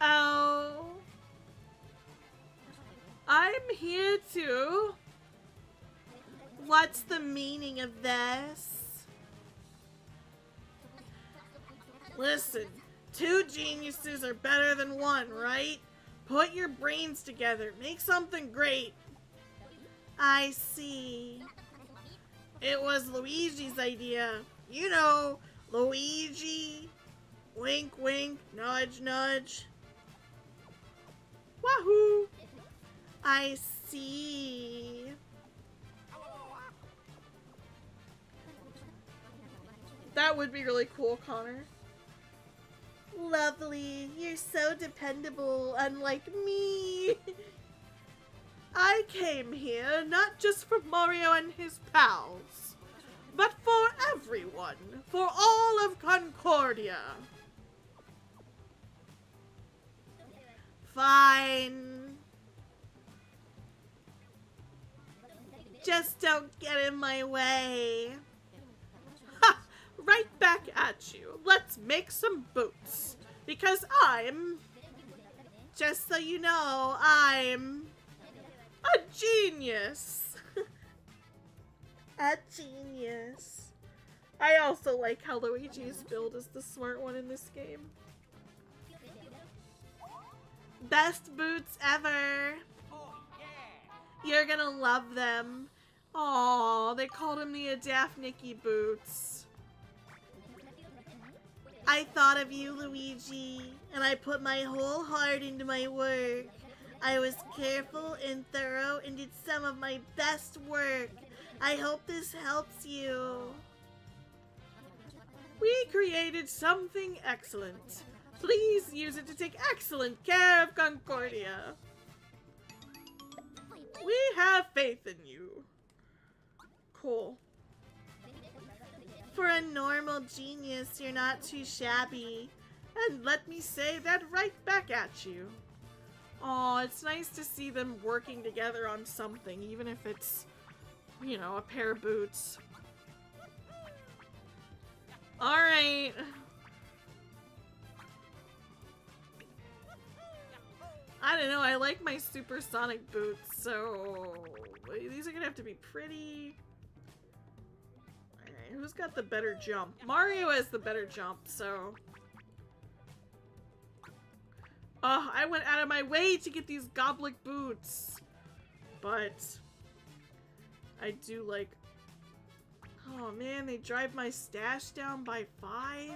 Oh. I'm here too. What's the meaning of this? Listen, 2 geniuses are better than 1, right? Put your brains together. Make something great. I see. It was Luigi's idea. You know, Luigi. Wink, wink, nudge, nudge. Wahoo! I see. That would be really cool, Connor. Lovely, you're so dependable, unlike me. I came here not just for Mario and his pals, but for everyone, for all of Concordia. Fine. Just don't get in my way. Ha! Right back at you. Let's make some boots. Because Just so you know, I'm a genius. a genius. I also like how Luigi is billed as the smart one in this game. Best boots ever. Oh yeah. You're gonna love them. Aw, they called him the Adaphnicky boots. I thought of you, Luigi, and I put my whole heart into my work. I was careful and thorough and did some of my best work. I hope this helps you. We created something excellent. Please use it to take excellent care of Concordia. We have faith in you. Cool. For a normal genius, you're not too shabby. And let me say that right back at you. Aw, it's nice to see them working together on something, even if it's, you know, a pair of boots. Alright. I don't know, I like my supersonic boots, so these are gonna have to be pretty. Alright, who's got the better jump? Mario has the better jump, so. Oh, I went out of my way to get these goblet boots. But I do like. Oh man, they drive my stash down by 5.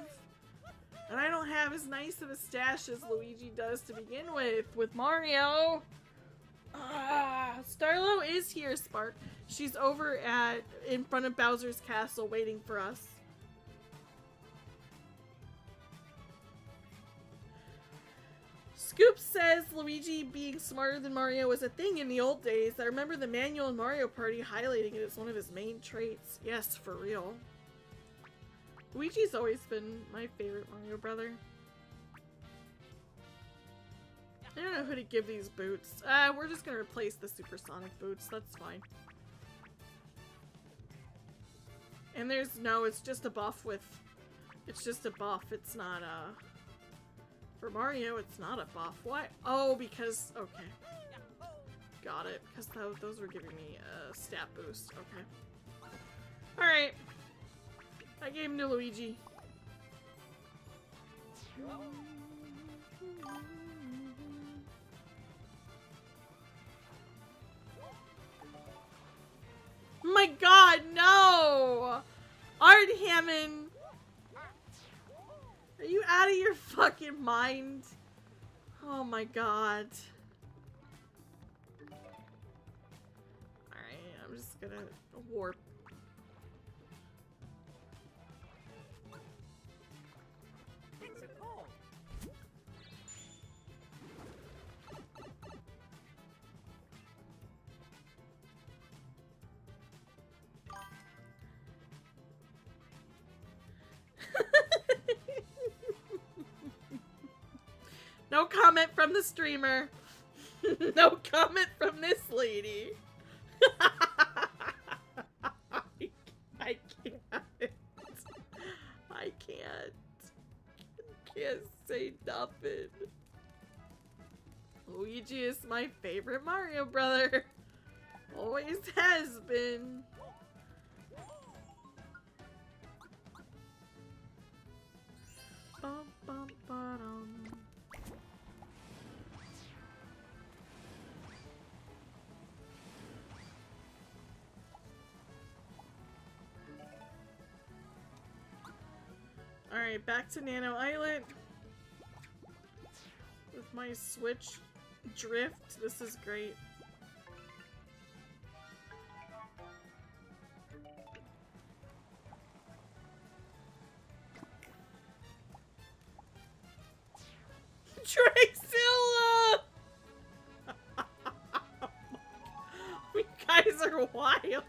And I don't have as nice of a stash as Luigi does to begin with Mario. Starlo is here, Spark. She's over in front of Bowser's castle waiting for us. Scoop says Luigi being smarter than Mario was a thing in the old days. I remember the manual in Mario Party highlighting it as one of his main traits. Yes, for real. Luigi's always been my favorite Mario brother. I don't know who to give these boots. We're just gonna replace the supersonic boots. That's fine. And there's no, it's just a buff with... It's just a buff. It's not a... For Mario, it's not a buff. Why? Oh, because... Okay. Got it. Because those were giving me a stat boost. Okay. Alright. I gave him to Luigi. My god, no! Art Hammond! Are you out of your fucking mind? Oh my god. Alright. gonna warp. It's a cold. No comment from the streamer. No comment from this lady. I can't. I can't say nothing. Luigi is my favorite Mario brother. Always has been. Bum, bum, ba-dum. Alright, back to Nano Islet. With my Switch drift, this is great. Drexilla! You guys are wild.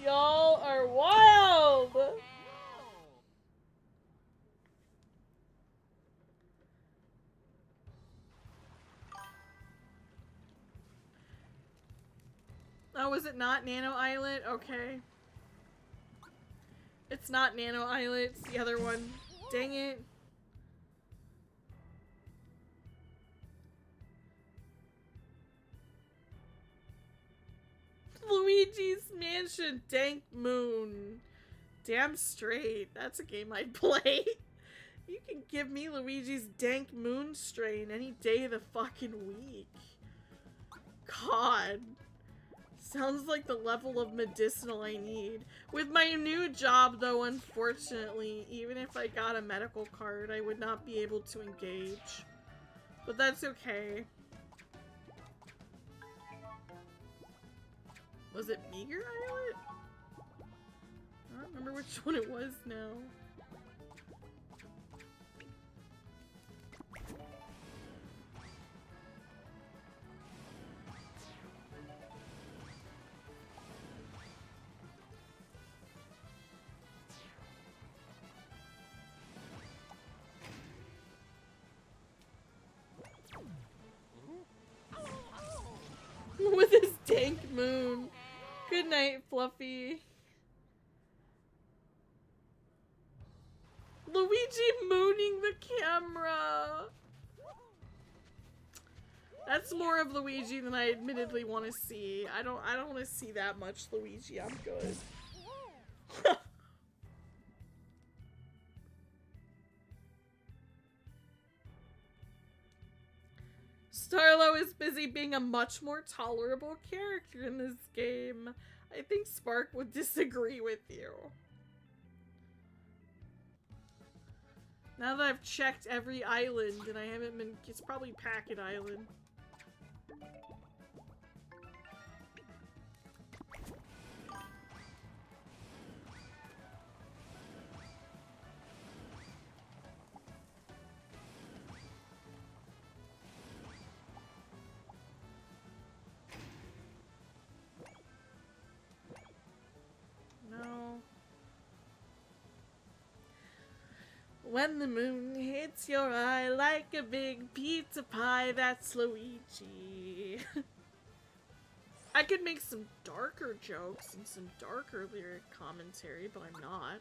Y'all are wild! Oh, is it not Nano Islet? Okay. It's not Nano Islet, it's the other one. Dang it. Luigi's Mansion Dank Moon. Damn straight. That's a game I'd play. You can give me Luigi's Dank Moon strain any day of the fucking week. God. Sounds like the level of medicinal I need. With my new job, though, unfortunately, even if I got a medical card, I would not be able to engage. But that's okay. Was it Meager Islet? I don't remember which one it was now. With his dank moon. Good night, Fluffy. Luigi mooning the camera. That's more of Luigi than I admittedly want to see. I don't want to see that much Luigi. I'm good. Starlo is busy being a much more tolerable character in this game. I think Spark would disagree with you. Now that I've checked every island and I haven't been... It's probably Packet Island. No. When the moon hits your eye like a big pizza pie, that's Luigi. I could make some darker jokes and some darker lyric commentary, but I'm not.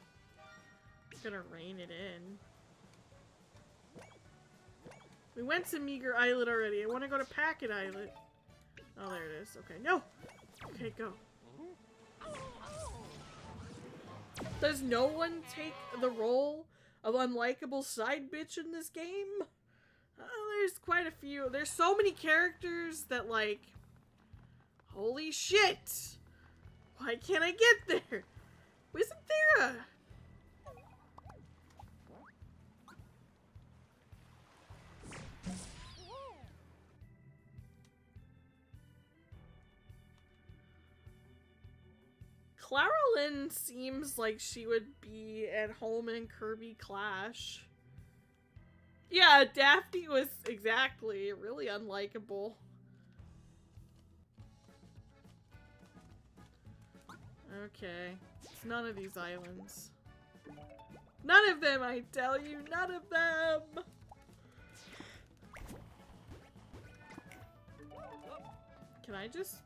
I'm gonna rein it in. We went to Meager Islet already. I want to go to Packet Islet. Oh, there it is. Okay, no! Okay, go. Does no one take the role of unlikable side bitch in this game? There's quite a few. There's so many characters that, like, holy shit! Why can't I get there? Isn't there a... Clara Lynn seems like she would be at home in Kirby Clash. Yeah, Daphne was exactly really unlikable. Okay, it's none of these islands. None of them, I tell you, none of them! Can I just...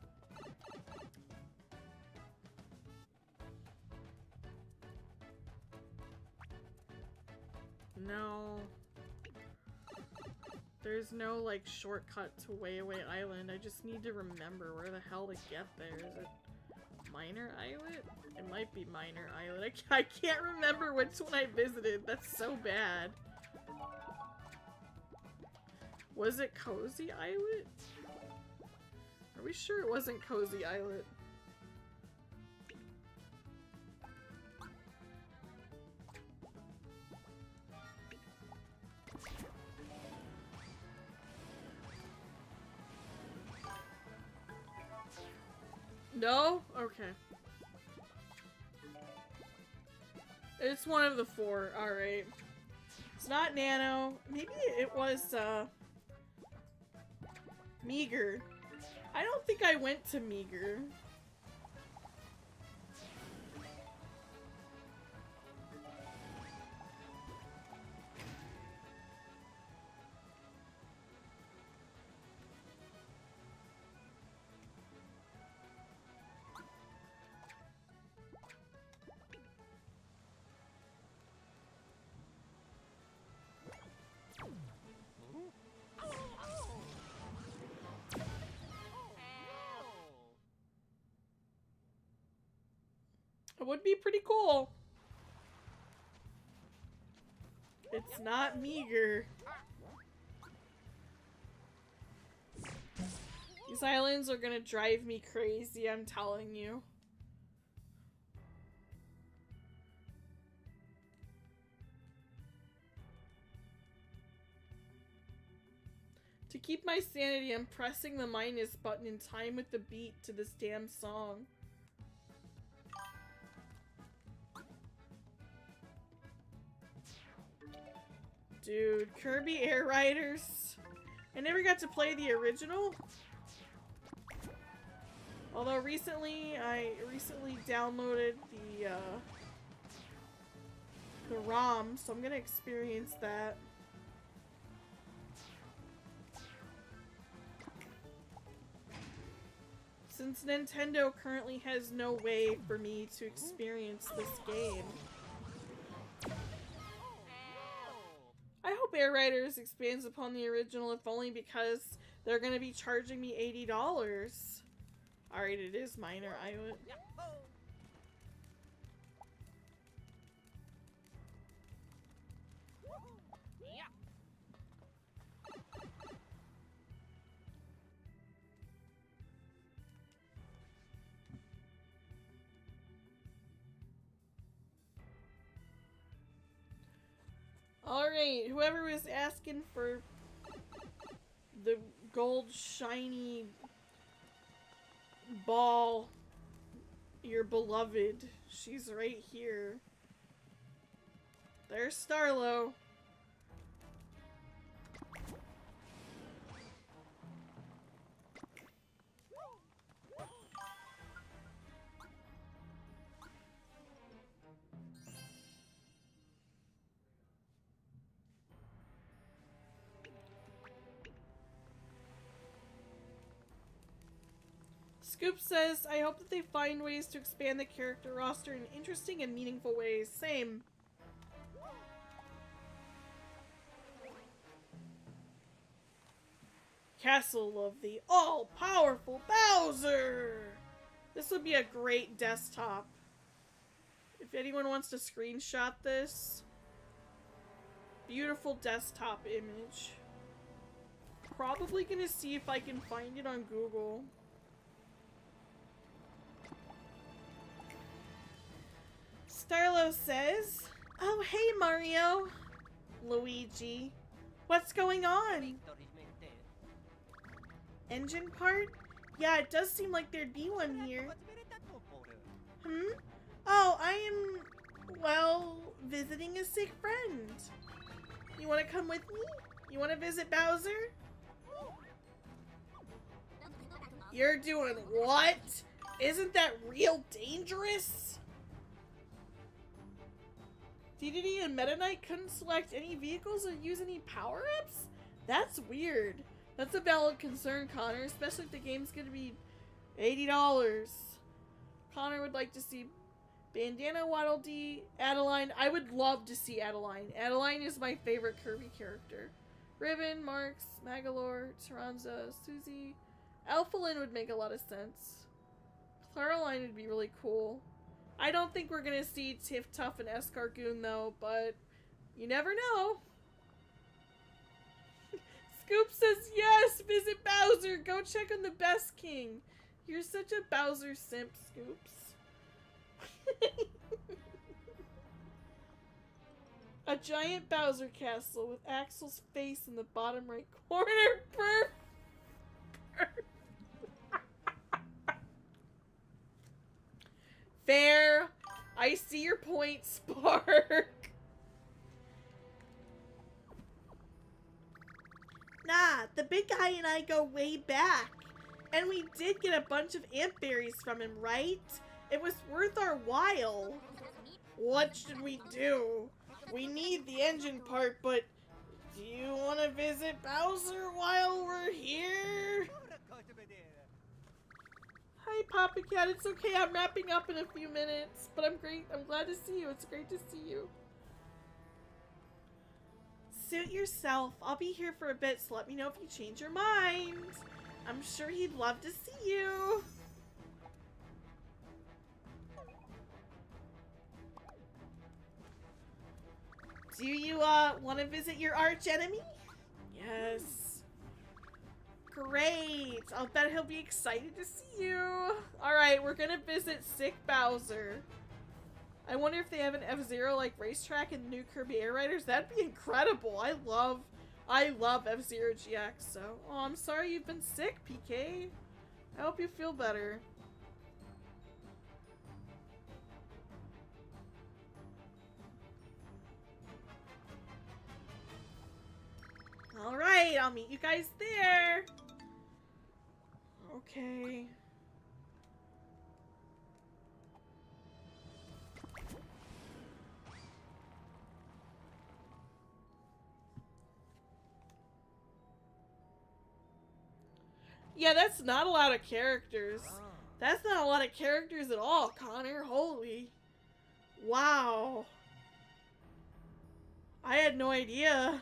No. There's no, like, shortcut to Way Away Island. I just need to remember where the hell to get there. Is it Minor Islet? It might be Minor Islet. I can't remember which one I visited. That's so bad. Was it Cozy Islet? Are we sure it wasn't Cozy Islet? No? Okay. It's one of the four. Alright. It's not Nano. Maybe it was, Meager. I don't think I went to Meager. It would be pretty cool. It's not Meager. These islands are gonna drive me crazy, I'm telling you. To keep my sanity, I'm pressing the minus button in time with the beat to this damn song. Dude, Kirby Air Riders. I never got to play the original. Although I recently downloaded the ROM, so I'm gonna experience that. Since Nintendo currently has no way for me to experience this game. I hope Air Riders expands upon the original, if only because they're gonna be charging me $80. Alright, it is Minor Islet. Alright, whoever was asking for the gold shiny ball, your beloved, she's right here. There's Starlo. Scoop says, I hope that they find ways to expand the character roster in interesting and meaningful ways. Same. Castle of the all-powerful Bowser! This would be a great desktop. If anyone wants to screenshot this. Beautiful desktop image. Probably gonna see if I can find it on Google. Starlo says, oh hey Mario, Luigi, what's going on? Engine part? Yeah, it does seem like there'd be one here. Hmm? Oh, I am, well, visiting a sick friend. You want to come with me? You want to visit Bowser? You're doing what? Isn't that real dangerous? DDD and Meta Knight couldn't select any vehicles or use any power-ups? That's weird. That's a valid concern, Connor, especially if the game's gonna be $80. Connor would like to see Bandana, Waddle Dee, Adeline. I would love to see Adeline. Adeline is my favorite Kirby character. Ribbon, Marks, Magalore, Taranza, Susie. Alphalin would make a lot of sense. Claraline would be really cool. I don't think we're gonna see Tiff Tuff and Escargoon though, but you never know. Scoop says yes! Visit Bowser! Go check on the Best King! You're such a Bowser simp, Scoops. A giant Bowser castle with Axel's face in the bottom right corner. Fair. I see your point, Spark. Nah, the big guy and I go way back. And we did get a bunch of ant berries from him, right? It was worth our while. What should we do? We need the engine part, but do you want to visit Bowser while we're here? Hi, Papa Cat. It's okay. I'm wrapping up in a few minutes, but I'm great. I'm glad to see you. It's great to see you. Suit yourself. I'll be here for a bit, so let me know if you change your mind. I'm sure he'd love to see you. Do you, want to visit your arch enemy? Yes. Great. I'll bet he'll be excited to see you. Alright, we're gonna visit Sick Bowser. I wonder if they have an F-Zero like racetrack in the new Kirby Air Riders. That'd be incredible. I love F-Zero GX. So, oh, I'm sorry you've been sick, PK. I hope you feel better. Alright, I'll meet you guys there. Okay. Yeah, that's not a lot of characters. That's not a lot of characters at all, Connor. Holy. Wow. I had no idea.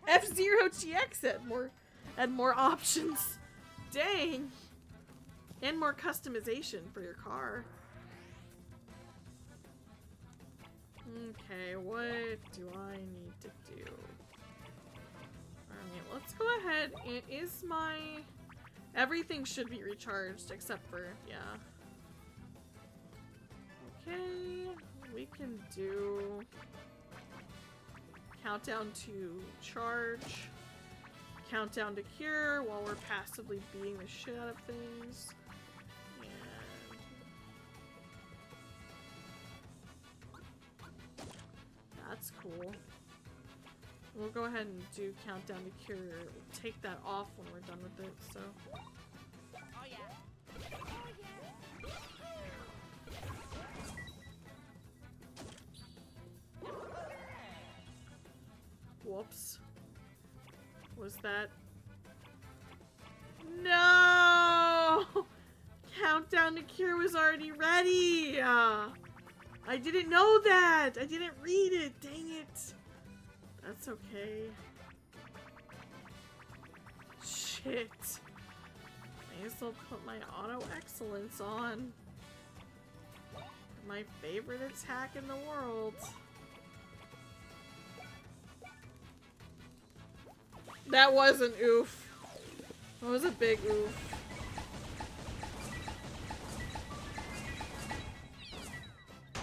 F-Zero GX had more options. Dang. And more customization for your car. Okay, what do I need to do? Alright, let's go ahead. It is my... Everything should be recharged except for, yeah. Okay, we can do... Countdown to charge. Countdown to cure while we're passively beating the shit out of things. And that's cool. We'll go ahead and do countdown to cure. We'll take that off when we're done with it, so. Oh yeah. Oh yeah. Whoops. Was that? No! Countdown to cure was already ready! I didn't know that! I didn't read it! Dang it! That's okay. Shit. I guess I'll put my auto excellence on. My favorite attack in the world. That was an oof. That was a big oof.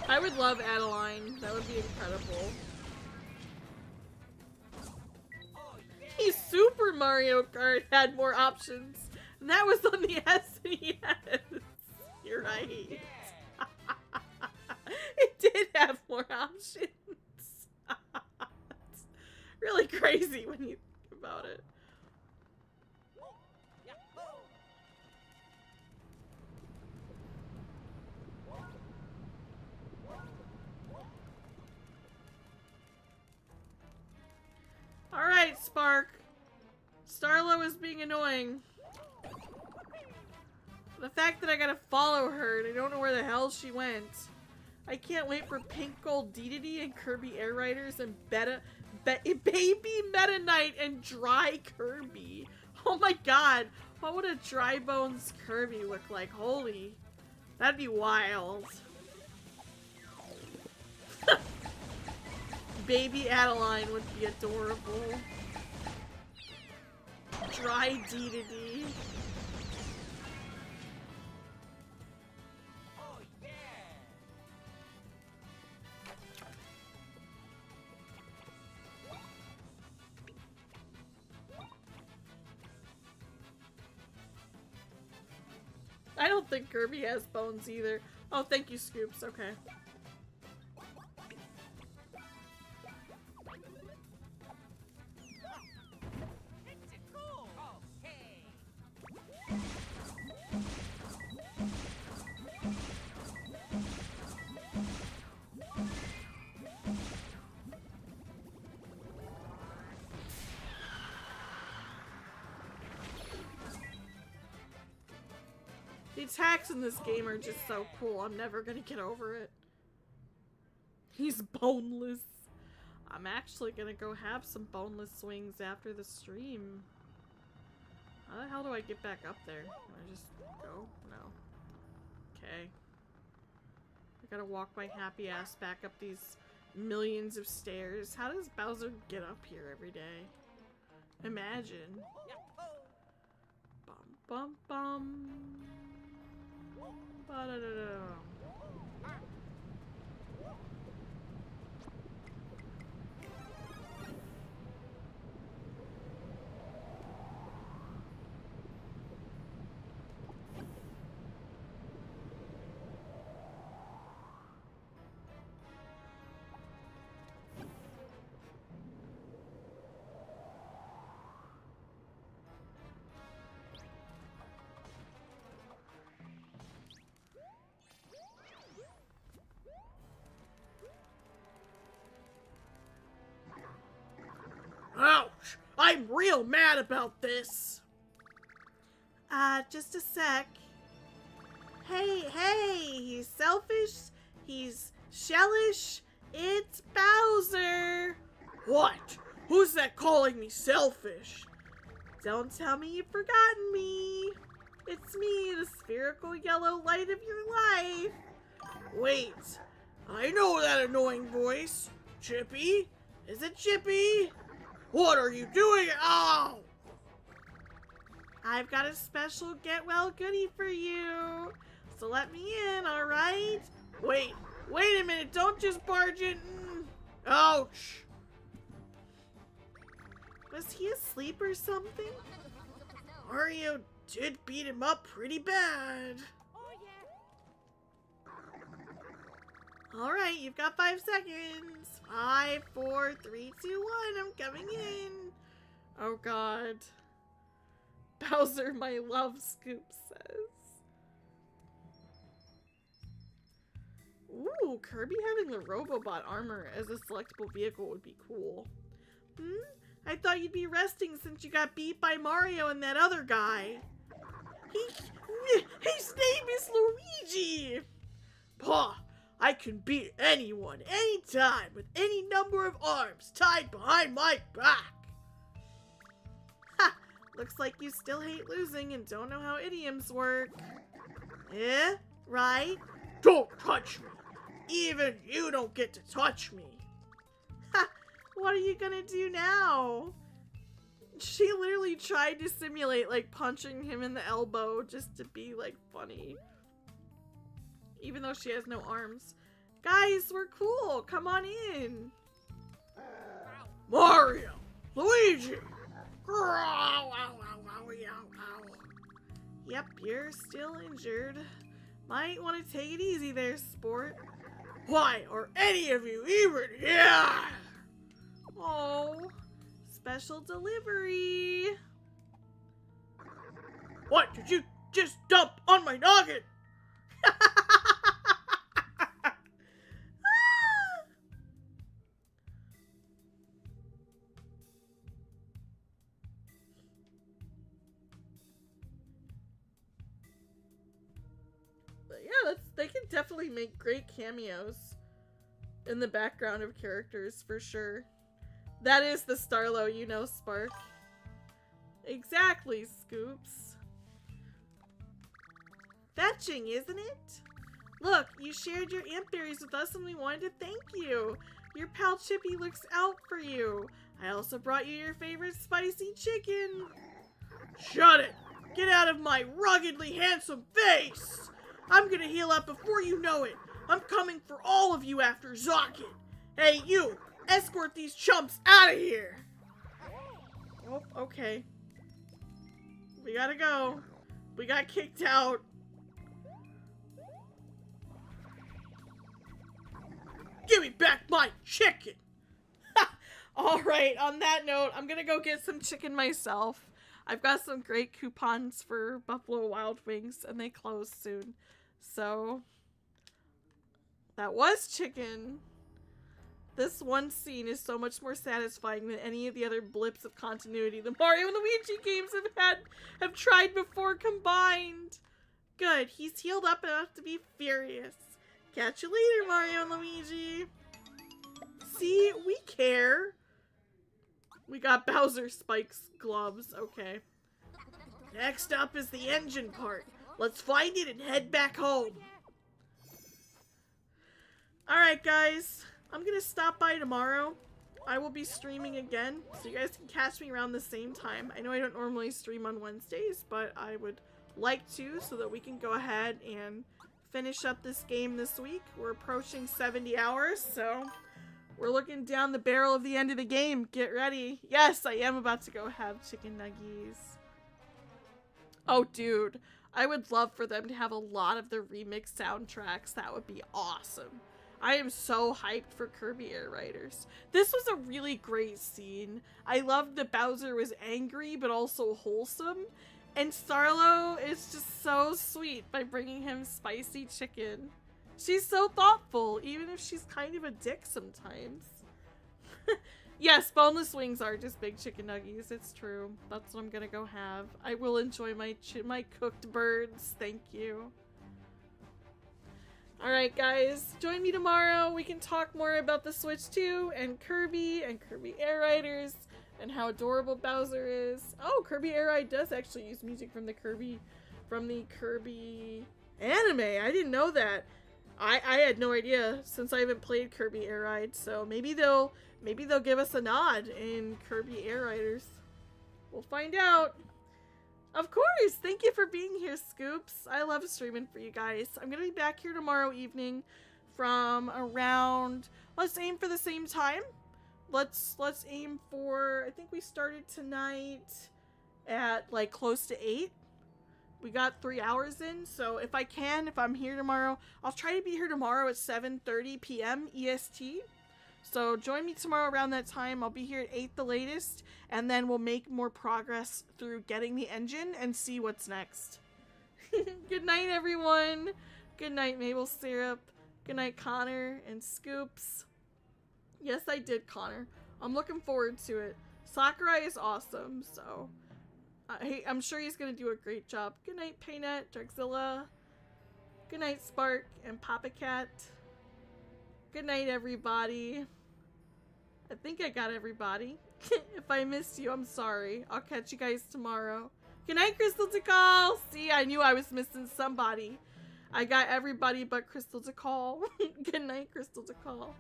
I would love Adeline. That would be incredible. Super Mario Kart had more options That was on the SNES. You're right. It did have more options. It's really crazy when you think about it. Alright, Spark. Starla is being annoying. The fact that I gotta follow her and I don't know where the hell she went. I can't wait for Pink Gold Dedede and Kirby Air Riders and Baby Meta Knight and Dry Kirby. Oh my god. What would a Dry Bones Kirby look like? Holy. That'd be wild. Baby Adeline would be adorable. Dry Dedede. Oh yeah. I don't think Kirby has bones either. Oh, thank you, Scoops. Okay. It's a cool. Okay. The attacks in this game are just so cool. I'm never gonna get over it. He's boneless. I'm actually gonna go have some boneless swings after the stream. How the hell do I get back up there? Can I just go? No. Okay. I gotta walk my happy ass back up these millions of stairs. How does Bowser get up here every day? Imagine. Bum bum bum. Ba-da-da-da. Ouch! I'm real mad about this! Just a sec. Hey, he's selfish, he's shellish, it's Bowser! What? Who's that calling me selfish? Don't tell me you've forgotten me. It's me, the spherical yellow light of your life. Wait, I know that annoying voice. Chippy? Is it Chippy? What are you doing? Ow! I've got a special get well goodie for you. So let me in, alright? Wait a minute, don't just barge in. Ouch! Was he asleep or something? Mario did beat him up pretty bad. Oh yeah. Alright, you've got 5 seconds. 5, 4, 3, 2, 1, I'm coming in. Oh god. Bowser, my love, Scoop says. Ooh, Kirby having the Robobot armor as a selectable vehicle would be cool. I thought you'd be resting since you got beat by Mario and that other guy. His name is Luigi! Paw, I can beat anyone, anytime, with any number of arms tied behind my back. Ha! Looks like you still hate losing and don't know how idioms work. Eh? Right? Don't touch me! Even you don't get to touch me! Ha! What are you gonna do now? She literally tried to simulate, like, punching him in the elbow just to be, like, funny. Even though she has no arms. Guys, we're cool! Come on in! Mario! Luigi! Yep, you're still injured. Might want to take it easy there, sport. Why are any of you even here? Oh, special delivery. What did you just dump on my noggin? Yeah, they can definitely make great cameos in the background of characters, for sure. That is the Starlo, you know, Spark. Exactly, Scoops. Fetching, isn't it? Look, you shared your ant berries with us and we wanted to thank you. Your pal Chippy looks out for you. I also brought you your favorite spicy chicken. Shut it! Get out of my ruggedly handsome face! I'm gonna heal up before you know it. I'm coming for all of you after Zocket. Hey, you! Escort these chumps out of here! Oh, okay. We gotta go. We got kicked out. Give me back my chicken! Alright, on that note, I'm gonna go get some chicken myself. I've got some great coupons for Buffalo Wild Wings, and they close soon. So, that was chicken. This one scene is so much more satisfying than any of the other blips of continuity the Mario and Luigi games have tried before combined. Good, he's healed up enough to be furious. Catch you later, Mario and Luigi. See, we care. We got Bowser Spike's gloves, okay. Next up is the engine part. Let's find it and head back home. Alright guys, I'm gonna stop by tomorrow. I will be streaming again, so you guys can catch me around the same time. I know I don't normally stream on Wednesdays, but I would like to so that we can go ahead and finish up this game this week. We're approaching 70 hours, so we're looking down the barrel of the end of the game. Get ready. Yes, I am about to go have chicken nuggies. Oh, dude. I would love for them to have a lot of the remix soundtracks. That would be awesome. I am so hyped for Kirby Air Riders. This was a really great scene. I loved that Bowser was angry, but also wholesome. And Starlo is just so sweet by bringing him spicy chicken. She's so thoughtful, even if she's kind of a dick sometimes. Yes, boneless wings are just big chicken nuggies. It's true. That's what I'm gonna go have. I will enjoy my cooked birds. Thank you. Alright guys, join me tomorrow. We can talk more about the Switch 2 and Kirby Air Riders and how adorable Bowser is. Oh, Kirby Air Ride does actually use music from the Kirby anime. I didn't know that. I had no idea since I haven't played Kirby Air Ride, so maybe they'll give us a nod in Kirby Air Riders. We'll find out. Of course! Thank you for being here, Scoops. I love streaming for you guys. I'm gonna be back here tomorrow evening from around, let's aim for the same time. Let's aim for, I think we started tonight at like close to 8. We got 3 hours in, so if I'm here tomorrow, I'll try to be here tomorrow at 7:30 p.m. EST. So join me tomorrow around that time. I'll be here at 8 the latest, and then we'll make more progress through getting the engine and see what's next. Good night, everyone. Good night, Maple Syrup. Good night, Connor and Scoops. Yes, I did, Connor. I'm looking forward to it. Sakurai is awesome, so I'm sure he's going to do a great job. Good night, Paynette, Drexzilla. Good night, Spark and Papa Cat. Good night, everybody. I think I got everybody. If I missed you, I'm sorry. I'll catch you guys tomorrow. Good night, Crystal Decall. See, I knew I was missing somebody. I got everybody but Crystal Decall. Good night, Crystal Decall.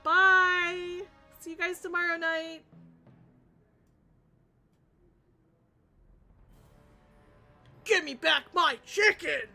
Bye. See you guys tomorrow night. Give me back my chicken!